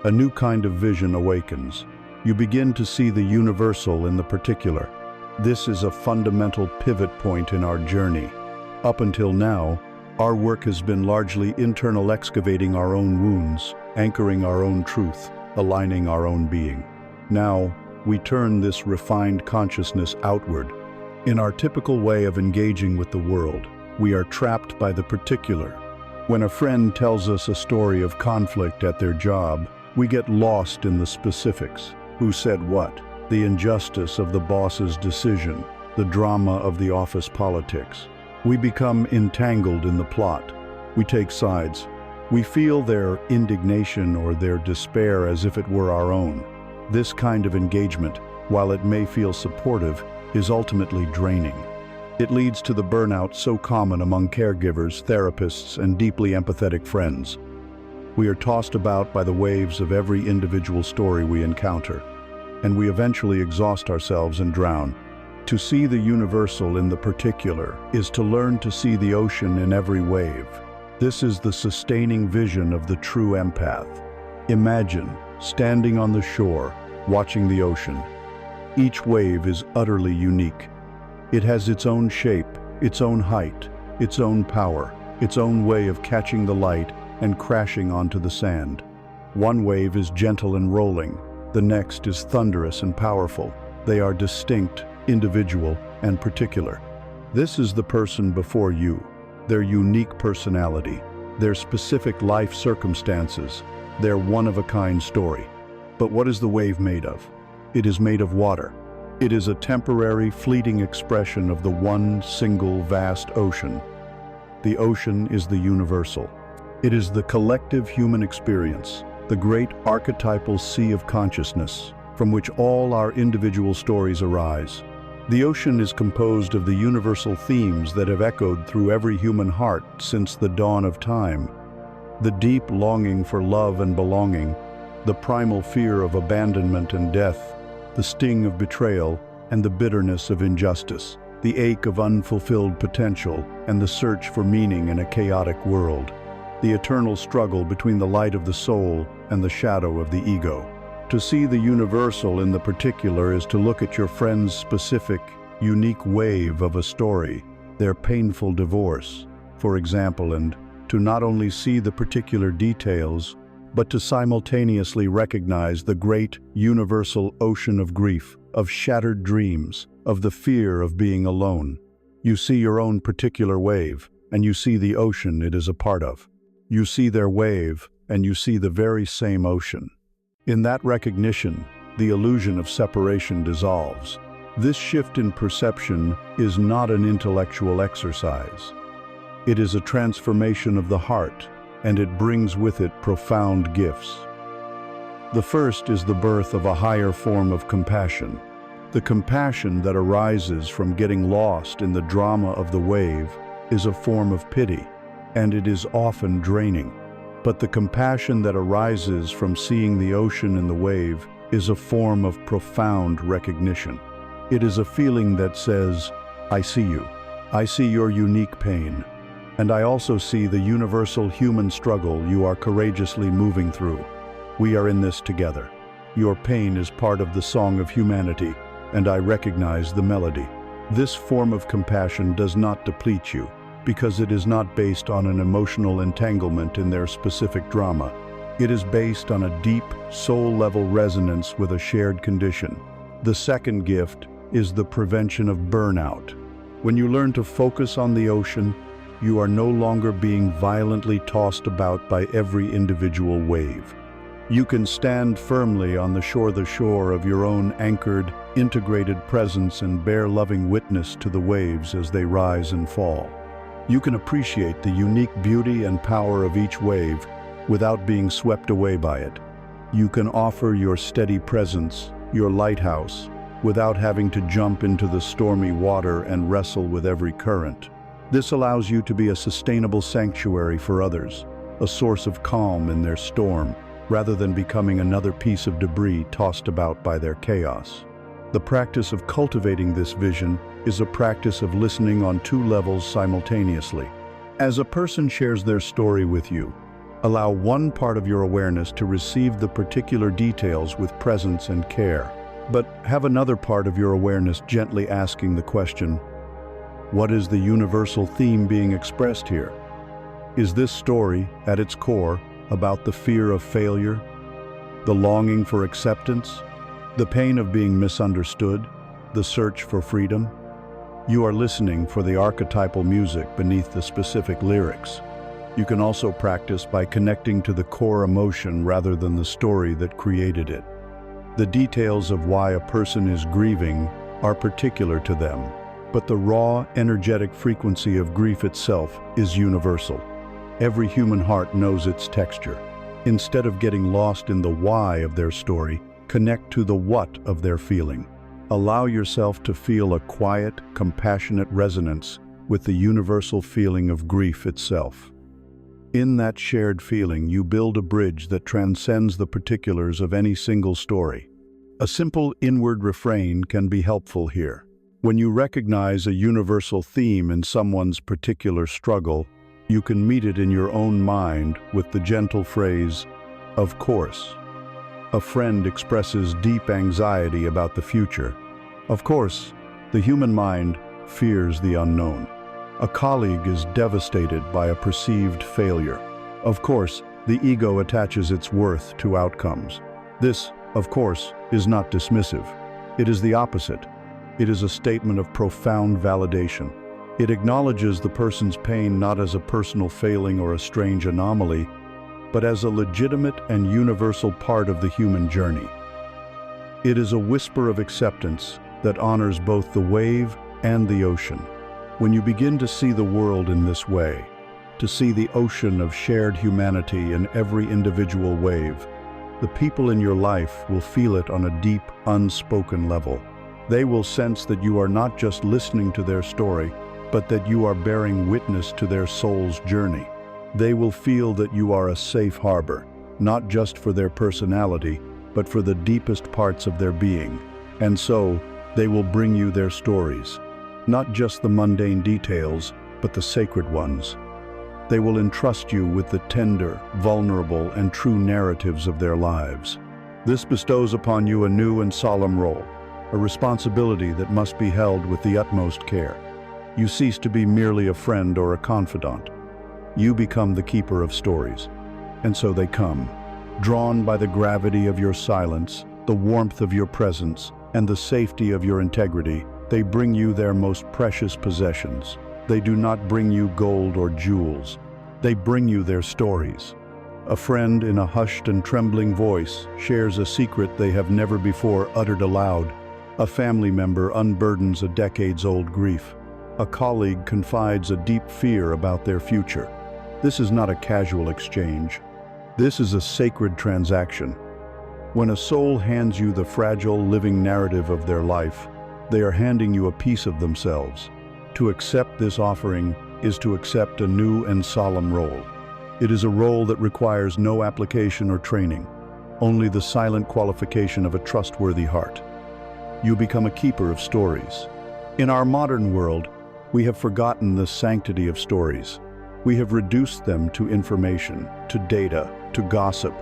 A new kind of vision awakens. You begin to see the universal in the particular. This is a fundamental pivot point in our journey. Up until now, our work has been largely internal, excavating our own wounds, anchoring our own truth, aligning our own being. Now, we turn this refined consciousness outward. In our typical way of engaging with the world, we are trapped by the particular. When a friend tells us a story of conflict at their job, we get lost in the specifics. Who said what? The injustice of the boss's decision, the drama of the office politics. We become entangled in the plot. We take sides. We feel their indignation or their despair as if it were our own. This kind of engagement, while it may feel supportive, is ultimately draining. It leads to the burnout so common among caregivers, therapists, and deeply empathetic friends. We are tossed about by the waves of every individual story we encounter, and we eventually exhaust ourselves and drown. To see the universal in the particular is to learn to see the ocean in every wave. This is the sustaining vision of the true empath. Imagine standing on the shore, watching the ocean. Each wave is utterly unique. It has its own shape, its own height, its own power. its own way of catching the light and crashing onto the sand. One wave is gentle and rolling, the next is thunderous and powerful. They are distinct, individual, and particular. This is the person before you, their unique personality, their specific life circumstances, their one-of-a-kind story. But what is the wave made of? It is made of water. It is a temporary, fleeting expression of the one single vast ocean. The ocean is the universal. It is the collective human experience, the great archetypal sea of consciousness, from which all our individual stories arise. The ocean is composed of the universal themes that have echoed through every human heart since the dawn of time. The deep longing for love and belonging, the primal fear of abandonment and death, the sting of betrayal and the bitterness of injustice, the ache of unfulfilled potential and the search for meaning in a chaotic world, the eternal struggle between the light of the soul and the shadow of the ego. To see the universal in the particular is to look at your friend's specific, unique wave of a story, their painful divorce, for example, and to not only see the particular details, but to simultaneously recognize the great universal ocean of grief, of shattered dreams, of the fear of being alone. You see your own particular wave, and you see the ocean it is a part of. You see their wave, and you see the very same ocean. In that recognition, the illusion of separation dissolves. This shift in perception is not an intellectual exercise. It is a transformation of the heart, and it brings with it profound gifts. The first is the birth of a higher form of compassion. The compassion that arises from getting lost in the drama of the wave is a form of pity, and it is often draining. But the compassion that arises from seeing the ocean in the wave is a form of profound recognition. It is a feeling that says, I see you. I see your unique pain. And I also see the universal human struggle you are courageously moving through. We are in this together. Your pain is part of the song of humanity, and I recognize the melody. This form of compassion does not deplete you, because it is not based on an emotional entanglement in their specific drama. It is based on a deep, soul-level resonance with a shared condition. The second gift is the prevention of burnout. When you learn to focus on the ocean, you are no longer being violently tossed about by every individual wave. You can stand firmly on the shore of your own anchored, integrated presence and bear loving witness to the waves as they rise and fall. You can appreciate the unique beauty and power of each wave without being swept away by it. You can offer your steady presence, your lighthouse, without having to jump into the stormy water and wrestle with every current. This allows you to be a sustainable sanctuary for others, a source of calm in their storm, rather than becoming another piece of debris tossed about by their chaos. The practice of cultivating this vision is a practice of listening on two levels simultaneously. As a person shares their story with you, allow one part of your awareness to receive the particular details with presence and care, but have another part of your awareness gently asking the question, what is the universal theme being expressed here? Is this story, at its core, about the fear of failure, the longing for acceptance, the pain of being misunderstood, the search for freedom? You are listening for the archetypal music beneath the specific lyrics. You can also practice by connecting to the core emotion rather than the story that created it. The details of why a person is grieving are particular to them, but the raw, energetic frequency of grief itself is universal. Every human heart knows its texture. Instead of getting lost in the why of their story, connect to the what of their feeling. Allow yourself to feel a quiet, compassionate resonance with the universal feeling of grief itself. In that shared feeling, you build a bridge that transcends the particulars of any single story. A simple inward refrain can be helpful here. When you recognize a universal theme in someone's particular struggle, you can meet it in your own mind with the gentle phrase, "Of course." A friend expresses deep anxiety about the future. Of course, the human mind fears the unknown. A colleague is devastated by a perceived failure. Of course, the ego attaches its worth to outcomes. This, of course, is not dismissive. It is the opposite. It is a statement of profound validation. It acknowledges the person's pain not as a personal failing or a strange anomaly, but as a legitimate and universal part of the human journey. It is a whisper of acceptance that honors both the wave and the ocean. When you begin to see the world in this way, to see the ocean of shared humanity in every individual wave, the people in your life will feel it on a deep, unspoken level. They will sense that you are not just listening to their story, but that you are bearing witness to their soul's journey. They will feel that you are a safe harbor, not just for their personality, but for the deepest parts of their being. And so, they will bring you their stories, not just the mundane details, but the sacred ones. They will entrust you with the tender, vulnerable, and true narratives of their lives. This bestows upon you a new and solemn role, a responsibility that must be held with the utmost care. You cease to be merely a friend or a confidant. You become the keeper of stories. And so they come, drawn by the gravity of your silence, the warmth of your presence, and the safety of your integrity. They bring you their most precious possessions. They do not bring you gold or jewels. They bring you their stories. A friend in a hushed and trembling voice shares a secret they have never before uttered aloud. A family member unburdens a decades-old grief. A colleague confides a deep fear about their future. This is not a casual exchange. This is a sacred transaction. When a soul hands you the fragile, living narrative of their life, they are handing you a piece of themselves. To accept this offering is to accept a new and solemn role. It is a role that requires no application or training, only the silent qualification of a trustworthy heart. You become a keeper of stories. In our modern world, we have forgotten the sanctity of stories. We have reduced them to information, to data, to gossip.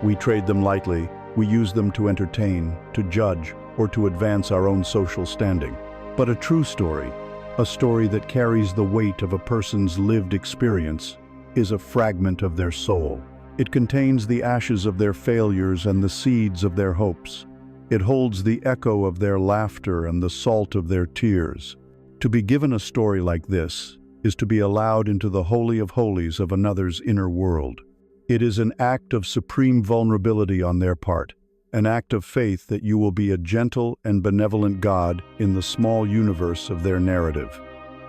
We trade them lightly. We use them to entertain, to judge, or to advance our own social standing. But a true story, a story that carries the weight of a person's lived experience, is a fragment of their soul. It contains the ashes of their failures and the seeds of their hopes. It holds the echo of their laughter and the salt of their tears. To be given a story like this is to be allowed into the holy of holies of another's inner world. It is an act of supreme vulnerability on their part, an act of faith that you will be a gentle and benevolent God in the small universe of their narrative.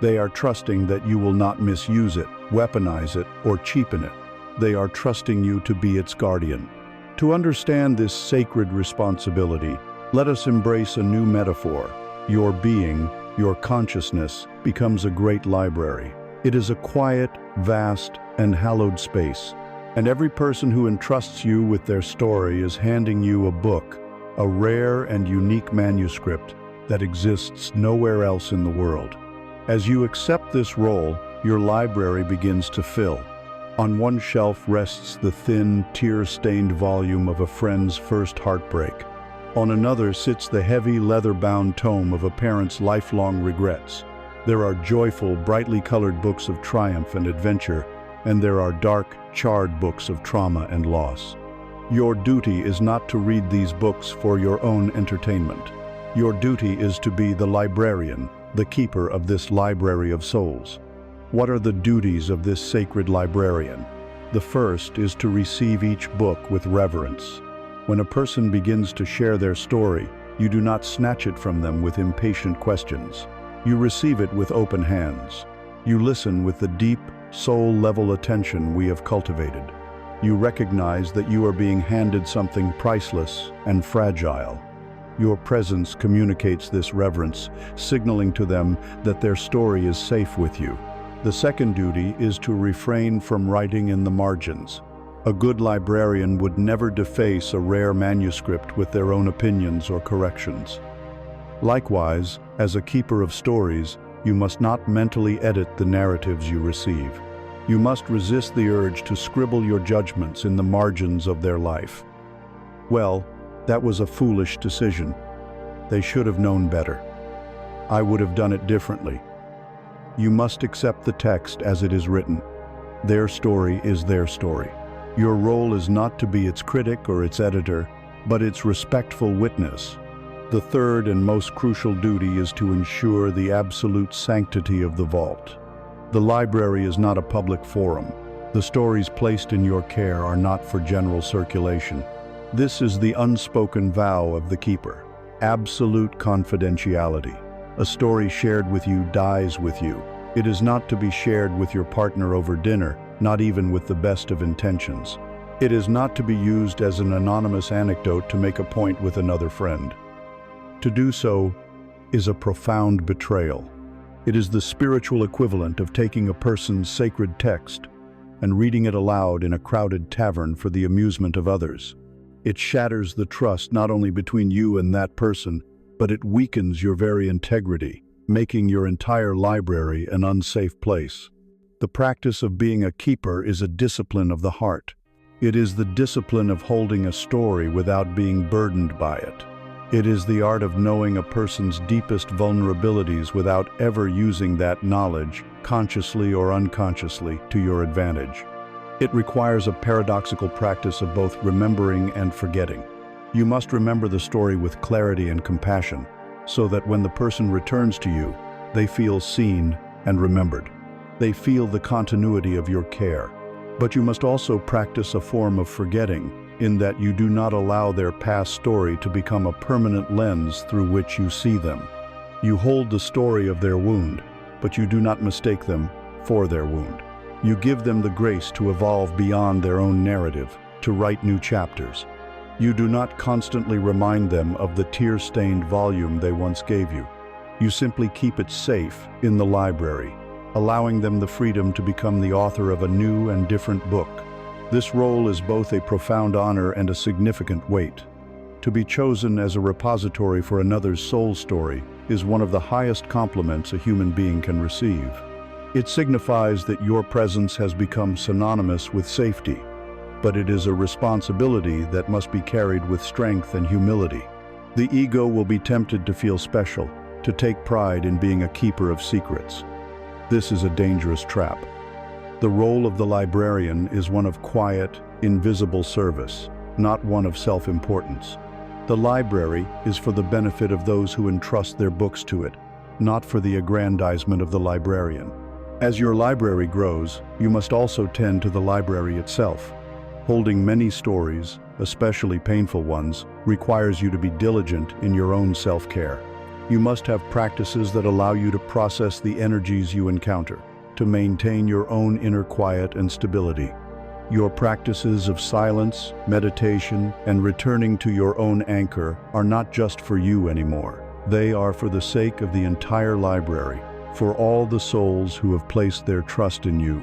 They are trusting that you will not misuse it, weaponize it, or cheapen it. They are trusting you to be its guardian. To understand this sacred responsibility, let us embrace a new metaphor. Your being, your consciousness, becomes a great library. It is a quiet, vast, and hallowed space. And every person who entrusts you with their story is handing you a book, a rare and unique manuscript that exists nowhere else in the world. As you accept this role, your library begins to fill. On one shelf rests the thin, tear-stained volume of a friend's first heartbreak. On another sits the heavy, leather-bound tome of a parent's lifelong regrets. There are joyful, brightly colored books of triumph and adventure, and there are dark, charred books of trauma and loss. Your duty is not to read these books for your own entertainment. Your duty is to be the librarian, the keeper of this library of souls. What are the duties of this sacred librarian? The first is to receive each book with reverence. When a person begins to share their story, you do not snatch it from them with impatient questions. You receive it with open hands. You listen with the deep, soul-level attention we have cultivated. You recognize that you are being handed something priceless and fragile. Your presence communicates this reverence, signaling to them that their story is safe with you. The second duty is to refrain from writing in the margins. A good librarian would never deface a rare manuscript with their own opinions or corrections. Likewise, as a keeper of stories, you must not mentally edit the narratives you receive. You must resist the urge to scribble your judgments in the margins of their life. Well, that was a foolish decision. They should have known better. I would have done it differently. You must accept the text as it is written. Their story is their story. Your role is not to be its critic or its editor, but its respectful witness. The third and most crucial duty is to ensure the absolute sanctity of the vault. The library is not a public forum. The stories placed in your care are not for general circulation. This is the unspoken vow of the keeper. Absolute confidentiality. A story shared with you dies with you. It is not to be shared with your partner over dinner, not even with the best of intentions. It is not to be used as an anonymous anecdote to make a point with another friend. To do so is a profound betrayal. It is the spiritual equivalent of taking a person's sacred text and reading it aloud in a crowded tavern for the amusement of others. It shatters the trust not only between you and that person, but it weakens your very integrity, making your entire library an unsafe place. The practice of being a keeper is a discipline of the heart. It is the discipline of holding a story without being burdened by it. It is the art of knowing a person's deepest vulnerabilities without ever using that knowledge, consciously or unconsciously, to your advantage. It requires a paradoxical practice of both remembering and forgetting. You must remember the story with clarity and compassion, so that when the person returns to you, they feel seen and remembered. They feel the continuity of your care. But you must also practice a form of forgetting, in that you do not allow their past story to become a permanent lens through which you see them. You hold the story of their wound, but you do not mistake them for their wound. You give them the grace to evolve beyond their own narrative, to write new chapters. You do not constantly remind them of the tear-stained volume they once gave you. You simply keep it safe in the library, allowing them the freedom to become the author of a new and different book. This role is both a profound honor and a significant weight. To be chosen as a repository for another's soul story is one of the highest compliments a human being can receive. It signifies that your presence has become synonymous with safety, but it is a responsibility that must be carried with strength and humility. The ego will be tempted to feel special, to take pride in being a keeper of secrets. This is a dangerous trap. The role of the librarian is one of quiet, invisible service, not one of self-importance. The library is for the benefit of those who entrust their books to it, not for the aggrandizement of the librarian. As your library grows, you must also tend to the library itself. Holding many stories, especially painful ones, requires you to be diligent in your own self-care. You must have practices that allow you to process the energies you encounter, to maintain your own inner quiet and stability. Your practices of silence, meditation, and returning to your own anchor are not just for you anymore. They are for the sake of the entire library, for all the souls who have placed their trust in you.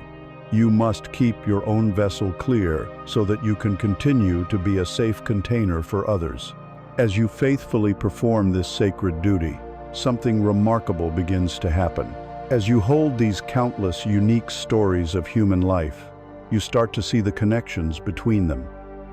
You must keep your own vessel clear so that you can continue to be a safe container for others. As you faithfully perform this sacred duty, something remarkable begins to happen. As you hold these countless unique stories of human life, you start to see the connections between them.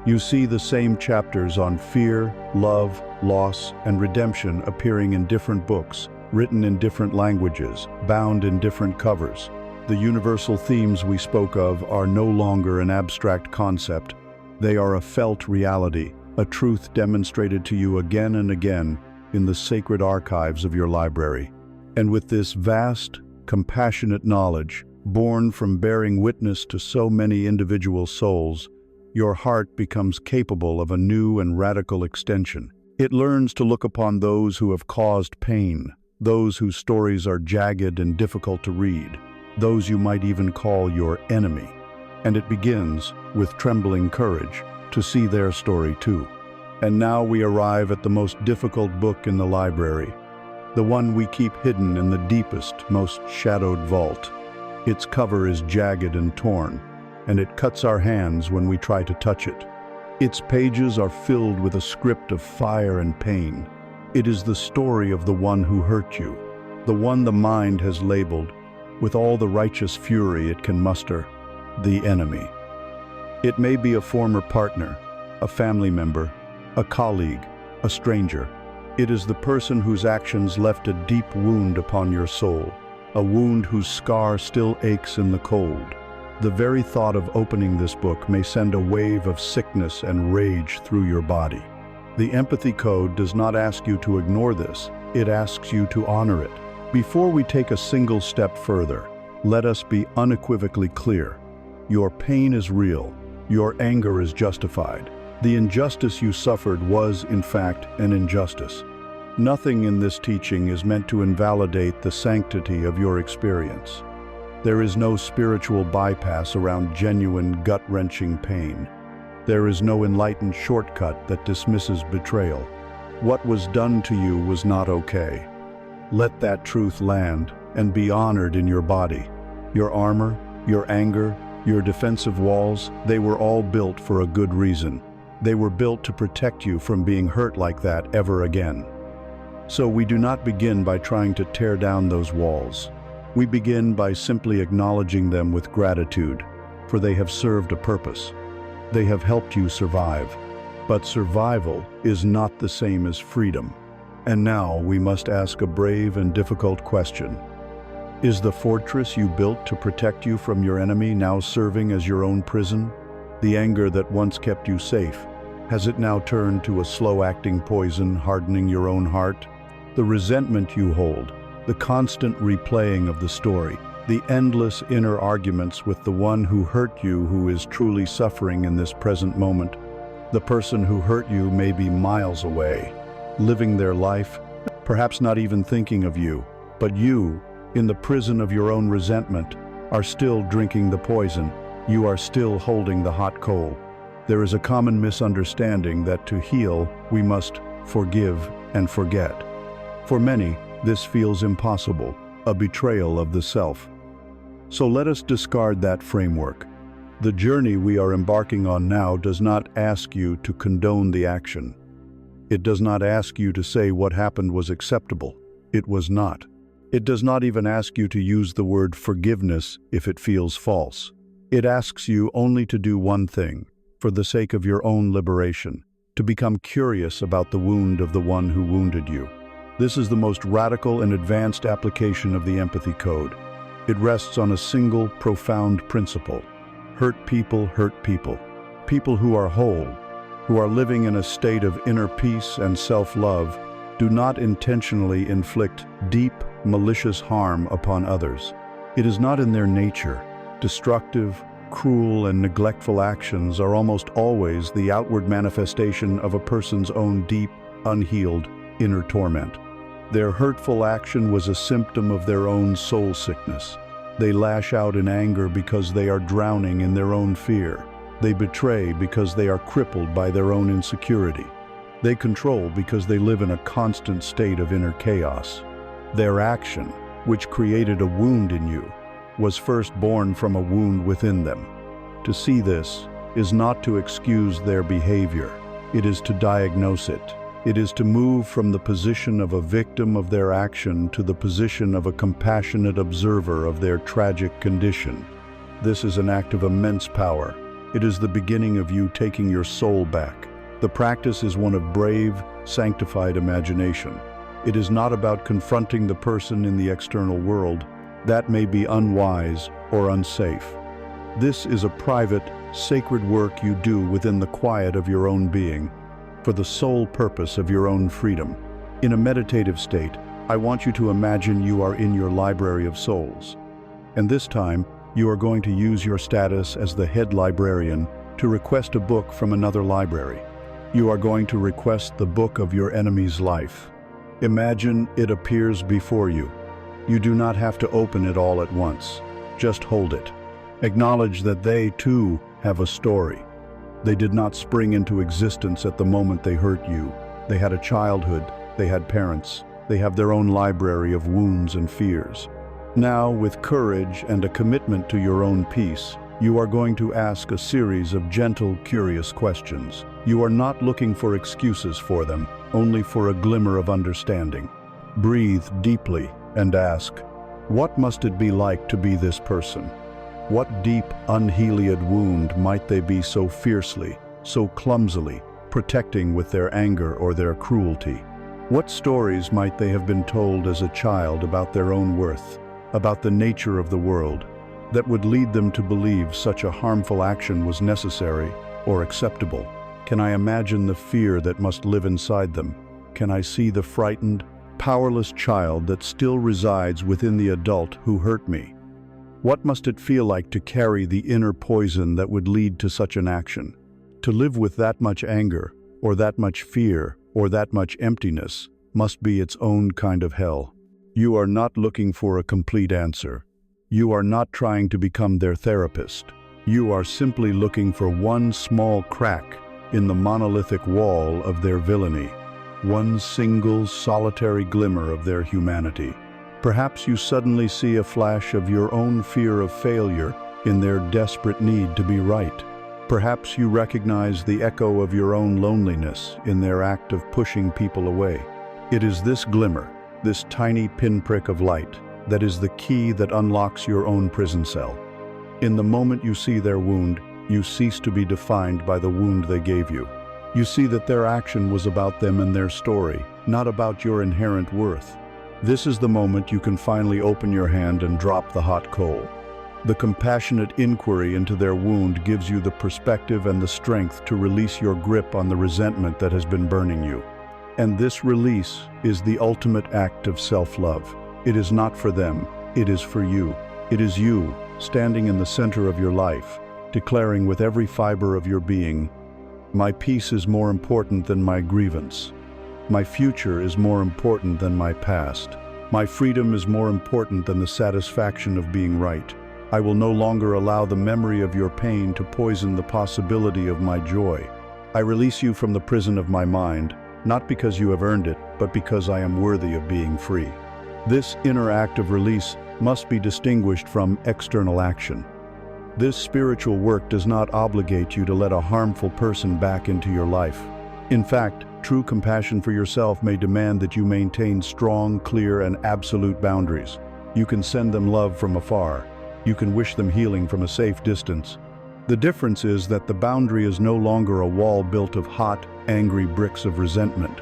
You see the same chapters on fear, love, loss, and redemption appearing in different books, written in different languages, bound in different covers. The universal themes we spoke of are no longer an abstract concept. They are a felt reality, a truth demonstrated to you again and again in the sacred archives of your library. And with this vast, compassionate knowledge, born from bearing witness to so many individual souls, your heart becomes capable of a new and radical extension. It learns to look upon those who have caused pain, those whose stories are jagged and difficult to read, those you might even call your enemy. And it begins, with trembling courage, to see their story too. And now we arrive at the most difficult book in the library, the one we keep hidden in the deepest, most shadowed vault. Its cover is jagged and torn, and it cuts our hands when we try to touch it. Its pages are filled with a script of fire and pain. It is the story of the one who hurt you, the one the mind has labeled, with all the righteous fury it can muster, the enemy. It may be a former partner, a family member, a colleague, a stranger. It is the person whose actions left a deep wound upon your soul, a wound whose scar still aches in the cold. The very thought of opening this book may send a wave of sickness and rage through your body. The empathy code does not ask you to ignore this, it asks you to honor it. Before we take a single step further, let us be unequivocally clear. Your pain is real, your anger is justified. The injustice you suffered was, in fact, an injustice. Nothing in this teaching is meant to invalidate the sanctity of your experience. There is no spiritual bypass around genuine, gut-wrenching pain. There is no enlightened shortcut that dismisses betrayal. What was done to you was not okay. Let that truth land and be honored in your body. Your armor, your anger, your defensive walls, they were all built for a good reason. They were built to protect you from being hurt like that ever again. So we do not begin by trying to tear down those walls. We begin by simply acknowledging them with gratitude, for they have served a purpose. They have helped you survive. But survival is not the same as freedom. And now we must ask a brave and difficult question. Is the fortress you built to protect you from your enemy now serving as your own prison? The anger that once kept you safe, has it now turned to a slow-acting poison hardening your own heart? The resentment you hold, the constant replaying of the story, the endless inner arguments with the one who hurt you who is truly suffering in this present moment. The person who hurt you may be miles away, living their life, perhaps not even thinking of you, but you, in the prison of your own resentment, are still drinking the poison. You are still holding the hot coal. There is a common misunderstanding that to heal, we must forgive and forget. For many, this feels impossible, a betrayal of the self. So let us discard that framework. The journey we are embarking on now does not ask you to condone the action. It does not ask you to say what happened was acceptable. It was not. It does not even ask you to use the word forgiveness if it feels false. It asks you only to do one thing, for the sake of your own liberation, to become curious about the wound of the one who wounded you. This is the most radical and advanced application of the empathy code. It rests on a single, profound principle. Hurt people hurt people. People who are whole, who are living in a state of inner peace and self-love, do not intentionally inflict deep, malicious harm upon others. It is not in their nature. Destructive, cruel, and neglectful actions are almost always the outward manifestation of a person's own deep, unhealed, inner torment. Their hurtful action was a symptom of their own soul sickness. They lash out in anger because they are drowning in their own fear. They betray because they are crippled by their own insecurity. They control because they live in a constant state of inner chaos. Their action, which created a wound in you, was first born from a wound within them. To see this is not to excuse their behavior. It is to diagnose it. It is to move from the position of a victim of their action to the position of a compassionate observer of their tragic condition. This is an act of immense power. It is the beginning of you taking your soul back. The practice is one of brave, sanctified imagination. It is not about confronting the person in the external world. That may be unwise or unsafe. This is a private, sacred work you do within the quiet of your own being, for the sole purpose of your own freedom. In a meditative state, I want you to imagine you are in your library of souls. And this time, you are going to use your status as the head librarian to request a book from another library. You are going to request the book of your enemy's life. Imagine it appears before you. You do not have to open it all at once. Just hold it. Acknowledge that they, too, have a story. They did not spring into existence at the moment they hurt you. They had a childhood, they had parents, they have their own library of wounds and fears. Now, with courage and a commitment to your own peace, you are going to ask a series of gentle, curious questions. You are not looking for excuses for them, only for a glimmer of understanding. Breathe deeply and ask, what must it be like to be this person? What deep, unhealed wound might they be so fiercely, so clumsily, protecting with their anger or their cruelty? What stories might they have been told as a child about their own worth? about the nature of the world, that would lead them to believe such a harmful action was necessary or acceptable? Can I imagine the fear that must live inside them? Can I see the frightened, powerless child that still resides within the adult who hurt me? What must it feel like to carry the inner poison that would lead to such an action? To live with that much anger, or that much fear, or that much emptiness must be its own kind of hell. You are not looking for a complete answer. You are not trying to become their therapist. You are simply looking for one small crack in the monolithic wall of their villainy, one single solitary glimmer of their humanity. Perhaps you suddenly see a flash of your own fear of failure in their desperate need to be right. Perhaps you recognize the echo of your own loneliness in their act of pushing people away. It is this glimmer, this tiny pinprick of light, that is the key that unlocks your own prison cell. In the moment you see their wound, you cease to be defined by the wound they gave you. You see that their action was about them and their story, not about your inherent worth. This is the moment you can finally open your hand and drop the hot coal. The compassionate inquiry into their wound gives you the perspective and the strength to release your grip on the resentment that has been burning you. And this release is the ultimate act of self-love. It is not for them, it is for you. It is you, standing in the center of your life, declaring with every fiber of your being, "My peace is more important than my grievance. My future is more important than my past. My freedom is more important than the satisfaction of being right. I will no longer allow the memory of your pain to poison the possibility of my joy. I release you from the prison of my mind, not because you have earned it, but because I am worthy of being free." This inner act of release must be distinguished from external action. This spiritual work does not obligate you to let a harmful person back into your life. In fact, true compassion for yourself may demand that you maintain strong, clear, and absolute boundaries. You can send them love from afar. You can wish them healing from a safe distance. The difference is that the boundary is no longer a wall built of hot, angry bricks of resentment.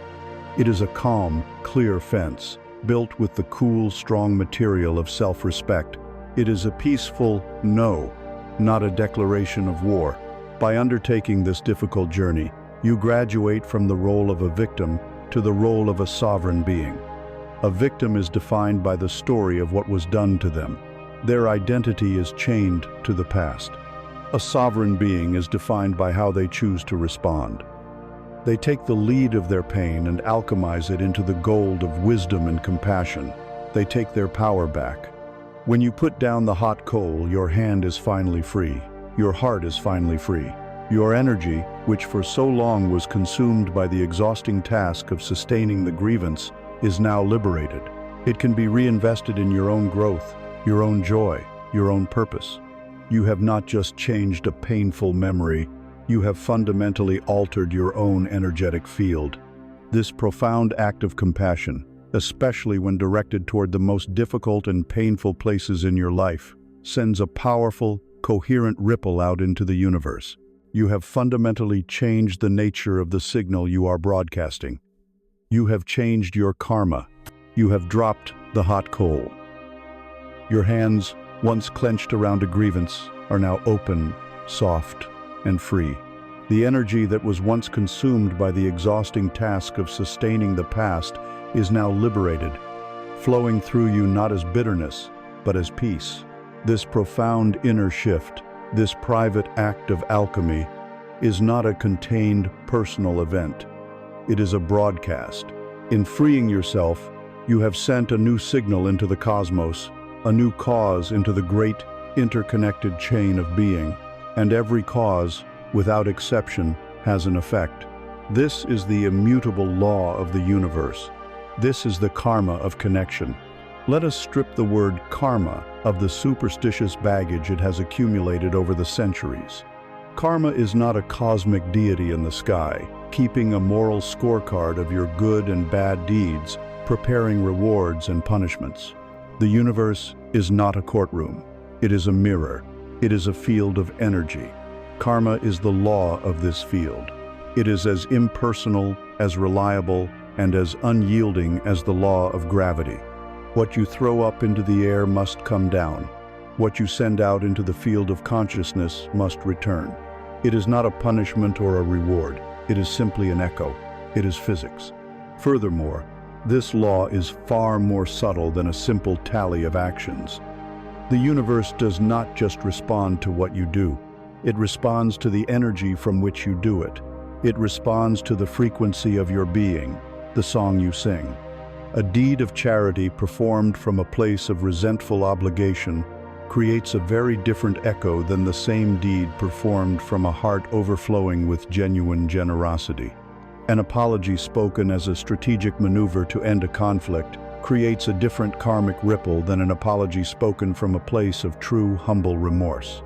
It is a calm, clear fence, built with the cool, strong material of self-respect. It is a peaceful no, not a declaration of war. By undertaking this difficult journey, you graduate from the role of a victim to the role of a sovereign being. A victim is defined by the story of what was done to them. Their identity is chained to the past. A sovereign being is defined by how they choose to respond. They take the lead of their pain and alchemize it into the gold of wisdom and compassion. They take their power back. When you put down the hot coal, your hand is finally free. Your heart is finally free. Your energy, which for so long was consumed by the exhausting task of sustaining the grievance, is now liberated. It can be reinvested in your own growth, your own joy, your own purpose. You have not just changed a painful memory, you have fundamentally altered your own energetic field. This profound act of compassion, especially when directed toward the most difficult and painful places in your life, sends a powerful, coherent ripple out into the universe. You have fundamentally changed the nature of the signal you are broadcasting. You have changed your karma. You have dropped the hot coal. Your hands, once clenched around a grievance, are now open, soft, and free. The energy that was once consumed by the exhausting task of sustaining the past is now liberated, flowing through you not as bitterness, but as peace. This profound inner shift, this private act of alchemy, is not a contained personal event. It is a broadcast. In freeing yourself, you have sent a new signal into the cosmos, a new cause into the great interconnected chain of being, and every cause, without exception, has an effect. This is the immutable law of the universe. This is the karma of connection. Let us strip the word karma of the superstitious baggage it has accumulated over the centuries. Karma is not a cosmic deity in the sky, keeping a moral scorecard of your good and bad deeds, preparing rewards and punishments. The universe is not a courtroom. It is a mirror. It is a field of energy. Karma is the law of this field. It is as impersonal, as reliable, and as unyielding as the law of gravity. What you throw up into the air must come down. What you send out into the field of consciousness must return. It is not a punishment or a reward. It is simply an echo. It is physics. Furthermore, this law is far more subtle than a simple tally of actions. The universe does not just respond to what you do. It responds to the energy from which you do it. It responds to the frequency of your being, the song you sing. A deed of charity performed from a place of resentful obligation creates a very different echo than the same deed performed from a heart overflowing with genuine generosity. An apology spoken as a strategic maneuver to end a conflict creates a different karmic ripple than an apology spoken from a place of true, humble remorse.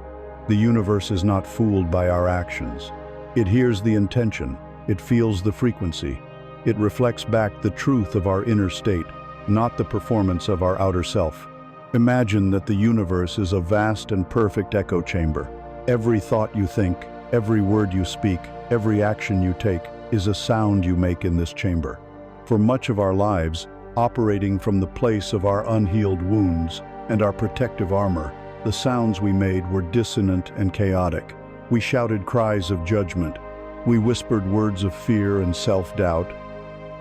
The universe is not fooled by our actions. It hears the intention, it feels the frequency, it reflects back the truth of our inner state, not the performance of our outer self. Imagine that the universe is a vast and perfect echo chamber. Every thought you think, every word you speak, every action you take is a sound you make in this chamber. For much of our lives, operating from the place of our unhealed wounds and our protective armor, the sounds we made were dissonant and chaotic. We shouted cries of judgment. We whispered words of fear and self-doubt.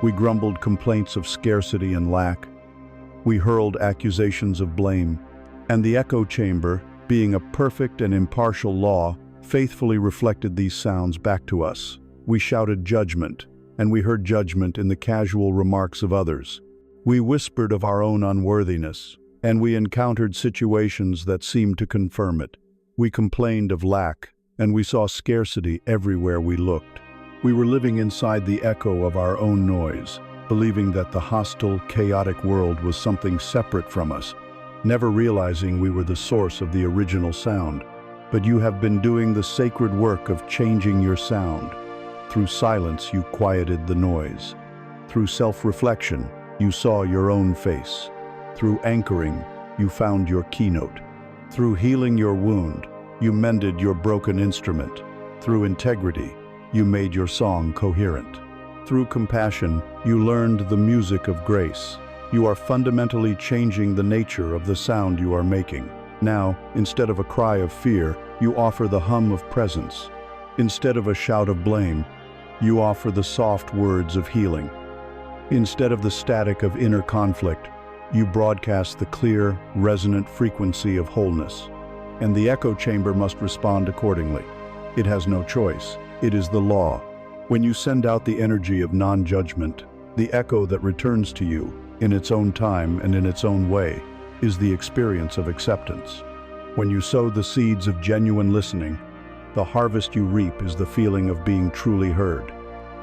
We grumbled complaints of scarcity and lack. We hurled accusations of blame. And the echo chamber, being a perfect and impartial law, faithfully reflected these sounds back to us. We shouted judgment, and we heard judgment in the casual remarks of others. We whispered of our own unworthiness, and we encountered situations that seemed to confirm it. We complained of lack, and we saw scarcity everywhere we looked. We were living inside the echo of our own noise, believing that the hostile, chaotic world was something separate from us, never realizing we were the source of the original sound. But you have been doing the sacred work of changing your sound. Through silence, you quieted the noise. Through self-reflection, you saw your own face. Through anchoring, you found your keynote. Through healing your wound, you mended your broken instrument. Through integrity, you made your song coherent. Through compassion, you learned the music of grace. You are fundamentally changing the nature of the sound you are making. Now, instead of a cry of fear, you offer the hum of presence. Instead of a shout of blame, you offer the soft words of healing. Instead of the static of inner conflict, you broadcast the clear, resonant frequency of wholeness. And the echo chamber must respond accordingly. It has no choice. It is the law. When you send out the energy of non-judgment, the echo that returns to you, in its own time and in its own way, is the experience of acceptance. When you sow the seeds of genuine listening, the harvest you reap is the feeling of being truly heard.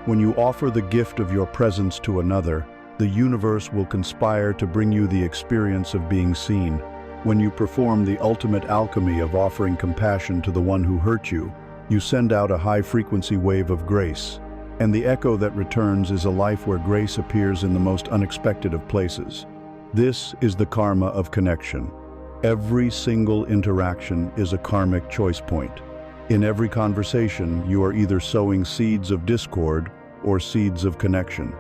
When you offer the gift of your presence to another, the universe will conspire to bring you the experience of being seen. When you perform the ultimate alchemy of offering compassion to the one who hurt you, you send out a high-frequency wave of grace. And the echo that returns is a life where grace appears in the most unexpected of places. This is the karma of connection. Every single interaction is a karmic choice point. In every conversation, you are either sowing seeds of discord or seeds of connection.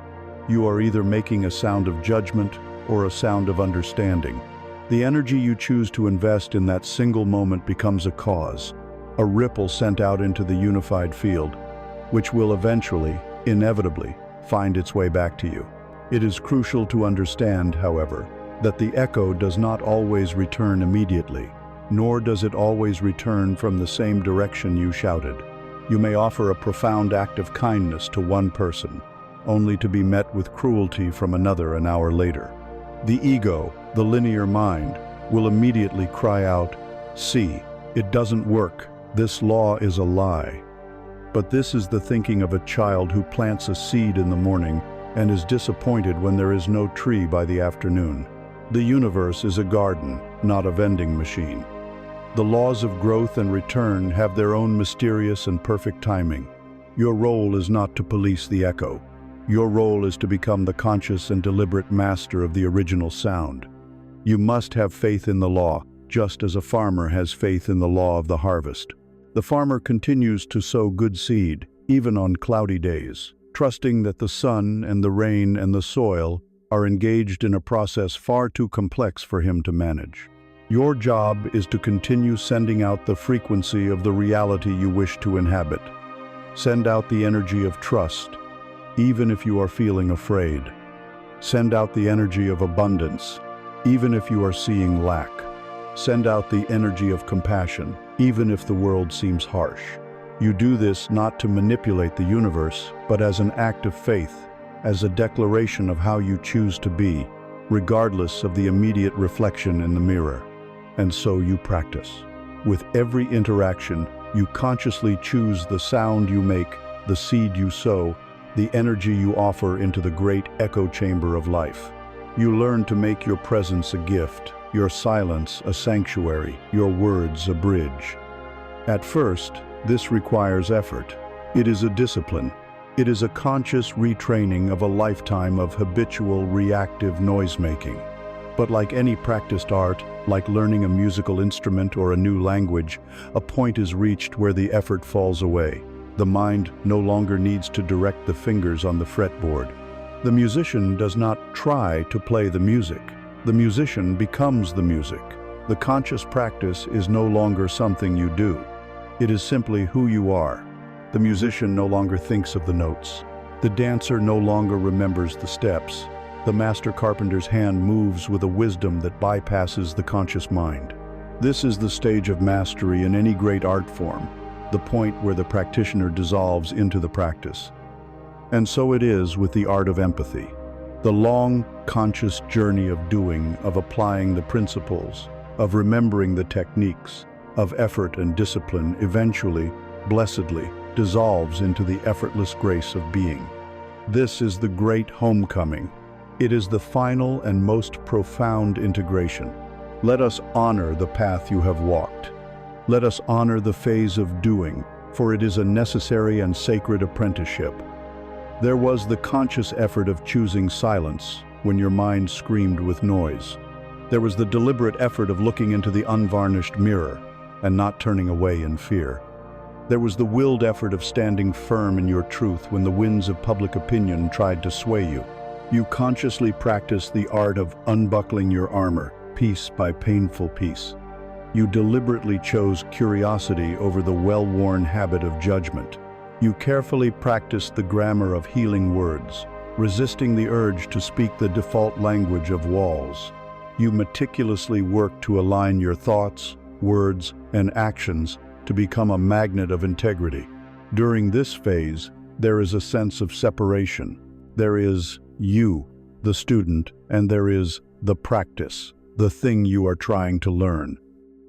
You are either making a sound of judgment or a sound of understanding. The energy you choose to invest in that single moment becomes a cause, a ripple sent out into the unified field, which will eventually, inevitably, find its way back to you. It is crucial to understand, however, that the echo does not always return immediately, nor does it always return from the same direction you shouted. You may offer a profound act of kindness to one person, only to be met with cruelty from another an hour later. The ego, the linear mind, will immediately cry out, "See, it doesn't work. This law is a lie." But this is the thinking of a child who plants a seed in the morning and is disappointed when there is no tree by the afternoon. The universe is a garden, not a vending machine. The laws of growth and return have their own mysterious and perfect timing. Your role is not to police the echo. Your role is to become the conscious and deliberate master of the original sound. You must have faith in the law, just as a farmer has faith in the law of the harvest. The farmer continues to sow good seed, even on cloudy days, trusting that the sun and the rain and the soil are engaged in a process far too complex for him to manage. Your job is to continue sending out the frequency of the reality you wish to inhabit. Send out the energy of trust, even if you are feeling afraid. Send out the energy of abundance, even if you are seeing lack. Send out the energy of compassion, even if the world seems harsh. You do this not to manipulate the universe, but as an act of faith, as a declaration of how you choose to be, regardless of the immediate reflection in the mirror. And so you practice. With every interaction, you consciously choose the sound you make, the seed you sow, the energy you offer into the great echo chamber of life. You learn to make your presence a gift, your silence a sanctuary, your words a bridge. At first, this requires effort. It is a discipline. It is a conscious retraining of a lifetime of habitual reactive noise-making. But like any practiced art, like learning a musical instrument or a new language, a point is reached where the effort falls away. The mind no longer needs to direct the fingers on the fretboard. The musician does not try to play the music. The musician becomes the music. The conscious practice is no longer something you do. It is simply who you are. The musician no longer thinks of the notes. The dancer no longer remembers the steps. The master carpenter's hand moves with a wisdom that bypasses the conscious mind. This is the stage of mastery in any great art form, the point where the practitioner dissolves into the practice. And so it is with the art of empathy. The long, conscious journey of doing, of applying the principles, of remembering the techniques, of effort and discipline eventually, blessedly, dissolves into the effortless grace of being. This is the great homecoming. It is the final and most profound integration. Let us honor the path you have walked. Let us honor the phase of doing, for it is a necessary and sacred apprenticeship. There was the conscious effort of choosing silence when your mind screamed with noise. There was the deliberate effort of looking into the unvarnished mirror and not turning away in fear. There was the willed effort of standing firm in your truth when the winds of public opinion tried to sway you. You consciously practiced the art of unbuckling your armor, piece by painful piece. You deliberately chose curiosity over the well-worn habit of judgment. You carefully practiced the grammar of healing words, resisting the urge to speak the default language of walls. You meticulously worked to align your thoughts, words, and actions to become a magnet of integrity. During this phase, there is a sense of separation. There is you, the student, and there is the practice, the thing you are trying to learn.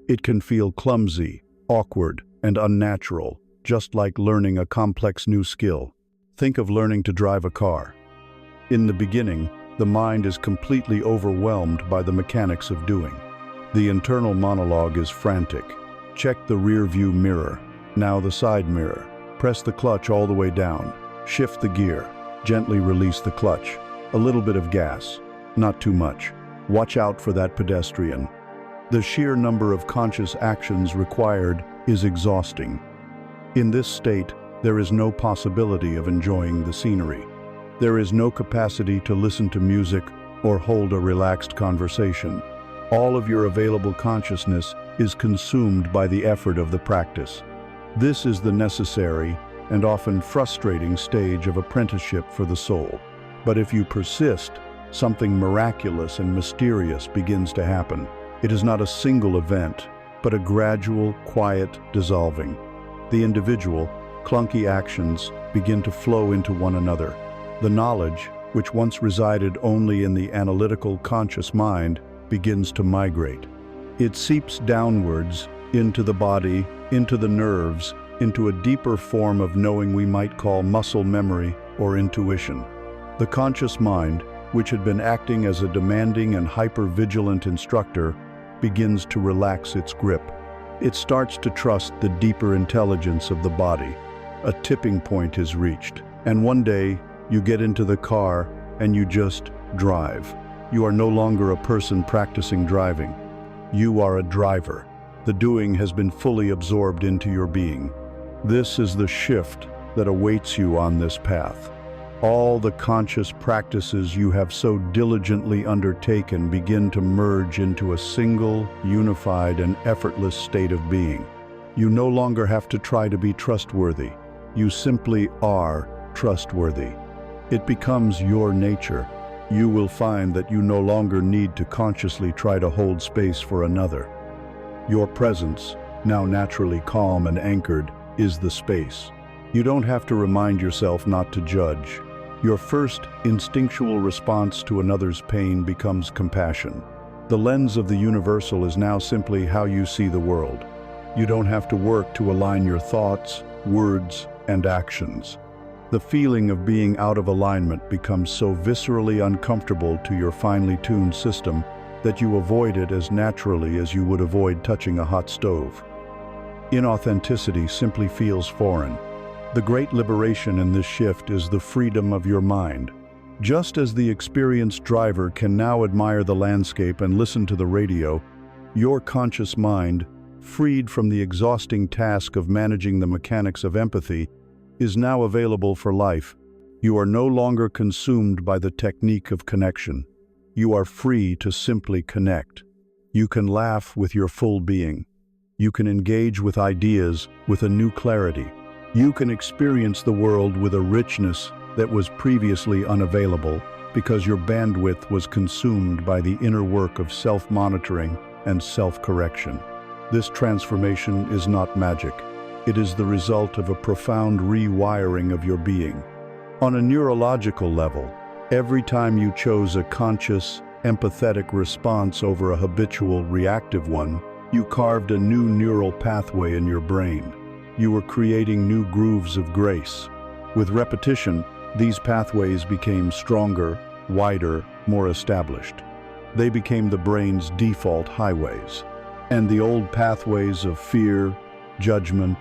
It can feel clumsy, awkward, and unnatural, just like learning a complex new skill. Think of learning to drive a car. In the beginning, the mind is completely overwhelmed by the mechanics of doing. The internal monologue is frantic. Check the rear view mirror, now the side mirror. Press the clutch all the way down. Shift the gear. Gently release the clutch. A little bit of gas, not too much. Watch out for that pedestrian. The sheer number of conscious actions required is exhausting. In this state, there is no possibility of enjoying the scenery. There is no capacity to listen to music or hold a relaxed conversation. All of your available consciousness is consumed by the effort of the practice. This is the necessary and often frustrating stage of apprenticeship for the soul. But if you persist, something miraculous and mysterious begins to happen. It is not a single event, but a gradual, quiet dissolving. The individual, clunky actions begin to flow into one another. The knowledge, which once resided only in the analytical, conscious mind, begins to migrate. It seeps downwards into the body, into the nerves, into a deeper form of knowing we might call muscle memory or intuition. The conscious mind, which had been acting as a demanding and hyper-vigilant instructor, begins to relax its grip. It starts to trust the deeper intelligence of the body. A tipping point is reached, and one day you get into the car and you just drive. You are no longer a person practicing driving. You are a driver. The doing has been fully absorbed into your being. This is the shift that awaits you on this path. All the conscious practices you have so diligently undertaken begin to merge into a single, unified, and effortless state of being. You no longer have to try to be trustworthy. You simply are trustworthy. It becomes your nature. You will find that you no longer need to consciously try to hold space for another. Your presence, now naturally calm and anchored, is the space. You don't have to remind yourself not to judge. Your first instinctual response to another's pain becomes compassion. The lens of the universal is now simply how you see the world. You don't have to work to align your thoughts, words, and actions. The feeling of being out of alignment becomes so viscerally uncomfortable to your finely tuned system that you avoid it as naturally as you would avoid touching a hot stove. Inauthenticity simply feels foreign. The great liberation in this shift is the freedom of your mind. Just as the experienced driver can now admire the landscape and listen to the radio, your conscious mind, freed from the exhausting task of managing the mechanics of empathy, is now available for life. You are no longer consumed by the technique of connection. You are free to simply connect. You can laugh with your full being. You can engage with ideas with a new clarity. You can experience the world with a richness that was previously unavailable because your bandwidth was consumed by the inner work of self-monitoring and self-correction. This transformation is not magic. It is the result of a profound rewiring of your being. On a neurological level, every time you chose a conscious, empathetic response over a habitual, reactive one, you carved a new neural pathway in your brain. You were creating new grooves of grace. With repetition, these pathways became stronger, wider, more established. They became the brain's default highways. And the old pathways of fear, judgment,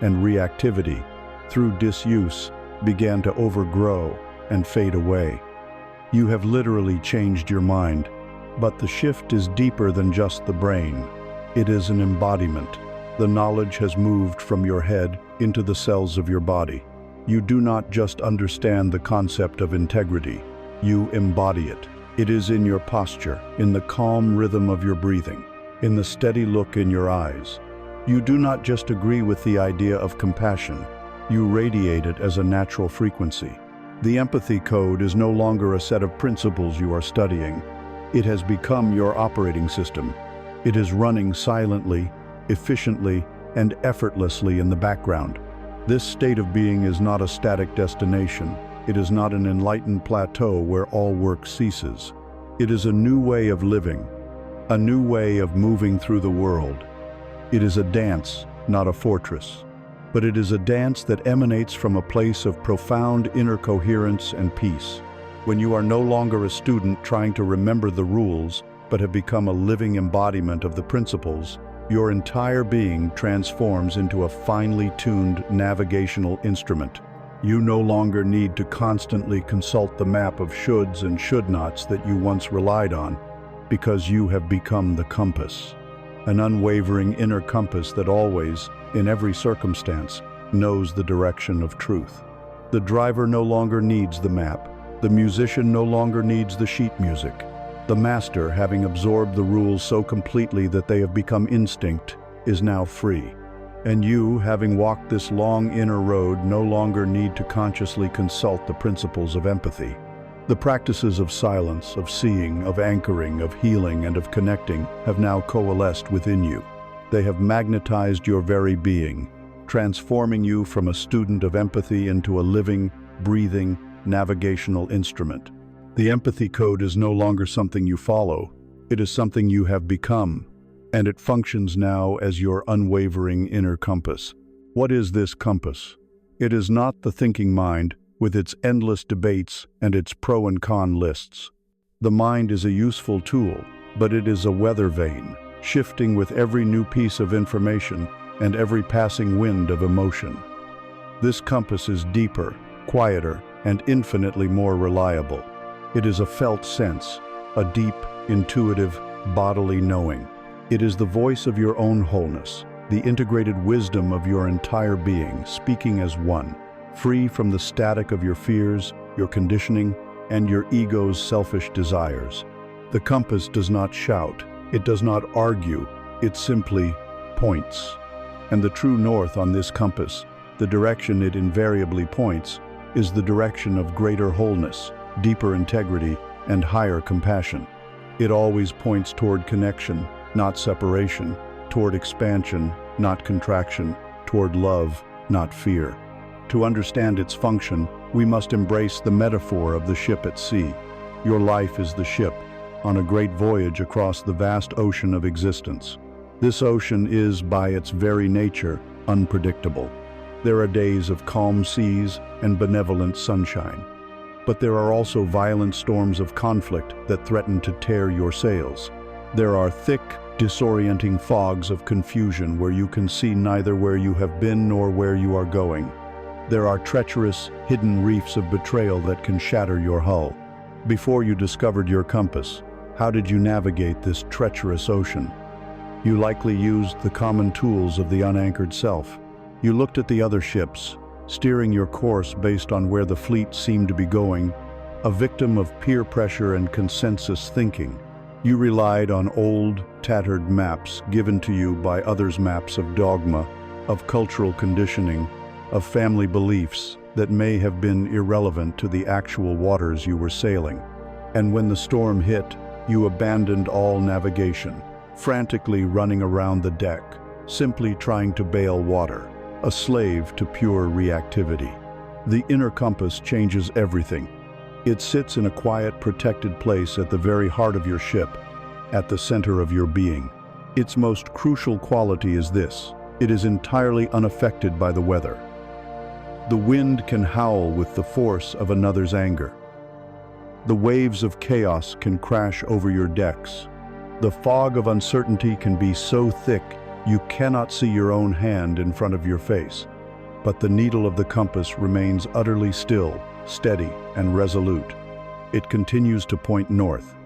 and reactivity, through disuse, began to overgrow and fade away. You have literally changed your mind, but the shift is deeper than just the brain. It is an embodiment. The knowledge has moved from your head into the cells of your body. You do not just understand the concept of integrity, you embody it. It is in your posture, in the calm rhythm of your breathing, in the steady look in your eyes. You do not just agree with the idea of compassion, you radiate it as a natural frequency. The empathy code is no longer a set of principles you are studying. It has become your operating system. It is running silently, efficiently, and effortlessly in the background. This state of being is not a static destination. It is not an enlightened plateau where all work ceases. It is a new way of living, a new way of moving through the world. It is a dance, not a fortress. But it is a dance that emanates from a place of profound inner coherence and peace. When you are no longer a student trying to remember the rules, but have become a living embodiment of the principles, your entire being transforms into a finely tuned navigational instrument. You no longer need to constantly consult the map of shoulds and should-nots that you once relied on, because you have become the compass. An unwavering inner compass that always, in every circumstance, knows the direction of truth. The driver no longer needs the map. The musician no longer needs the sheet music. The master, having absorbed the rules so completely that they have become instinct, is now free. And you, having walked this long inner road, no longer need to consciously consult the principles of empathy. The practices of silence, of seeing, of anchoring, of healing, and of connecting have now coalesced within you. They have magnetized your very being, transforming you from a student of empathy into a living, breathing, navigational instrument. The empathy code is no longer something you follow. It is something you have become, and it functions now as your unwavering inner compass. What is this compass? It is not the thinking mind, with its endless debates and its pro and con lists. The mind is a useful tool, but it is a weather vane, shifting with every new piece of information and every passing wind of emotion. This compass is deeper, quieter, and infinitely more reliable. It is a felt sense, a deep, intuitive, bodily knowing. It is the voice of your own wholeness, the integrated wisdom of your entire being, speaking as one. Free from the static of your fears, your conditioning, and your ego's selfish desires. The compass does not shout, it does not argue, it simply points. And the true north on this compass, the direction it invariably points, is the direction of greater wholeness, deeper integrity, and higher compassion. It always points toward connection, not separation, toward expansion, not contraction, toward love, not fear. To understand its function, we must embrace the metaphor of the ship at sea. Your life is the ship, on a great voyage across the vast ocean of existence. This ocean is, by its very nature, unpredictable. There are days of calm seas and benevolent sunshine. But there are also violent storms of conflict that threaten to tear your sails. There are thick, disorienting fogs of confusion where you can see neither where you have been nor where you are going. There are treacherous, hidden reefs of betrayal that can shatter your hull. Before you discovered your compass, how did you navigate this treacherous ocean? You likely used the common tools of the unanchored self. You looked at the other ships, steering your course based on where the fleet seemed to be going, a victim of peer pressure and consensus thinking. You relied on old, tattered maps given to you by others' maps of dogma, of cultural conditioning, of family beliefs that may have been irrelevant to the actual waters you were sailing. And when the storm hit, you abandoned all navigation, frantically running around the deck, simply trying to bail water, a slave to pure reactivity. The inner compass changes everything. It sits in a quiet, protected place at the very heart of your ship, at the center of your being. Its most crucial quality is this: it is entirely unaffected by the weather. The wind can howl with the force of another's anger. The waves of chaos can crash over your decks. The fog of uncertainty can be so thick you cannot see your own hand in front of your face. But the needle of the compass remains utterly still, steady, and resolute. It continues to point north.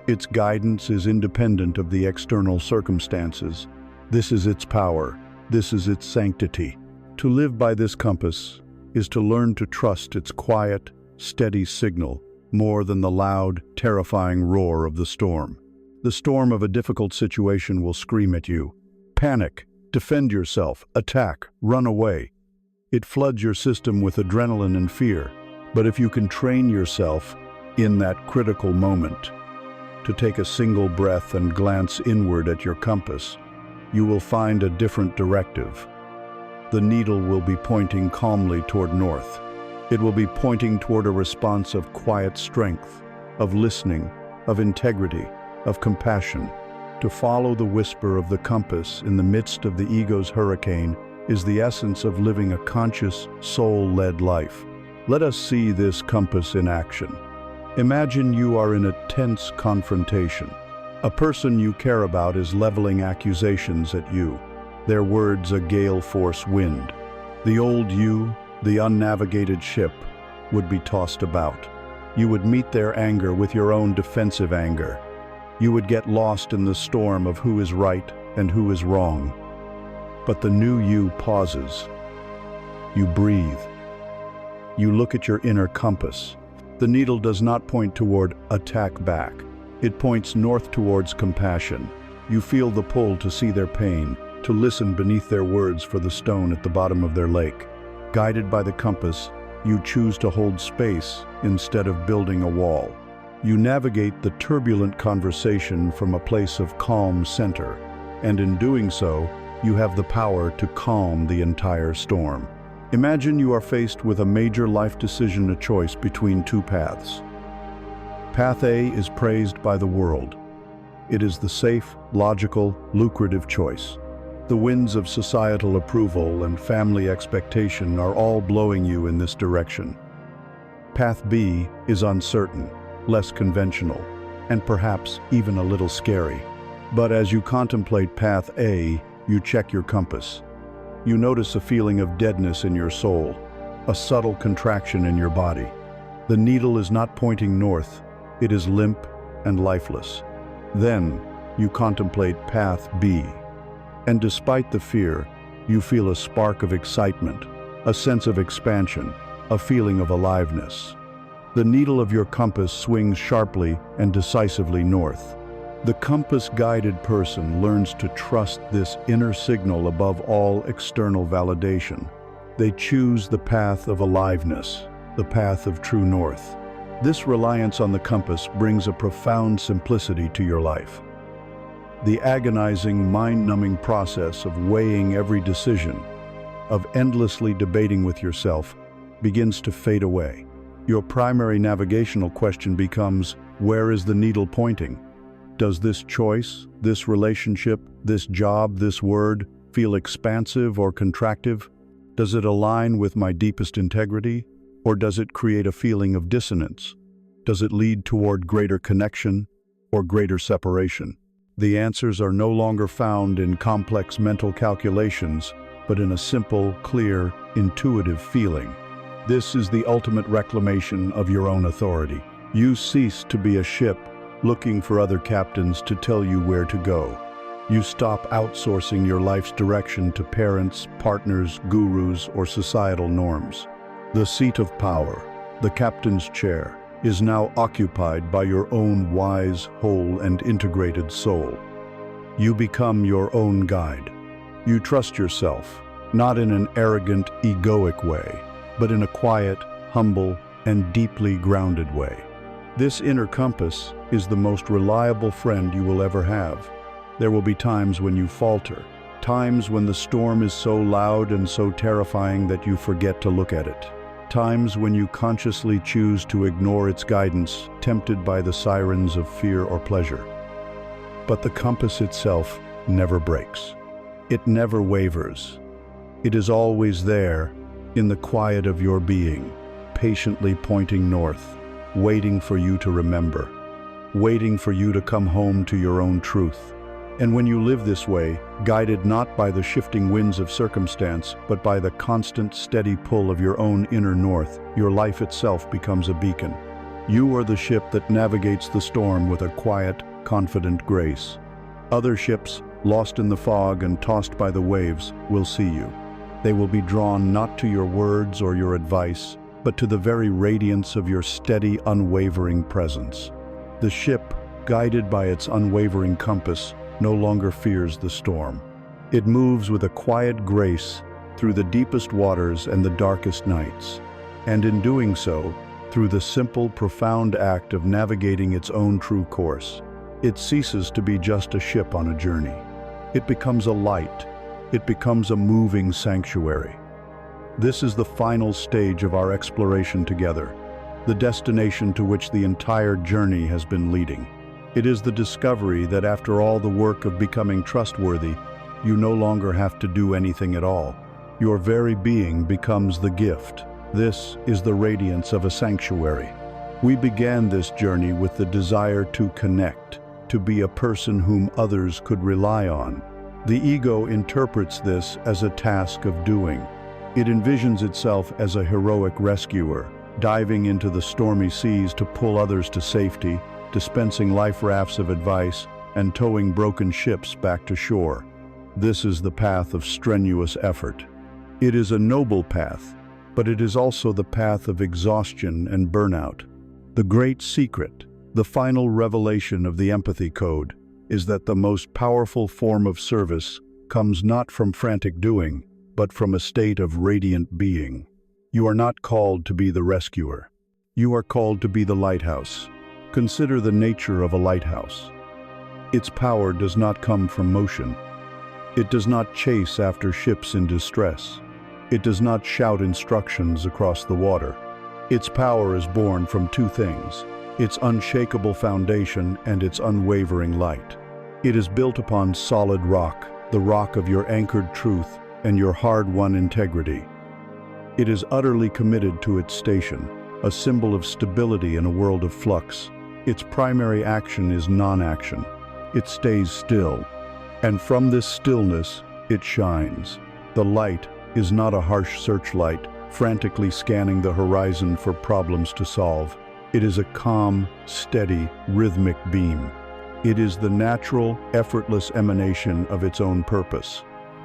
Its guidance is independent of the external circumstances. This is its power. This is its sanctity. To live by this compass is to learn to trust its quiet, steady signal more than the loud, terrifying roar of the storm. The storm of a difficult situation will scream at you. Panic, defend yourself, attack, run away. It floods your system with adrenaline and fear. But if you can train yourself in that critical moment to take a single breath and glance inward at your compass, you will find a different directive. The needle will be pointing calmly toward north. It will be pointing toward a response of quiet strength, of listening, of integrity, of compassion. To follow the whisper of the compass in the midst of the ego's hurricane is the essence of living a conscious, soul-led life. Let us see this compass in action. Imagine you are in a tense confrontation. A person you care about is leveling accusations at you, their words a gale-force wind. The old you, the unnavigated ship, would be tossed about. You would meet their anger with your own defensive anger. You would get lost in the storm of who is right and who is wrong. But the new you pauses. You breathe. You look at your inner compass. The needle does not point toward attack back. It points north towards compassion. You feel the pull to see their pain, to listen beneath their words for the stone at the bottom of their lake. Guided by the compass, you choose to hold space instead of building a wall. You navigate the turbulent conversation from a place of calm center, and in doing so, you have the power to calm the entire storm. Imagine you are faced with a major life decision, a choice between two paths. Path A is praised by the world. It is the safe, logical, lucrative choice. The winds of societal approval and family expectation are all blowing you in this direction. Path B is uncertain, less conventional, and perhaps even a little scary. But as you contemplate Path A, you check your compass. You notice a feeling of deadness in your soul, a subtle contraction in your body. The needle is not pointing north, it is limp and lifeless. Then you contemplate Path B. And despite the fear, you feel a spark of excitement, a sense of expansion, a feeling of aliveness. The needle of your compass swings sharply and decisively north. The compass-guided person learns to trust this inner signal above all external validation. They choose the path of aliveness, the path of true north. This reliance on the compass brings a profound simplicity to your life. The agonizing, mind-numbing process of weighing every decision, of endlessly debating with yourself, begins to fade away. Your primary navigational question becomes, where is the needle pointing? Does this choice, this relationship, this job, this word feel expansive or contractive? Does it align with my deepest integrity, or does it create a feeling of dissonance? Does it lead toward greater connection or greater separation? The answers are no longer found in complex mental calculations, but in a simple, clear, intuitive feeling. This is the ultimate reclamation of your own authority. You cease to be a ship looking for other captains to tell you where to go. You stop outsourcing your life's direction to parents, partners, gurus, or societal norms. The seat of power, the captain's chair, is now occupied by your own wise, whole, and integrated soul. You become your own guide. You trust yourself, not in an arrogant, egoic way, but in a quiet, humble, and deeply grounded way. This inner compass is the most reliable friend you will ever have. There will be times when you falter, times when the storm is so loud and so terrifying that you forget to look at it, times when you consciously choose to ignore its guidance, tempted by the sirens of fear or pleasure. But the compass itself never breaks. It never wavers. It is always there, in the quiet of your being, patiently pointing north, waiting for you to remember, waiting for you to come home to your own truth. And when you live this way, guided not by the shifting winds of circumstance, but by the constant, steady pull of your own inner north, your life itself becomes a beacon. You are the ship that navigates the storm with a quiet, confident grace. Other ships, lost in the fog and tossed by the waves, will see you. They will be drawn not to your words or your advice, but to the very radiance of your steady, unwavering presence. The ship, guided by its unwavering compass, no longer fears the storm. It moves with a quiet grace through the deepest waters and the darkest nights. And in doing so, through the simple, profound act of navigating its own true course, it ceases to be just a ship on a journey. It becomes a light. It becomes a moving sanctuary. This is the final stage of our exploration together, the destination to which the entire journey has been leading. It is the discovery that after all the work of becoming trustworthy, you no longer have to do anything at all. Your very being becomes the gift. This is the radiance of a sanctuary. We began this journey with the desire to connect, to be a person whom others could rely on. The ego interprets this as a task of doing. It envisions itself as a heroic rescuer, diving into the stormy seas to pull others to safety, dispensing life rafts of advice, and towing broken ships back to shore. This is the path of strenuous effort. It is a noble path, but it is also the path of exhaustion and burnout. The great secret, the final revelation of the empathy code, is that the most powerful form of service comes not from frantic doing, but from a state of radiant being. You are not called to be the rescuer. You are called to be the lighthouse. Consider the nature of a lighthouse. Its power does not come from motion. It does not chase after ships in distress. It does not shout instructions across the water. Its power is born from two things: its unshakable foundation and its unwavering light. It is built upon solid rock, the rock of your anchored truth and your hard-won integrity. It is utterly committed to its station, a symbol of stability in a world of flux. Its primary action is non-action. It stays still, and from this stillness, it shines. The light is not a harsh searchlight, frantically scanning the horizon for problems to solve. It is a calm, steady, rhythmic beam. It is the natural, effortless emanation of its own purpose.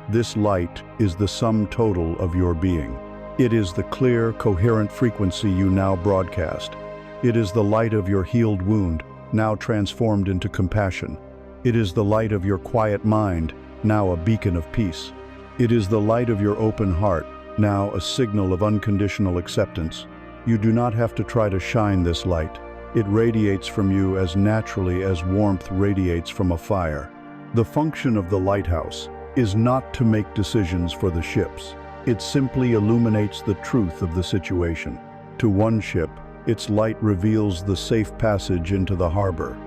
This light is the sum total of your being. It is the clear, coherent frequency you now broadcast. It is the light of your healed wound, now transformed into compassion. It is the light of your quiet mind, now a beacon of peace. It is the light of your open heart, now a signal of unconditional acceptance. You do not have to try to shine this light. It radiates from you as naturally as warmth radiates from a fire. The function of the lighthouse is not to make decisions for the ships. It simply illuminates the truth of the situation. To one ship, its light reveals the safe passage into the harbor.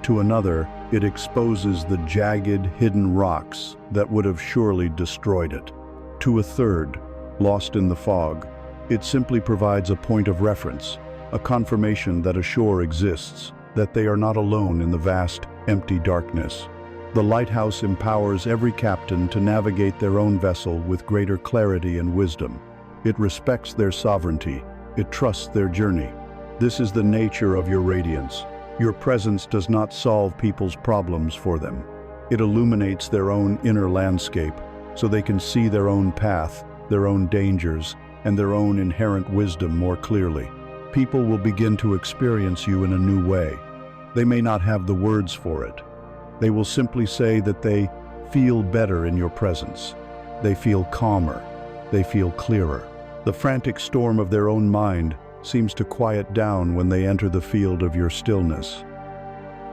To another, it exposes the jagged, hidden rocks that would have surely destroyed it. To a third, lost in the fog, it simply provides a point of reference, a confirmation that a shore exists, that they are not alone in the vast, empty darkness. The lighthouse empowers every captain to navigate their own vessel with greater clarity and wisdom. It respects their sovereignty. It trusts their journey. This is the nature of your radiance. Your presence does not solve people's problems for them. It illuminates their own inner landscape so they can see their own path, their own dangers, and their own inherent wisdom more clearly. People will begin to experience you in a new way. They may not have the words for it. They will simply say that they feel better in your presence. They feel calmer. They feel clearer. The frantic storm of their own mind seems to quiet down when they enter the field of your stillness.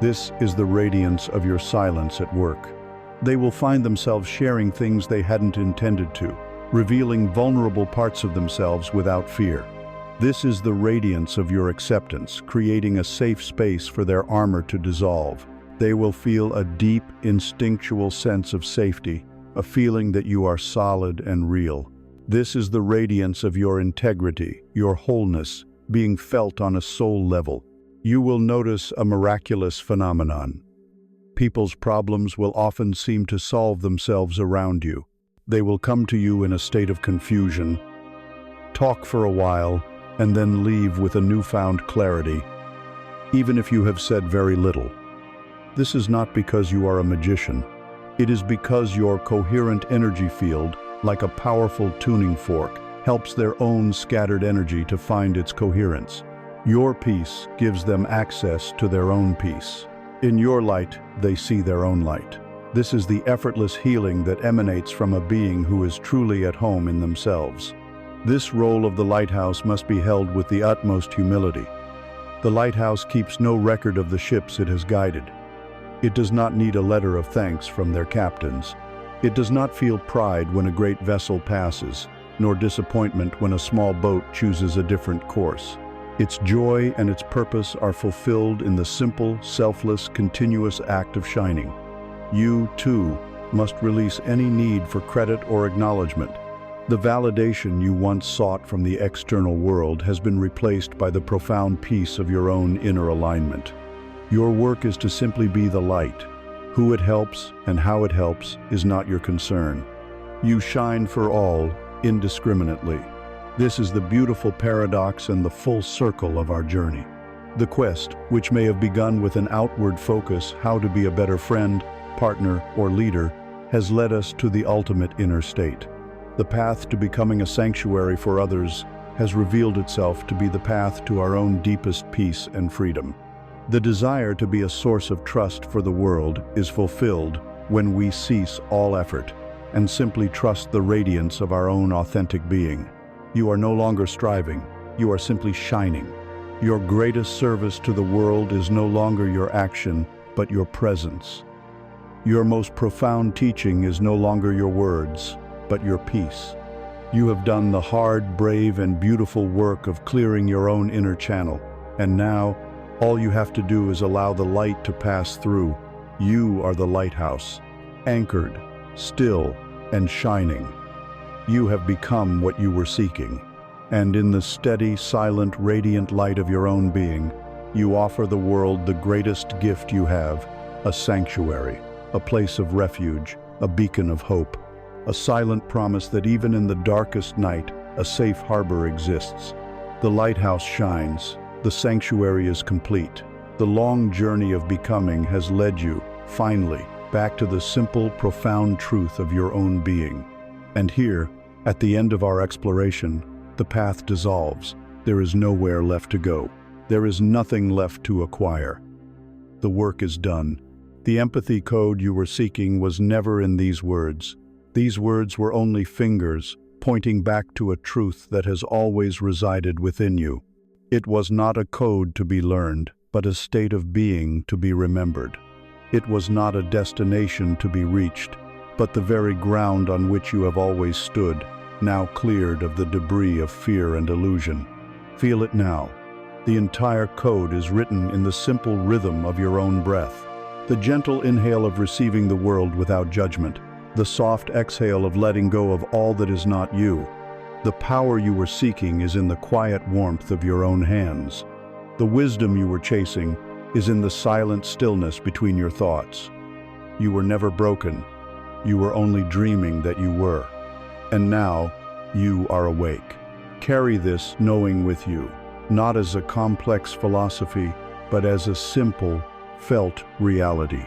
This is the radiance of your silence at work. They will find themselves sharing things they hadn't intended to, revealing vulnerable parts of themselves without fear. This is the radiance of your acceptance, creating a safe space for their armor to dissolve. They will feel a deep, instinctual sense of safety, a feeling that you are solid and real. This is the radiance of your integrity, your wholeness, being felt on a soul level. You will notice a miraculous phenomenon. People's problems will often seem to solve themselves around you. They will come to you in a state of confusion, talk for a while, and then leave with a newfound clarity, even if you have said very little. This is not because you are a magician. It is because your coherent energy field, like a powerful tuning fork, helps their own scattered energy to find its coherence. Your peace gives them access to their own peace. In your light, they see their own light. This is the effortless healing that emanates from a being who is truly at home in themselves. This role of the lighthouse must be held with the utmost humility. The lighthouse keeps no record of the ships it has guided. It does not need a letter of thanks from their captains. It does not feel pride when a great vessel passes, nor disappointment when a small boat chooses a different course. Its joy and its purpose are fulfilled in the simple, selfless, continuous act of shining. You, too, must release any need for credit or acknowledgement. The validation you once sought from the external world has been replaced by the profound peace of your own inner alignment. Your work is to simply be the light. Who it helps and how it helps is not your concern. You shine for all, indiscriminately. This is the beautiful paradox and the full circle of our journey. The quest, which may have begun with an outward focus, how to be a better friend, partner, or leader, has led us to the ultimate inner state. The path to becoming a sanctuary for others has revealed itself to be the path to our own deepest peace and freedom. The desire to be a source of trust for the world is fulfilled when we cease all effort and simply trust the radiance of our own authentic being. You are no longer striving, you are simply shining. Your greatest service to the world is no longer your action, but your presence. Your most profound teaching is no longer your words, but your peace. You have done the hard, brave, and beautiful work of clearing your own inner channel, and now, all you have to do is allow the light to pass through. You are the lighthouse, anchored, still, and shining. You have become what you were seeking, and in the steady, silent, radiant light of your own being, you offer the world the greatest gift you have, a sanctuary, a place of refuge, a beacon of hope, a silent promise that even in the darkest night, a safe harbor exists. The lighthouse shines. The sanctuary is complete. The long journey of becoming has led you, finally, back to the simple, profound truth of your own being. And here, at the end of our exploration, the path dissolves. There is nowhere left to go. There is nothing left to acquire. The work is done. The empathy code you were seeking was never in these words. These words were only fingers, pointing back to a truth that has always resided within you. It was not a code to be learned, but a state of being to be remembered. It was not a destination to be reached, but the very ground on which you have always stood, now cleared of the debris of fear and illusion. Feel it now. The entire code is written in the simple rhythm of your own breath. The gentle inhale of receiving the world without judgment. The soft exhale of letting go of all that is not you. The power you were seeking is in the quiet warmth of your own hands. The wisdom you were chasing is in the silent stillness between your thoughts. You were never broken. You were only dreaming that you were. And now, you are awake. Carry this knowing with you, not as a complex philosophy, but as a simple, felt reality.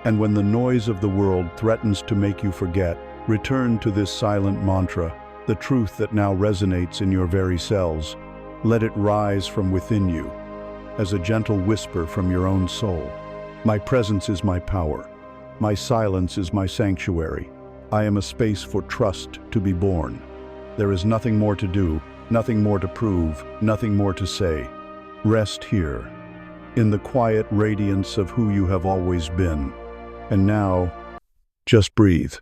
And when the noise of the world threatens to make you forget, return to this silent mantra, the truth that now resonates in your very cells. Let it rise from within you, as a gentle whisper from your own soul. My presence is my power. My silence is my sanctuary. I am a space for trust to be born. There is nothing more to do, nothing more to prove, nothing more to say. Rest here, in the quiet radiance of who you have always been. And now, just breathe.